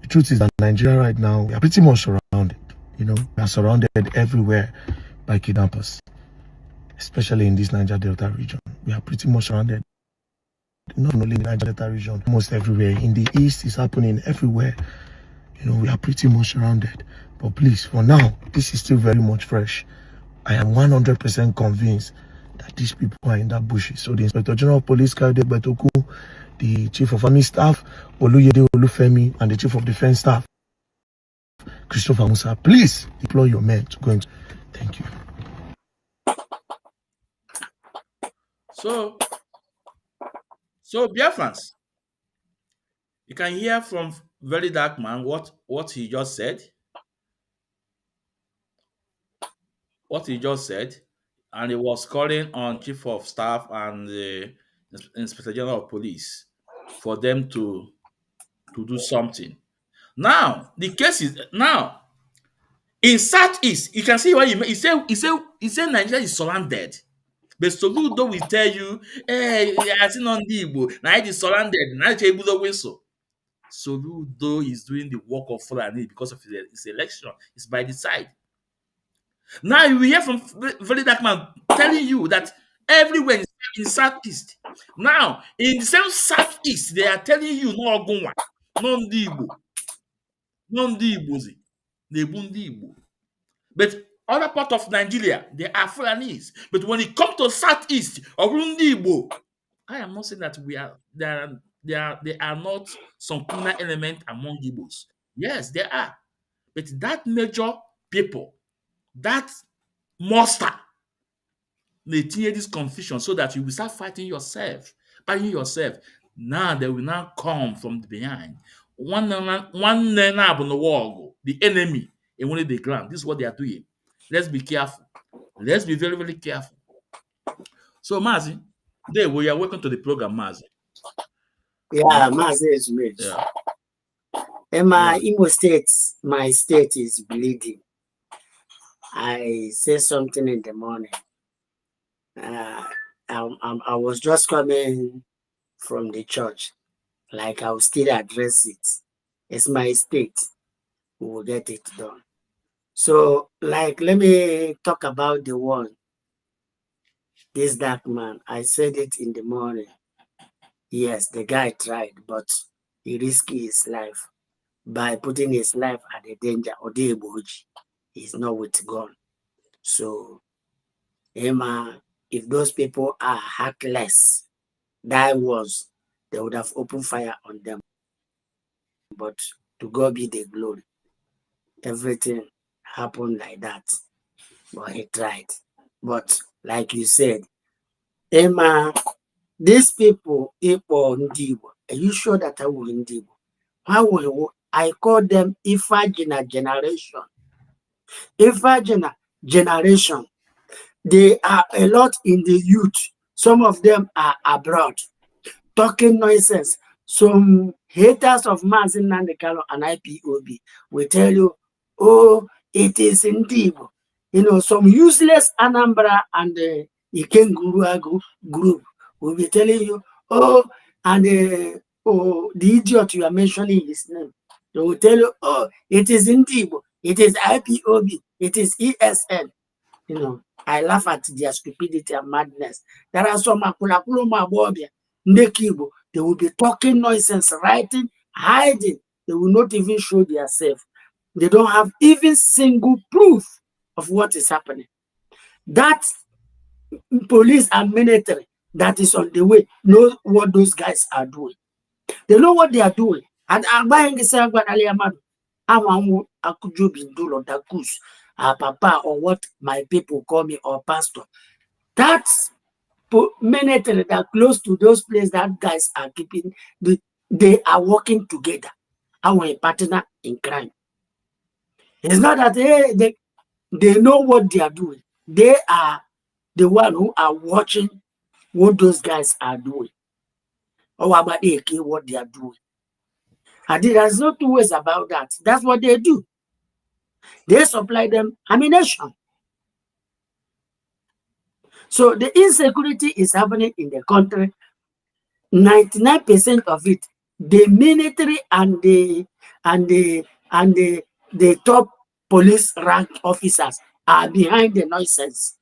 truth is that Nigeria right now, we are pretty much surrounded. We are surrounded everywhere by kidnappers, especially in this Niger Delta region. We are pretty much surrounded. Not only in the Niger Delta region, almost everywhere. In the east, it's happening everywhere. We are pretty much surrounded. But please, for now, this is still very much fresh. I am 100% convinced that these people are in that bushes. So the Inspector General of Police, Kayode Betoku, the Chief of Army Staff, Oluyede Olufemi, and the Chief of Defense Staff, Christopher Musa, please deploy your men to go into. Thank you. So Biafrans, you can hear from Very Dark Man what he just said. And he was calling on Chief of Staff and the Inspector General of Police for them to do something. Now, the case is now in Southeast, you can see why he said Nigeria is surrounded. But Soludo will tell you, hey, I seen on the Igbo, now it is surrounded, now it's able to whistle. Soludo is doing the work of Fulani because of his election. It's by the side. Now you will hear from Very Dark Man telling you that everywhere in Southeast. Now, in the same Southeast, they are telling you no Ogunwa, no Igbo, Igbo. But other part of Nigeria, they are Fulanis. But when it comes to Southeast or Igbo, I am not saying that there are not some criminal element among Igbos. Yes, there are. But that major people, that monster, they tear this confusion so that you will start fighting yourself. Now they will now come from the behind. One up on the wall, the enemy, and when they ground. This is what they are doing. Let's be careful. Let's be very, very careful. So, Mazi, we are welcome to the program, Mazi. Yeah, Mazi is rich. Yeah. In my Imo State, my state is bleeding. I say something in the morning. I was just coming from the church. Like, I'll still address it. It's my state. We will get it done. So, like, let me talk about the one. This dark man. I said it in the morning. Yes, the guy tried, but he risked his life by putting his life at the danger. Odeboji is not with God. So, Emma, if those people are heartless, that was, they would have opened fire on them. But to God be the glory. Everything happened like that. But he tried. But like you said, Emma, these people, Ndibo, are you sure that I will Ndibo? How will I call them Ifagina generation? Ifagina generation. They are a lot in the youth. Some of them are abroad, talking nonsense. Some haters of Mazi Nnamdi Kanu and IPOB will tell you, oh, it is indeed. You know, some useless Anambra and Ikenguru group will be telling you, oh, and oh, the idiot you are mentioning his name. They will tell you, oh, it is indeed. It is IPOB. It is ESN. You know, I laugh at their stupidity and madness. There are some they will be talking nonsense, writing, hiding. They will not even show themselves. They don't have even single proof of what is happening. That police and military that is on the way know what those guys are doing. They know what they are doing. And I'm buying the Papa, or what my people call me, or pastor. That's military that are close to those places that guys are keeping. They are working together. Our partner in crime. It's not that they know what they are doing. They are the one who are watching what those guys are doing. Or about what they are doing. And there's no two ways about that. That's what they do. They supply them ammunition. So the insecurity is happening in the country. 99% of it, the military and the top police rank officers are behind the nonsense.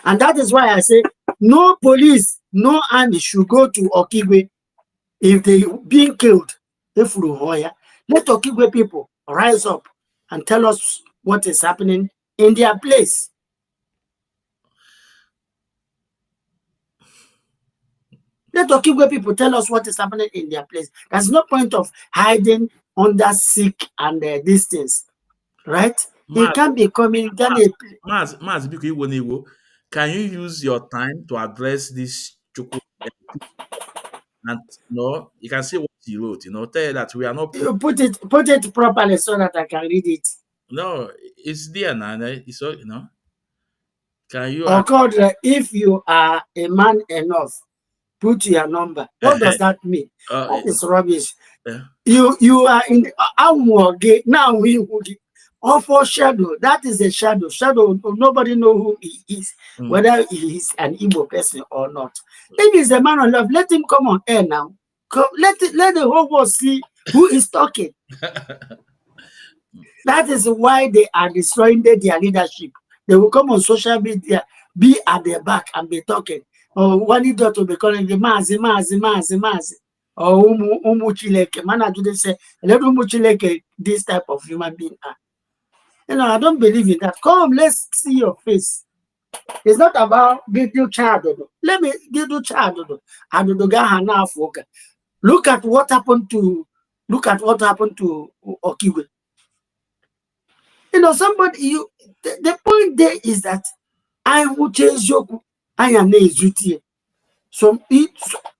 And that is why I say no police, no army should go to Okigwe if they being killed. If let Okigwe people rise up and tell us what is happening in their place. Let Okigwe people tell us what is happening in their place. There's no point of hiding under sick and these things, right? It can't be coming. Can you use your time to address this? And no, you can see what he wrote. You know, tell you that we are not. You put it properly so that I can read it. No, it's there now. It's all, you know. Can you? God, if you are a man enough, put your number. What does that mean? That is rubbish. You are in now. We or for shadow. That is a shadow. Shadow. Nobody know who he is, whether he is an Igbo person or not. If he's a man of love, let him come on air now. Let the whole world see who is talking. That is why they are destroying their leadership. They will come on social media, be at their back and be talking. Or one idiot will be calling the Mazi. Or Umuchileke. Man, I do they say, let Umuchileke this type of human being are. You know, I don't believe in that. Come, let's see your face. It's not about get your child. Let me get your child. Look at what happened to Okigwe. You know, somebody the point there is that I will change Yoku. I am a so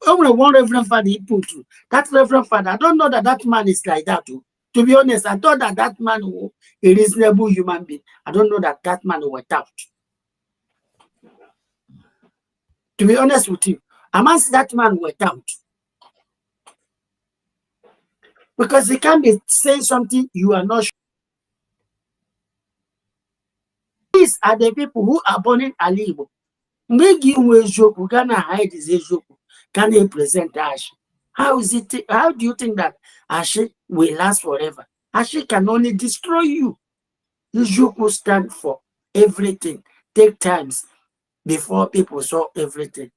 only one reverend father he put through. That reverend father, I don't know that man is like that too. To be honest, I thought that man was a reasonable human being. I don't know that man was out. To be honest with you, I must that man was out. Because he can't be saying something you are not sure. These are the people who are born in Alibo. Make you joke, can hide his joke, can he present Ash? How is it? How do you think that Ash will last forever? Ash can only destroy you. The joke will stand for everything. Take times before people saw everything.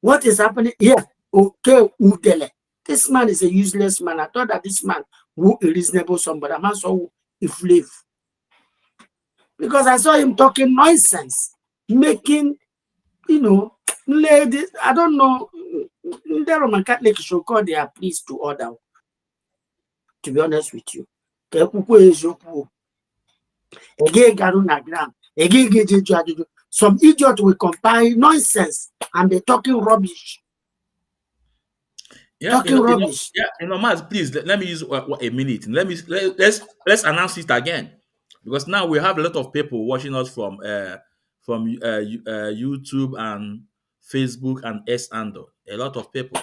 What is happening here? Okay, Udele. This man is a useless man. I thought that this man who is reasonable somebody. I'm also if live. Because I saw him talking nonsense, making, you know, ladies, I don't know, the Roman Catholic should call their priest to order, to be honest with you. Some idiot will compile nonsense and be talking rubbish. Yeah, Talking rubbish. Maz, please let me use a minute. Let's announce it again, because now we have a lot of people watching us from YouTube and Facebook and Andor. A lot of people,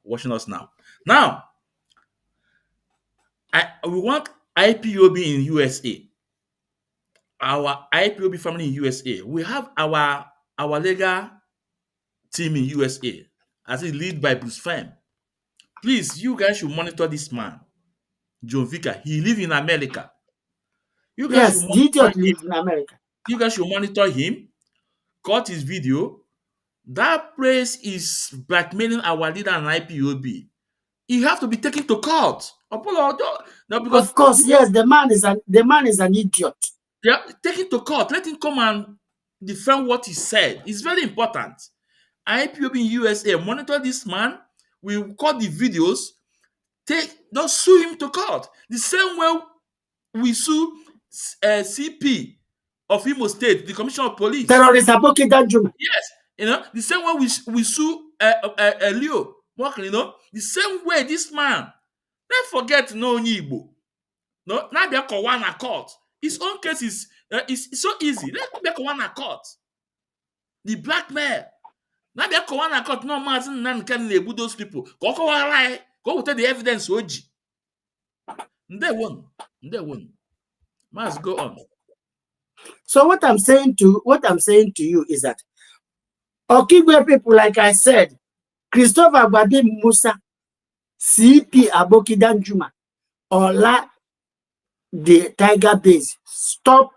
watching us now. Now, we want IPOB in USA. Our IPOB family in USA. We have our legal team in USA, as it lead by Bruce Femme. Please, you guys should monitor this man, John Vicker. He lives in America. You guys should monitor him. Lives in America. You guys should monitor him, cut his video. That place is blackmailing our leader and IPOB. He have to be taken to court. No, because of course, yes, the man is an idiot. Yeah, take him to court. Let him come and defend what he said. It's very important. IPOB in USA, monitor this man. We cut the videos. Don't sue him to court. The same way we sue CP of Imo State, the Commissioner of Police. Terrorist Aboki Danjuma. Yes, the same way we sue Leo Walker, the same way this man. Let's forget no Igbo. No, now they're one court. His own case is so easy. Let's make one court. The blackmail. Now they're one court. No Mazi Nnamdi Kanu label those people. Go with the evidence. Oji. They won. Must go on. So what I'm saying to you is that Okigwe people, like I said, Christopher Gbade Musa, CP Aboki Danjuma, Ola the Tiger Base, stop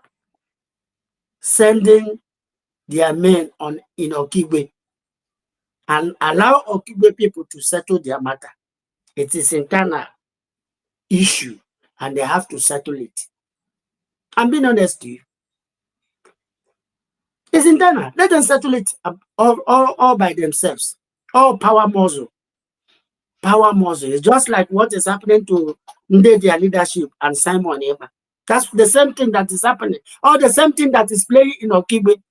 sending their men in Okigwe and allow Okigwe people to settle their matter. It is internal issue and they have to settle it. I'm being honest to you. It's internal. Let them settle it all by themselves. All power muzzle. Power muzzle. It's just like what is happening to their leadership and Simon Eba. That's the same thing that is happening. Or the same thing that is playing in Okigwe.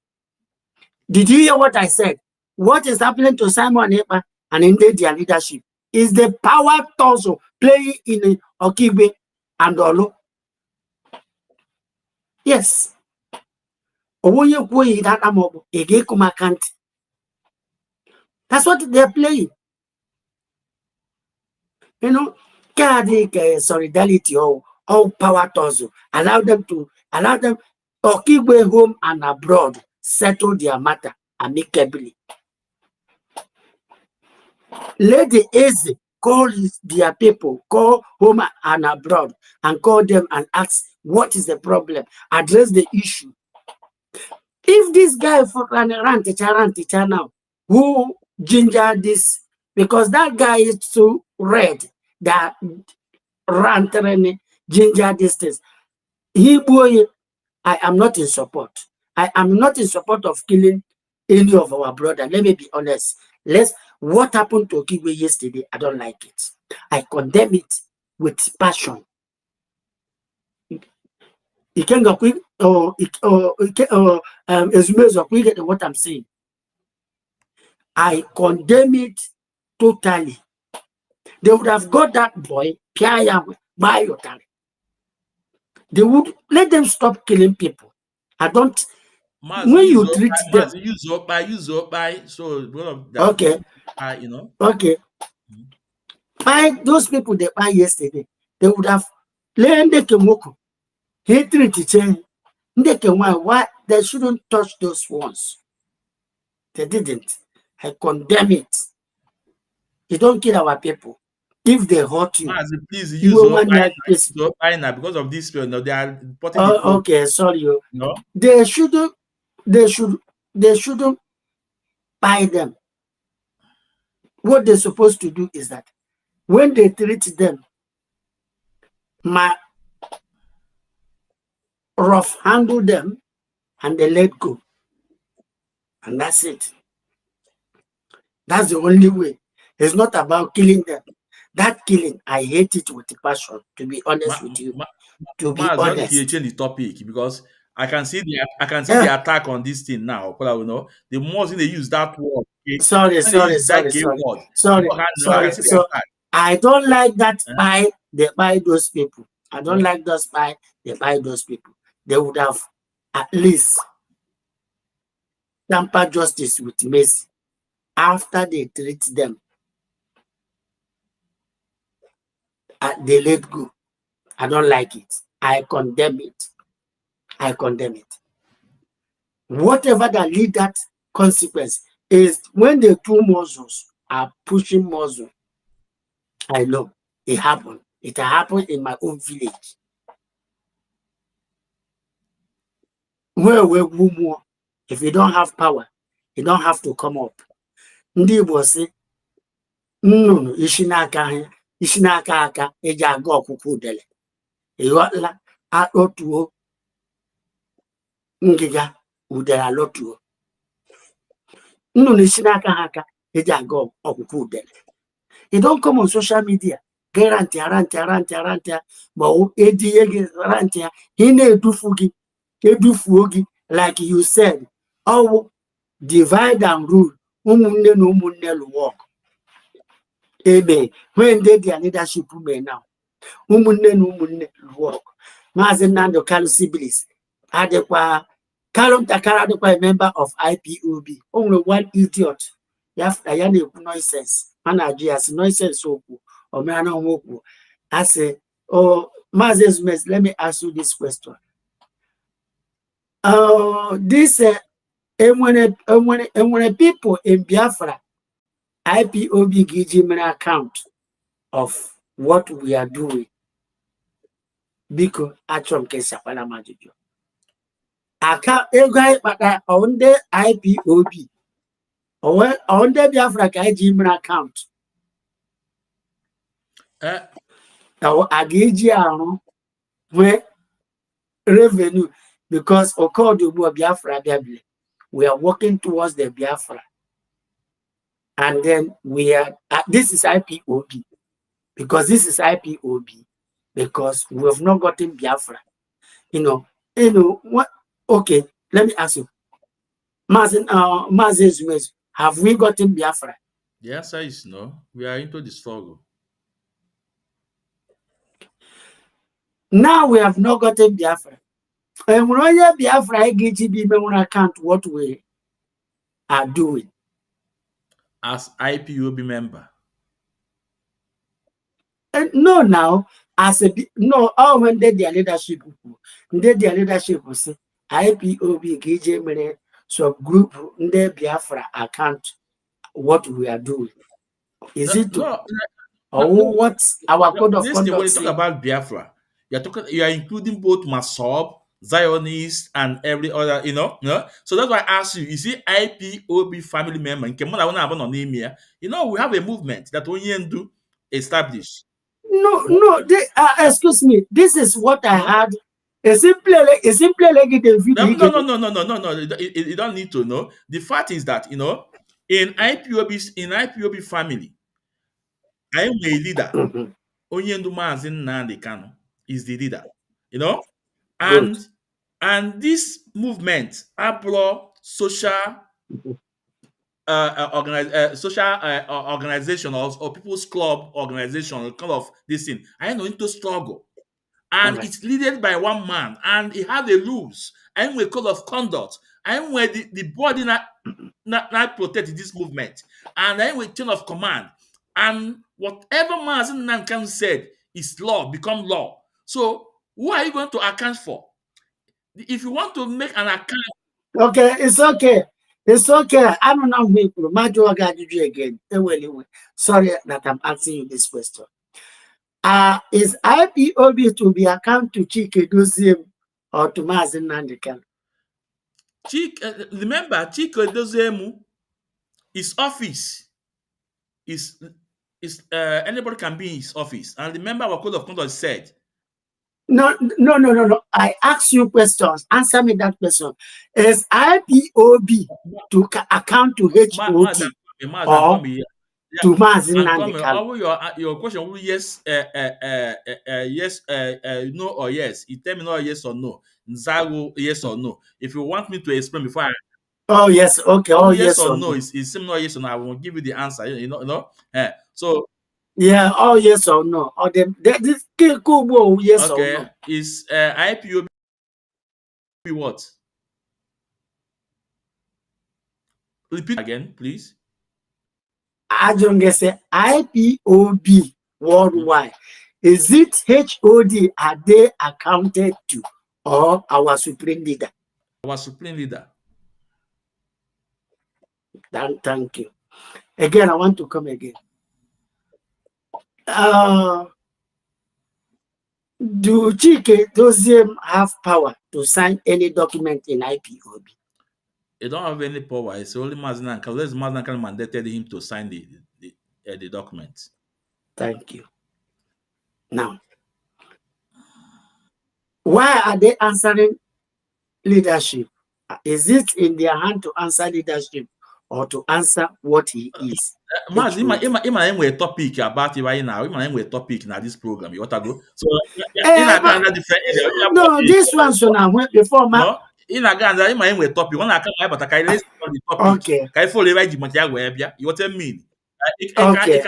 Did you hear what I said? What is happening to Simon Eba and their leadership is the power tussle playing in Okigwe and Olo. Yes. That's what they're playing. Solidarity or power tussle. Allow them Okigwe home and abroad settle their matter amicably. Let the easy call their people, call home and abroad, and call them and ask what is the problem, address the issue. If this guy for ran teacher now, who ginger this, because that guy is too red that ran ginger distance. I am not in support. I am not in support of killing any of our brother. Let me be honest. What happened to Okigwe yesterday, I don't like it. I condemn it with passion. You can go quick or what I'm saying. I condemn it totally. They would have got that boy, they would let them stop killing people. I don't. When you treat them, use up so okay, okay. By those people they buy yesterday, they would have learned they can walk. Hatred to change. Why they shouldn't touch those ones. They didn't. I condemn it. You don't kill our people. If they hurt you, Mazi, please you use will up want that place. because of this. They are putting the Oh, okay, sorry. No? They shouldn't buy them. What they're supposed to do is that when they treat them, rough handle them and they let go. And that's it. That's the only way. It's not about killing them. That killing, I hate it with passion, to be honest with you. To be honest. You change the topic because I can see the attack on this thing now. But I will know the more they use that word. Sorry. I don't like that spy. They buy those people. I don't like those spy. They buy those people. They would have at least tampered justice with Mazi after they treat them. They let go. I don't like it. I condemn it. Whatever that lead that consequence is when the two muscles are pushing muscle. I know it happened. It happened in my own village. If you don't have power, you don't have to come up. Ndị Igbo sị, nnụnụ isi n'aka aka eji aga ọkụkụ udele. Ịghọtala akpọtuo ngịga udele alọtuo. Nnụnụ isi n'aka aka eji aga ọkụkụ udele. You don't come on social media. Rantia. But rantia. Edufugi, like you said. Oh, divide and rule. Umunne work. Amen. When they their leadership now. Umunne work. Mazi Nnamdi Kanu siblings. Adekwa Kalum Takara adekwa a member of IPOB. Only one idiot. You have nonsense. Nonsense. I say, oh, Mazi Nnamdi, let me ask you this question. This when people in Biafra, IPOB give me an account of what we are doing. Because actually, Kesapala Majijo. I can't on the IPOB. On the Biafra, I give me an account. I give you where revenue because according to Biafra, we are working towards the Biafra, and then we are. This is IPOB because because we have not gotten Biafra. You know what? Okay, let me ask you, Mazi Nnamdi, have we gotten Biafra? The answer is no. We are into the struggle. Now we have not gotten Biafra. And when Biafra, I get to be on account what we are doing as IPOB member. And no, now as a all when they their leadership, will say IPOB GJ subgroup in Biafra account what we are doing. Is it what our code of conduct? When you talk about Biafra, you are including both Masob, Zionists, and every other, So that's why I ask you, see IPOB family member, we have a movement that we do establish. No, excuse me. This is what I had. A simple like the video. No. You don't need to know. The fact is that, in IPOB family, I am a leader. Onyendu Mazi Nnamdi Kanu is the leader, and this movement, social organization or people's club organization, kind of this thing. I know into struggle, and it's led by one man, and he has a rules. And we code of conduct, and where the body not protect this movement, and then we chain of command, and whatever Mazi Nnamdi Kanu said is law, become law. So who are you going to account for? If you want to make an account, okay, it's okay. It's okay. I don't know people. Again. Sorry that I'm asking you this question. Is IPOB to be account to Chike Doziem or to Mazi Nnamdi Kanu? Remember, Chike Doziem, his office is anybody can be in his office. And remember, our code of conduct said. No. I ask you questions. Answer me that question. Is IPOB to account to HOD or to Mazi Nnamdi Kanu? Your question will yes, yes, no or yes. You tell me no yes or no. Nzago yes or no. If you want me to explain before I oh yes, okay. Oh yes or no is similar yes or no. I will give you the answer. You know. So yeah, oh yes or no. Or this Kubo yes or no. Is IPOB what? Repeat again, please. I don't get say IPOB worldwide. Is it HOD are they accounted to or our supreme leader? Our supreme leader. Thank you. Again, I want to come again. Do Chike Doziem have power to sign any document in IPOB? They don't have any power. It's only Mazi Nnamdi Kanu. Mazi Nnamdi Kanu mandated him to sign the document. Thank you. Now, why are they answering leadership? Is it in their hand to answer leadership or to answer what he is? Mazi, ima topic about it right now. Ima topic in this program. You want to go? So, no, this one so now before no. In a Ghana, ima topic. One I can't but I listen on the topic. Okay. Can I follow right the material web? Yeah, you what I mean? Okay.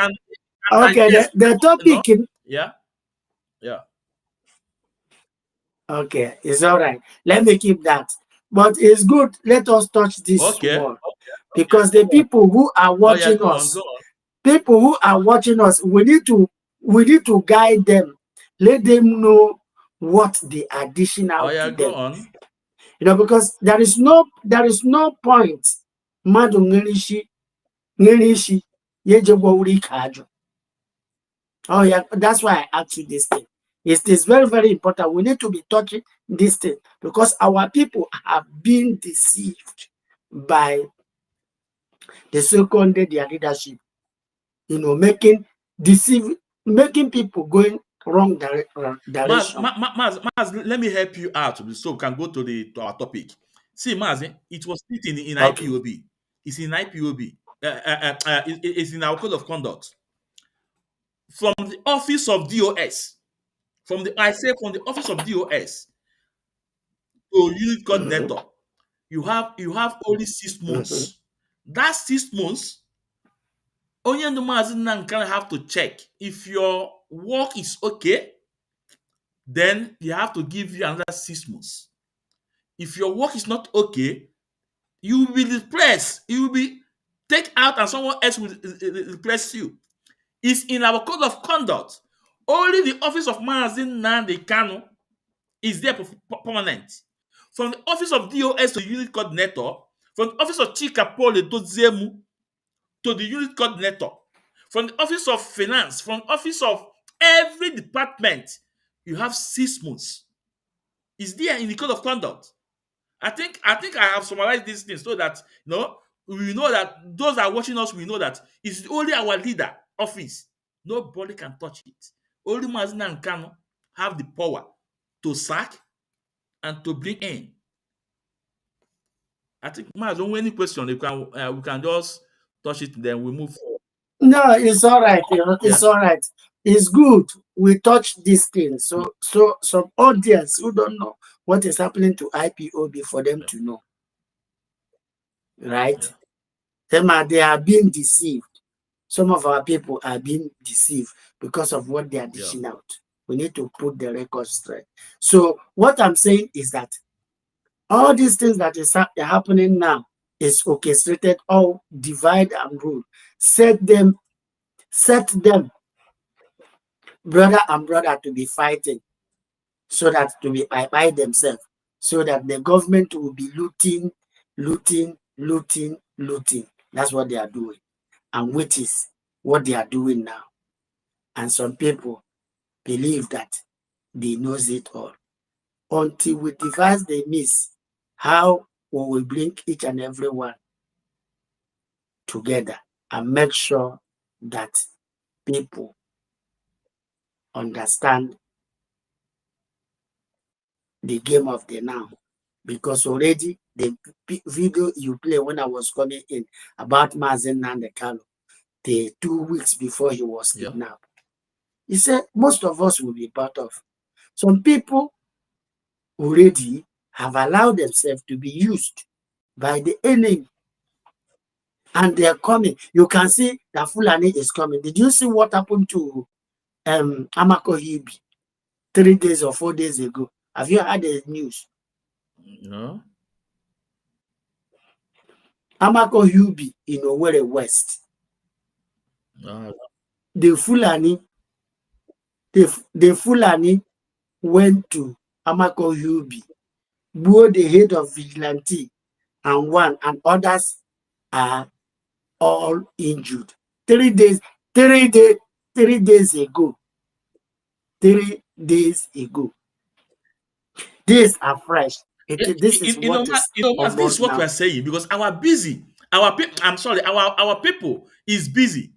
Okay. The topic. No? Yeah. Okay, it's all right. Let me keep that. But it's good. Let us touch this more. Because the people who are watching us, people who are watching us, we need to guide them. Let them know what the additional to them. You know, because there is no point. Oh yeah, that's why I asked you this thing. It is very, very important. We need to be touching this thing because our people have been deceived by the so-called their leadership. You know, making people going wrong direction. Maz, let me help you out so we can go to our topic. See, Maz, it was written in IPOB. It's in IPOB. It's in our code of conduct. From the office of DOS, from the office of DOS to unit coordinator, you have only 6 months. That 6 months, only the Mazi Nnamdi Kanu have to check if your work is okay. Then you have to give you another 6 months. If your work is not okay, you will be replaced. You will be taken out, and someone else will replace you. It's in our code of conduct. Only the office of Mazi Nnamdi Kanu is there permanent. From the office of DOS to unit coordinator, from the office of Chika Pole Doziem to the unit coordinator, from the office of finance, from the office of every department, you have 6 months. It's there in the code of conduct. I think I have summarized these things so that we know that those that are watching us, we know that it's only our leader office. Nobody can touch it. Only Mazi Nnamdi Kanu have the power to sack and to bring in. I think Maz, don't any question, we can just touch it, then we move forward. No, it's all right. It's all right. It's good we touch this thing. So some audience who don't know what is happening to IPOB for them to know. Right? They are being deceived. Some of our people are being deceived because of what they are dishing out. We need to put the record straight. So what I'm saying is that all these things that is happening now is orchestrated, all divide and rule. Set them, brother and brother, to be fighting, so that to be by themselves, so that the government will be looting looting. That's what they are doing. And which is what they are doing now. And some people believe that they knows it all. Until we devise the means how we will bring each and every one together and make sure that people understand the game of the now. Because already the video you play when I was coming in about Mazi Nnamdi Kanu, the 2 weeks before he was kidnapped, he said most of us will be part of. Some people already have allowed themselves to be used by the enemy. And they are coming. You can see that Fulani is coming. Did you see what happened to Amako Hibi 3 days or 4 days ago? Have you heard the news? No. Amako Hibi in Owerri West. No. The Fulani went to Amako Hibi, blew the head of vigilante and one, and others are all injured. 3 days ago. 3 days ago. These are fresh. This is what this is what we are saying, because our busy, our people, I'm sorry, our people is busy.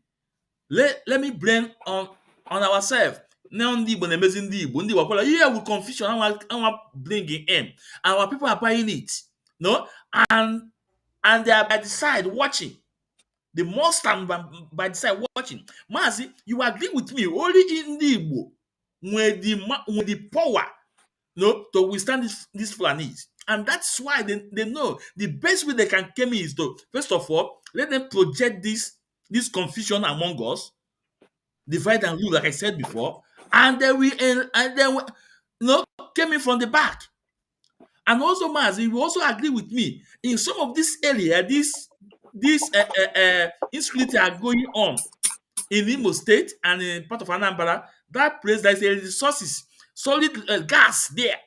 Let me blame on ourselves. Now, yeah, with confusion, our bringing in. Our people are buying it, no, and they are by the side watching. The most stand by the side watching. Mazi, you agree with me? Only in the Igbo, when the power, no, to withstand these Fulanis. And that's why they know the best way they can come in is to, first of all, let them project this confusion among us, divide and rule, like I said before, and then came in from the back. And also, Mazi, you also agree with me in some of this area, this insecurity are going on in Imo State and in part of Anambra. That place, there is a resources, solid gas there.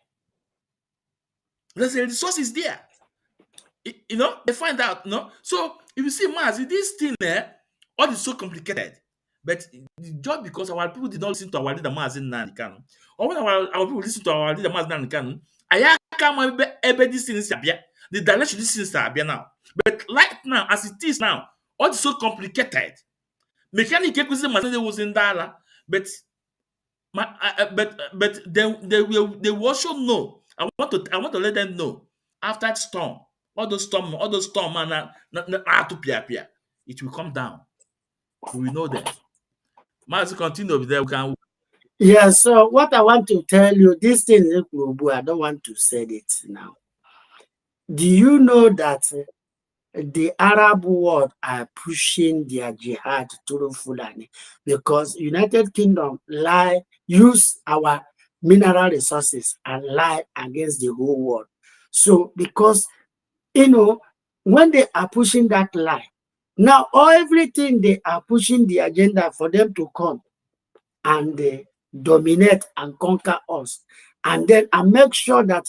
There's a resources there. They find out, So if you see, Mazi, this thing all is so complicated. But just because our people did not listen to our leader Mazi Nnamdi Kanu, or when our people listen to our leader Mazi Nnamdi Kanu, I can't ebe these things appear. The direction these things appear now. But right now, as it is now, all is so complicated. Mechanic was in Dala, but they will also know. I want to let them know after storm, all those storm and it will come down. We know them. Might continue over there. We can. Yeah, so what I want to tell you, this thing, I don't want to say it now. Do you know that the Arab world are pushing their jihad through Fulani because United Kingdom use our mineral resources and lie against the whole world? So because, when they are pushing that lie, now everything they are pushing the agenda for them to come and dominate and conquer us, and then make sure that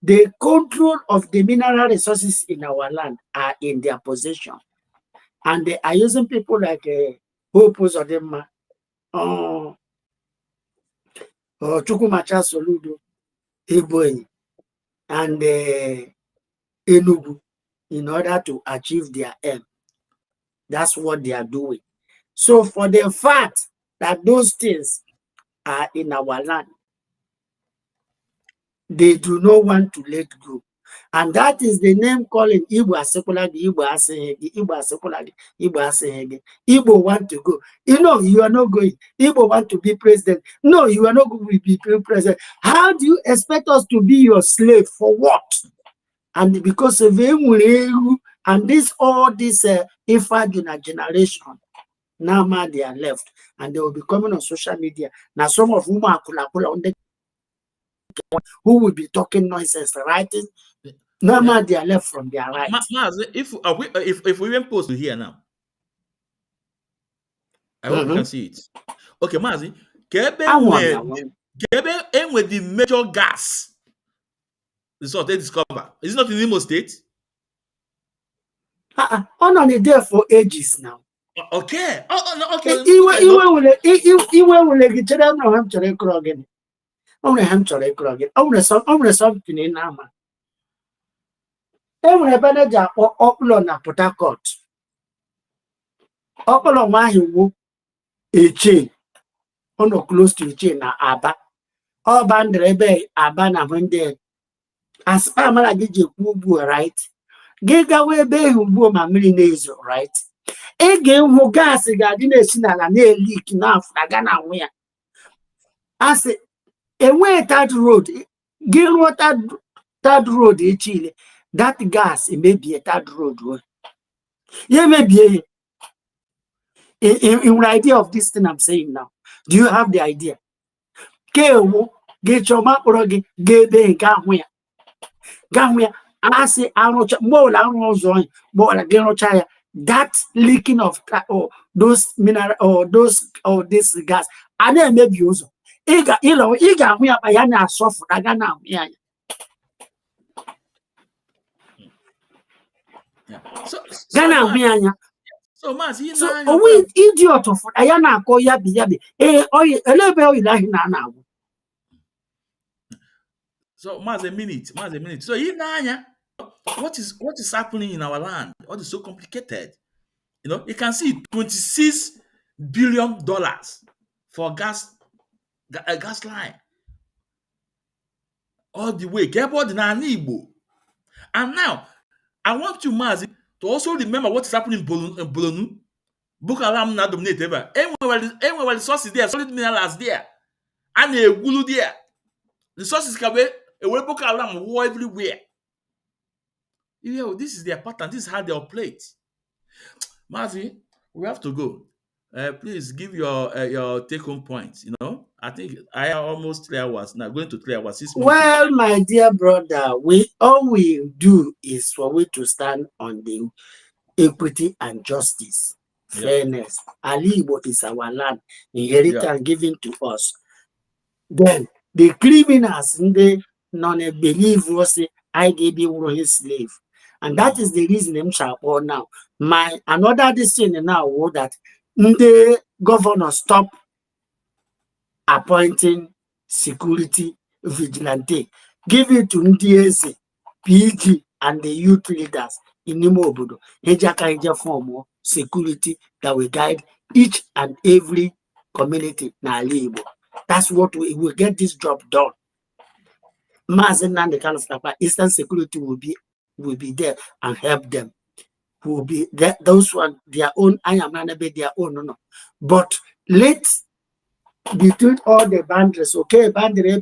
the control of the mineral resources in our land are in their possession. And they are using people like Hope Uzodimma, Chukwumacha Soludo, Igboenyi, and Enugu in order to achieve their aim. That's what they are doing. So for the fact that those things are in our land, they do not want to let go. And that is the name calling Igbo secular, the Igbo Asehege, Igbo secular, Igbo Asehege. Igbo want to go. You are not going. Igbo want to be president. No, you are not going to be president. How do you expect us to be your slave? For what? And because of and all this Ifagina generation, now they are left. And they will be coming on social media. Now some of whom are on the who will be talking nonsense, writing. Normal, they are left from their right. If we even post here now, I hope you can see it. Okay, Mazi, with the major gas resource they discover. Is it not in Imo State? On there for ages now. Okay. Oh, okay. Iwe will get to them. I'm to again. Only ham to again. Only something in Nama. Every manager or upload na Port Harcourt. Upload my who a chain. Or no close to a chain na Aba. All band rebe Abana when they as Pamela did you right? Giga be who bore my millionaires, right? Again, who gas didn't see na leak enough. Agana where. I say, away that road, give what that road, Chile. That gas, it may be a third road. Yeah, maybe in idea of this thing I'm saying now. Do you have the idea? Get your map or get the Gamwea. I say, I don't more like that leaking of those mineral or those or this gas. I never maybe use. Iga we are bayana soft agana. Yeah. So Mazi, so we idiot of ayana ko yabi. A little bit now. So Mazi a minute. So what is happening in our land? What is so complicated? You can see $26 billion for gas line. All the way. And now I want you, Mazi, to also remember what is happening in Bolonu. Book alarm not dominate ever. Anywhere the sources there, solid minerals there, and a gulu there. The sources can be a well book alarm war everywhere. This is their pattern. This is how they operate. Mazi, we have to go. Please give your take-home point. I think I am almost 3 hours now. Going to 3 hours. 6 minutes. Well, my dear brother, all we do is for we to stand on the equity and justice, fairness. Alibo is our land, inheritance given to us. Then the criminals, they non-believe was IDB were his slave. And that is the reason them shall all now. Another decision now was that the governor stop appointing security vigilante. Give it to Ndieze, PG, and the youth leaders in Imobodo. Eja form security that will guide each and every community na Alibo. That's what we will get this job done. Mazi Nnamdi Kanu Eastern Security will be there and help them. Will be there, those one their own. I am not their own, no. But let's between all the boundaries, okay, boundary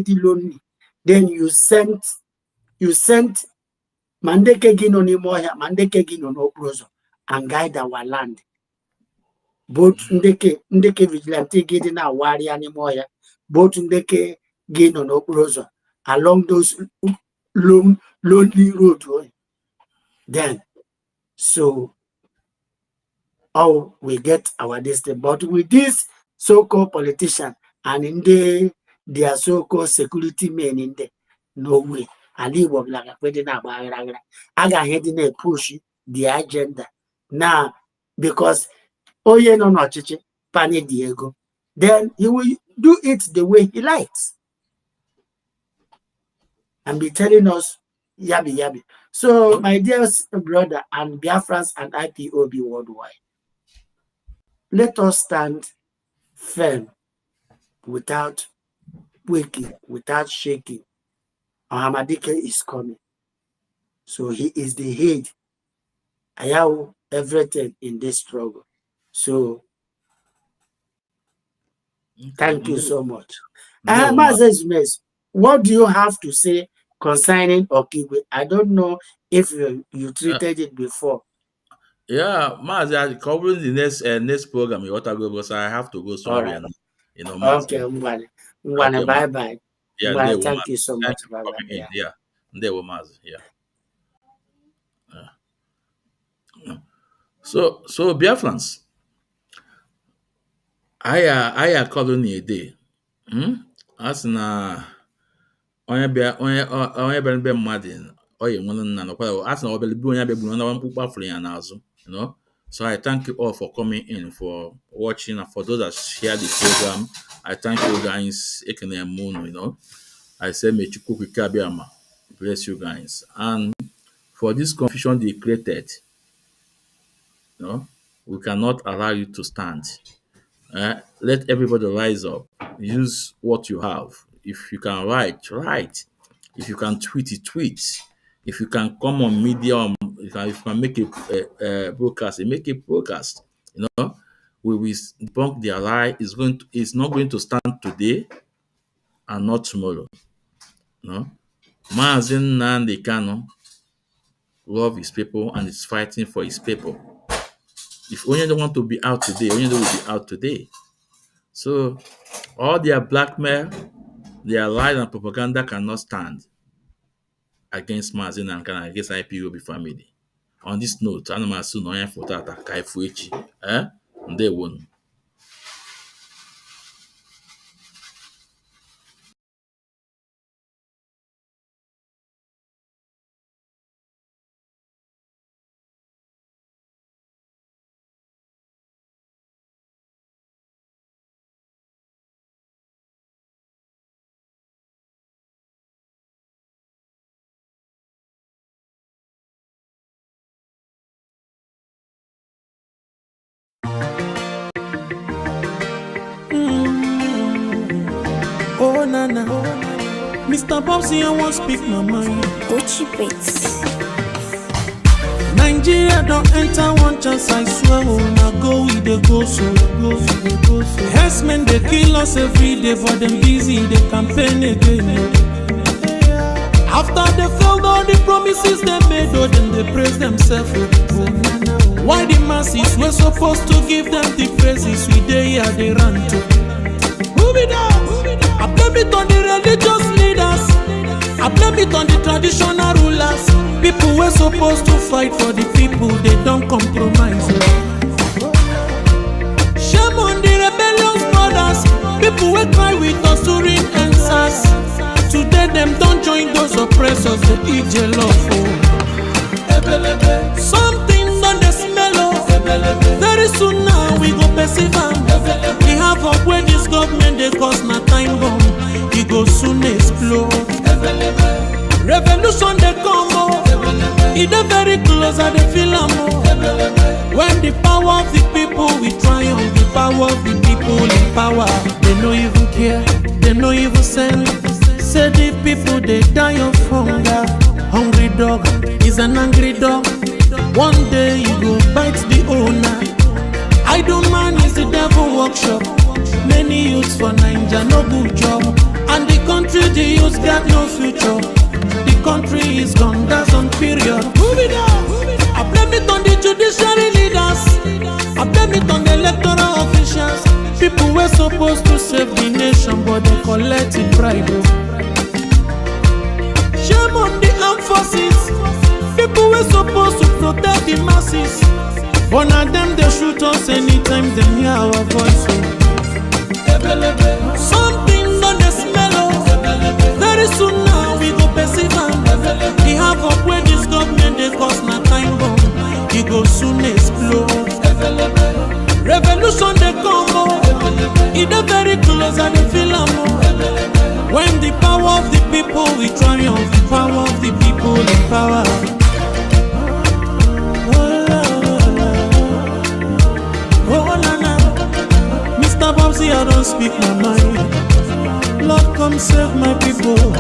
lonely. Then you sent Mandeke Ginonimoya, Mandeke Ginonoprozo, and guide our land. Both Ndeke Vigilante Gidina Wari Animoya, both Ndeke Ginonoprozo, along those lonely roads. Then, so we get our destiny. But with this so-called politician and in their so-called security men in there, no way. Ali was like I got heading a push the agenda now because no chichi Pani Diego. Then he will do it the way he likes and be telling us yabi. So my dear brother and Biafrans and IPOB worldwide, let us stand firm without waking, without shaking. Ahmadike is coming. So he is the head. I have everything in this struggle. So thank you so much. What do you have to say concerning Okigwe? I don't know if you treated it before. Yeah, Mazi, I'll cover the next program. Because I have to go somewhere. Right. Mazi. Okay, bye. Yeah, bye. Thank you so much. Bye. Yeah, there were Mazi. Yeah. So Biafrans, I calling a day. As na onye bịa mmadụ you know. So I thank you all for coming in, for watching, and for those that share the program. I thank you guys. You know, I say may Chukwu Kabiama bless you guys. And for this confusion they created, you know, we cannot allow you to stand. Let everybody rise up. Use what you have. If you can write. If you can tweet, tweet. If you can come on media, if you can make a broadcast, make a broadcast. You know, we will debunk their lie. It's not going to stand today and not tomorrow. You know, Mazi Nnamdi Kanu love his people and is fighting for his people. If only they want to be out today, only they will be out today. So all their blackmail, their lies and propaganda cannot stand against Mazi Nnamdi Kanu, against IPOB family. On this note, Anambra no yan photo ataka ifu echi. Ndewo. Oh nana, Mr. Bobsy, I won't speak my mind. Gucci Beats. Nigeria don't enter one chance, I swear. Oh, now go with the go so. Herdsmen they kill us every day, but them busy they campaign again. After they failed all the promises they made, oh, then they praise themselves. Why the masses were supposed to give them the praises we they here they run to? Move it down. I blame it on the religious leaders. I blame it on the traditional rulers. People were supposed to fight for the people, they don't compromise. Shame on the rebellious brothers. People will cry with us during answers. Today them don't join those oppressors, they eat jollof. Something on the smell of. Very soon now we go perceive them. We have up where this government they cause na time bomb. It go soon explode. Revolution they come oh. It is very close and they feel more. When the power of the people we triumph, the power of the people in power. They no even care, they no even send. Say the people they die of hunger. Hungry dog is an angry dog. One day you go bite the owner. Idle man is the devil workshop. Many youths for Nigeria no good job. And the country the youths got no future. The country is gone, that's on period. Move it up. I blame it on the judiciary leaders. I blame it on the electoral officials. People were supposed to save the nation, but they collected bribe. Shame on the armed forces. People were supposed to protect the masses. But now them they shoot us anytime they hear our voice. Something on the smell of. Very soon now we go perceive them. We have up where this government they cause na time bomb. It go soon explode. Revolution they come oh. It is very close and they feel more. When the power of the people we triumph, the power of the people in power. Oh nana, Mr. Bobsy, I don't speak my mind. Lord, come save my people.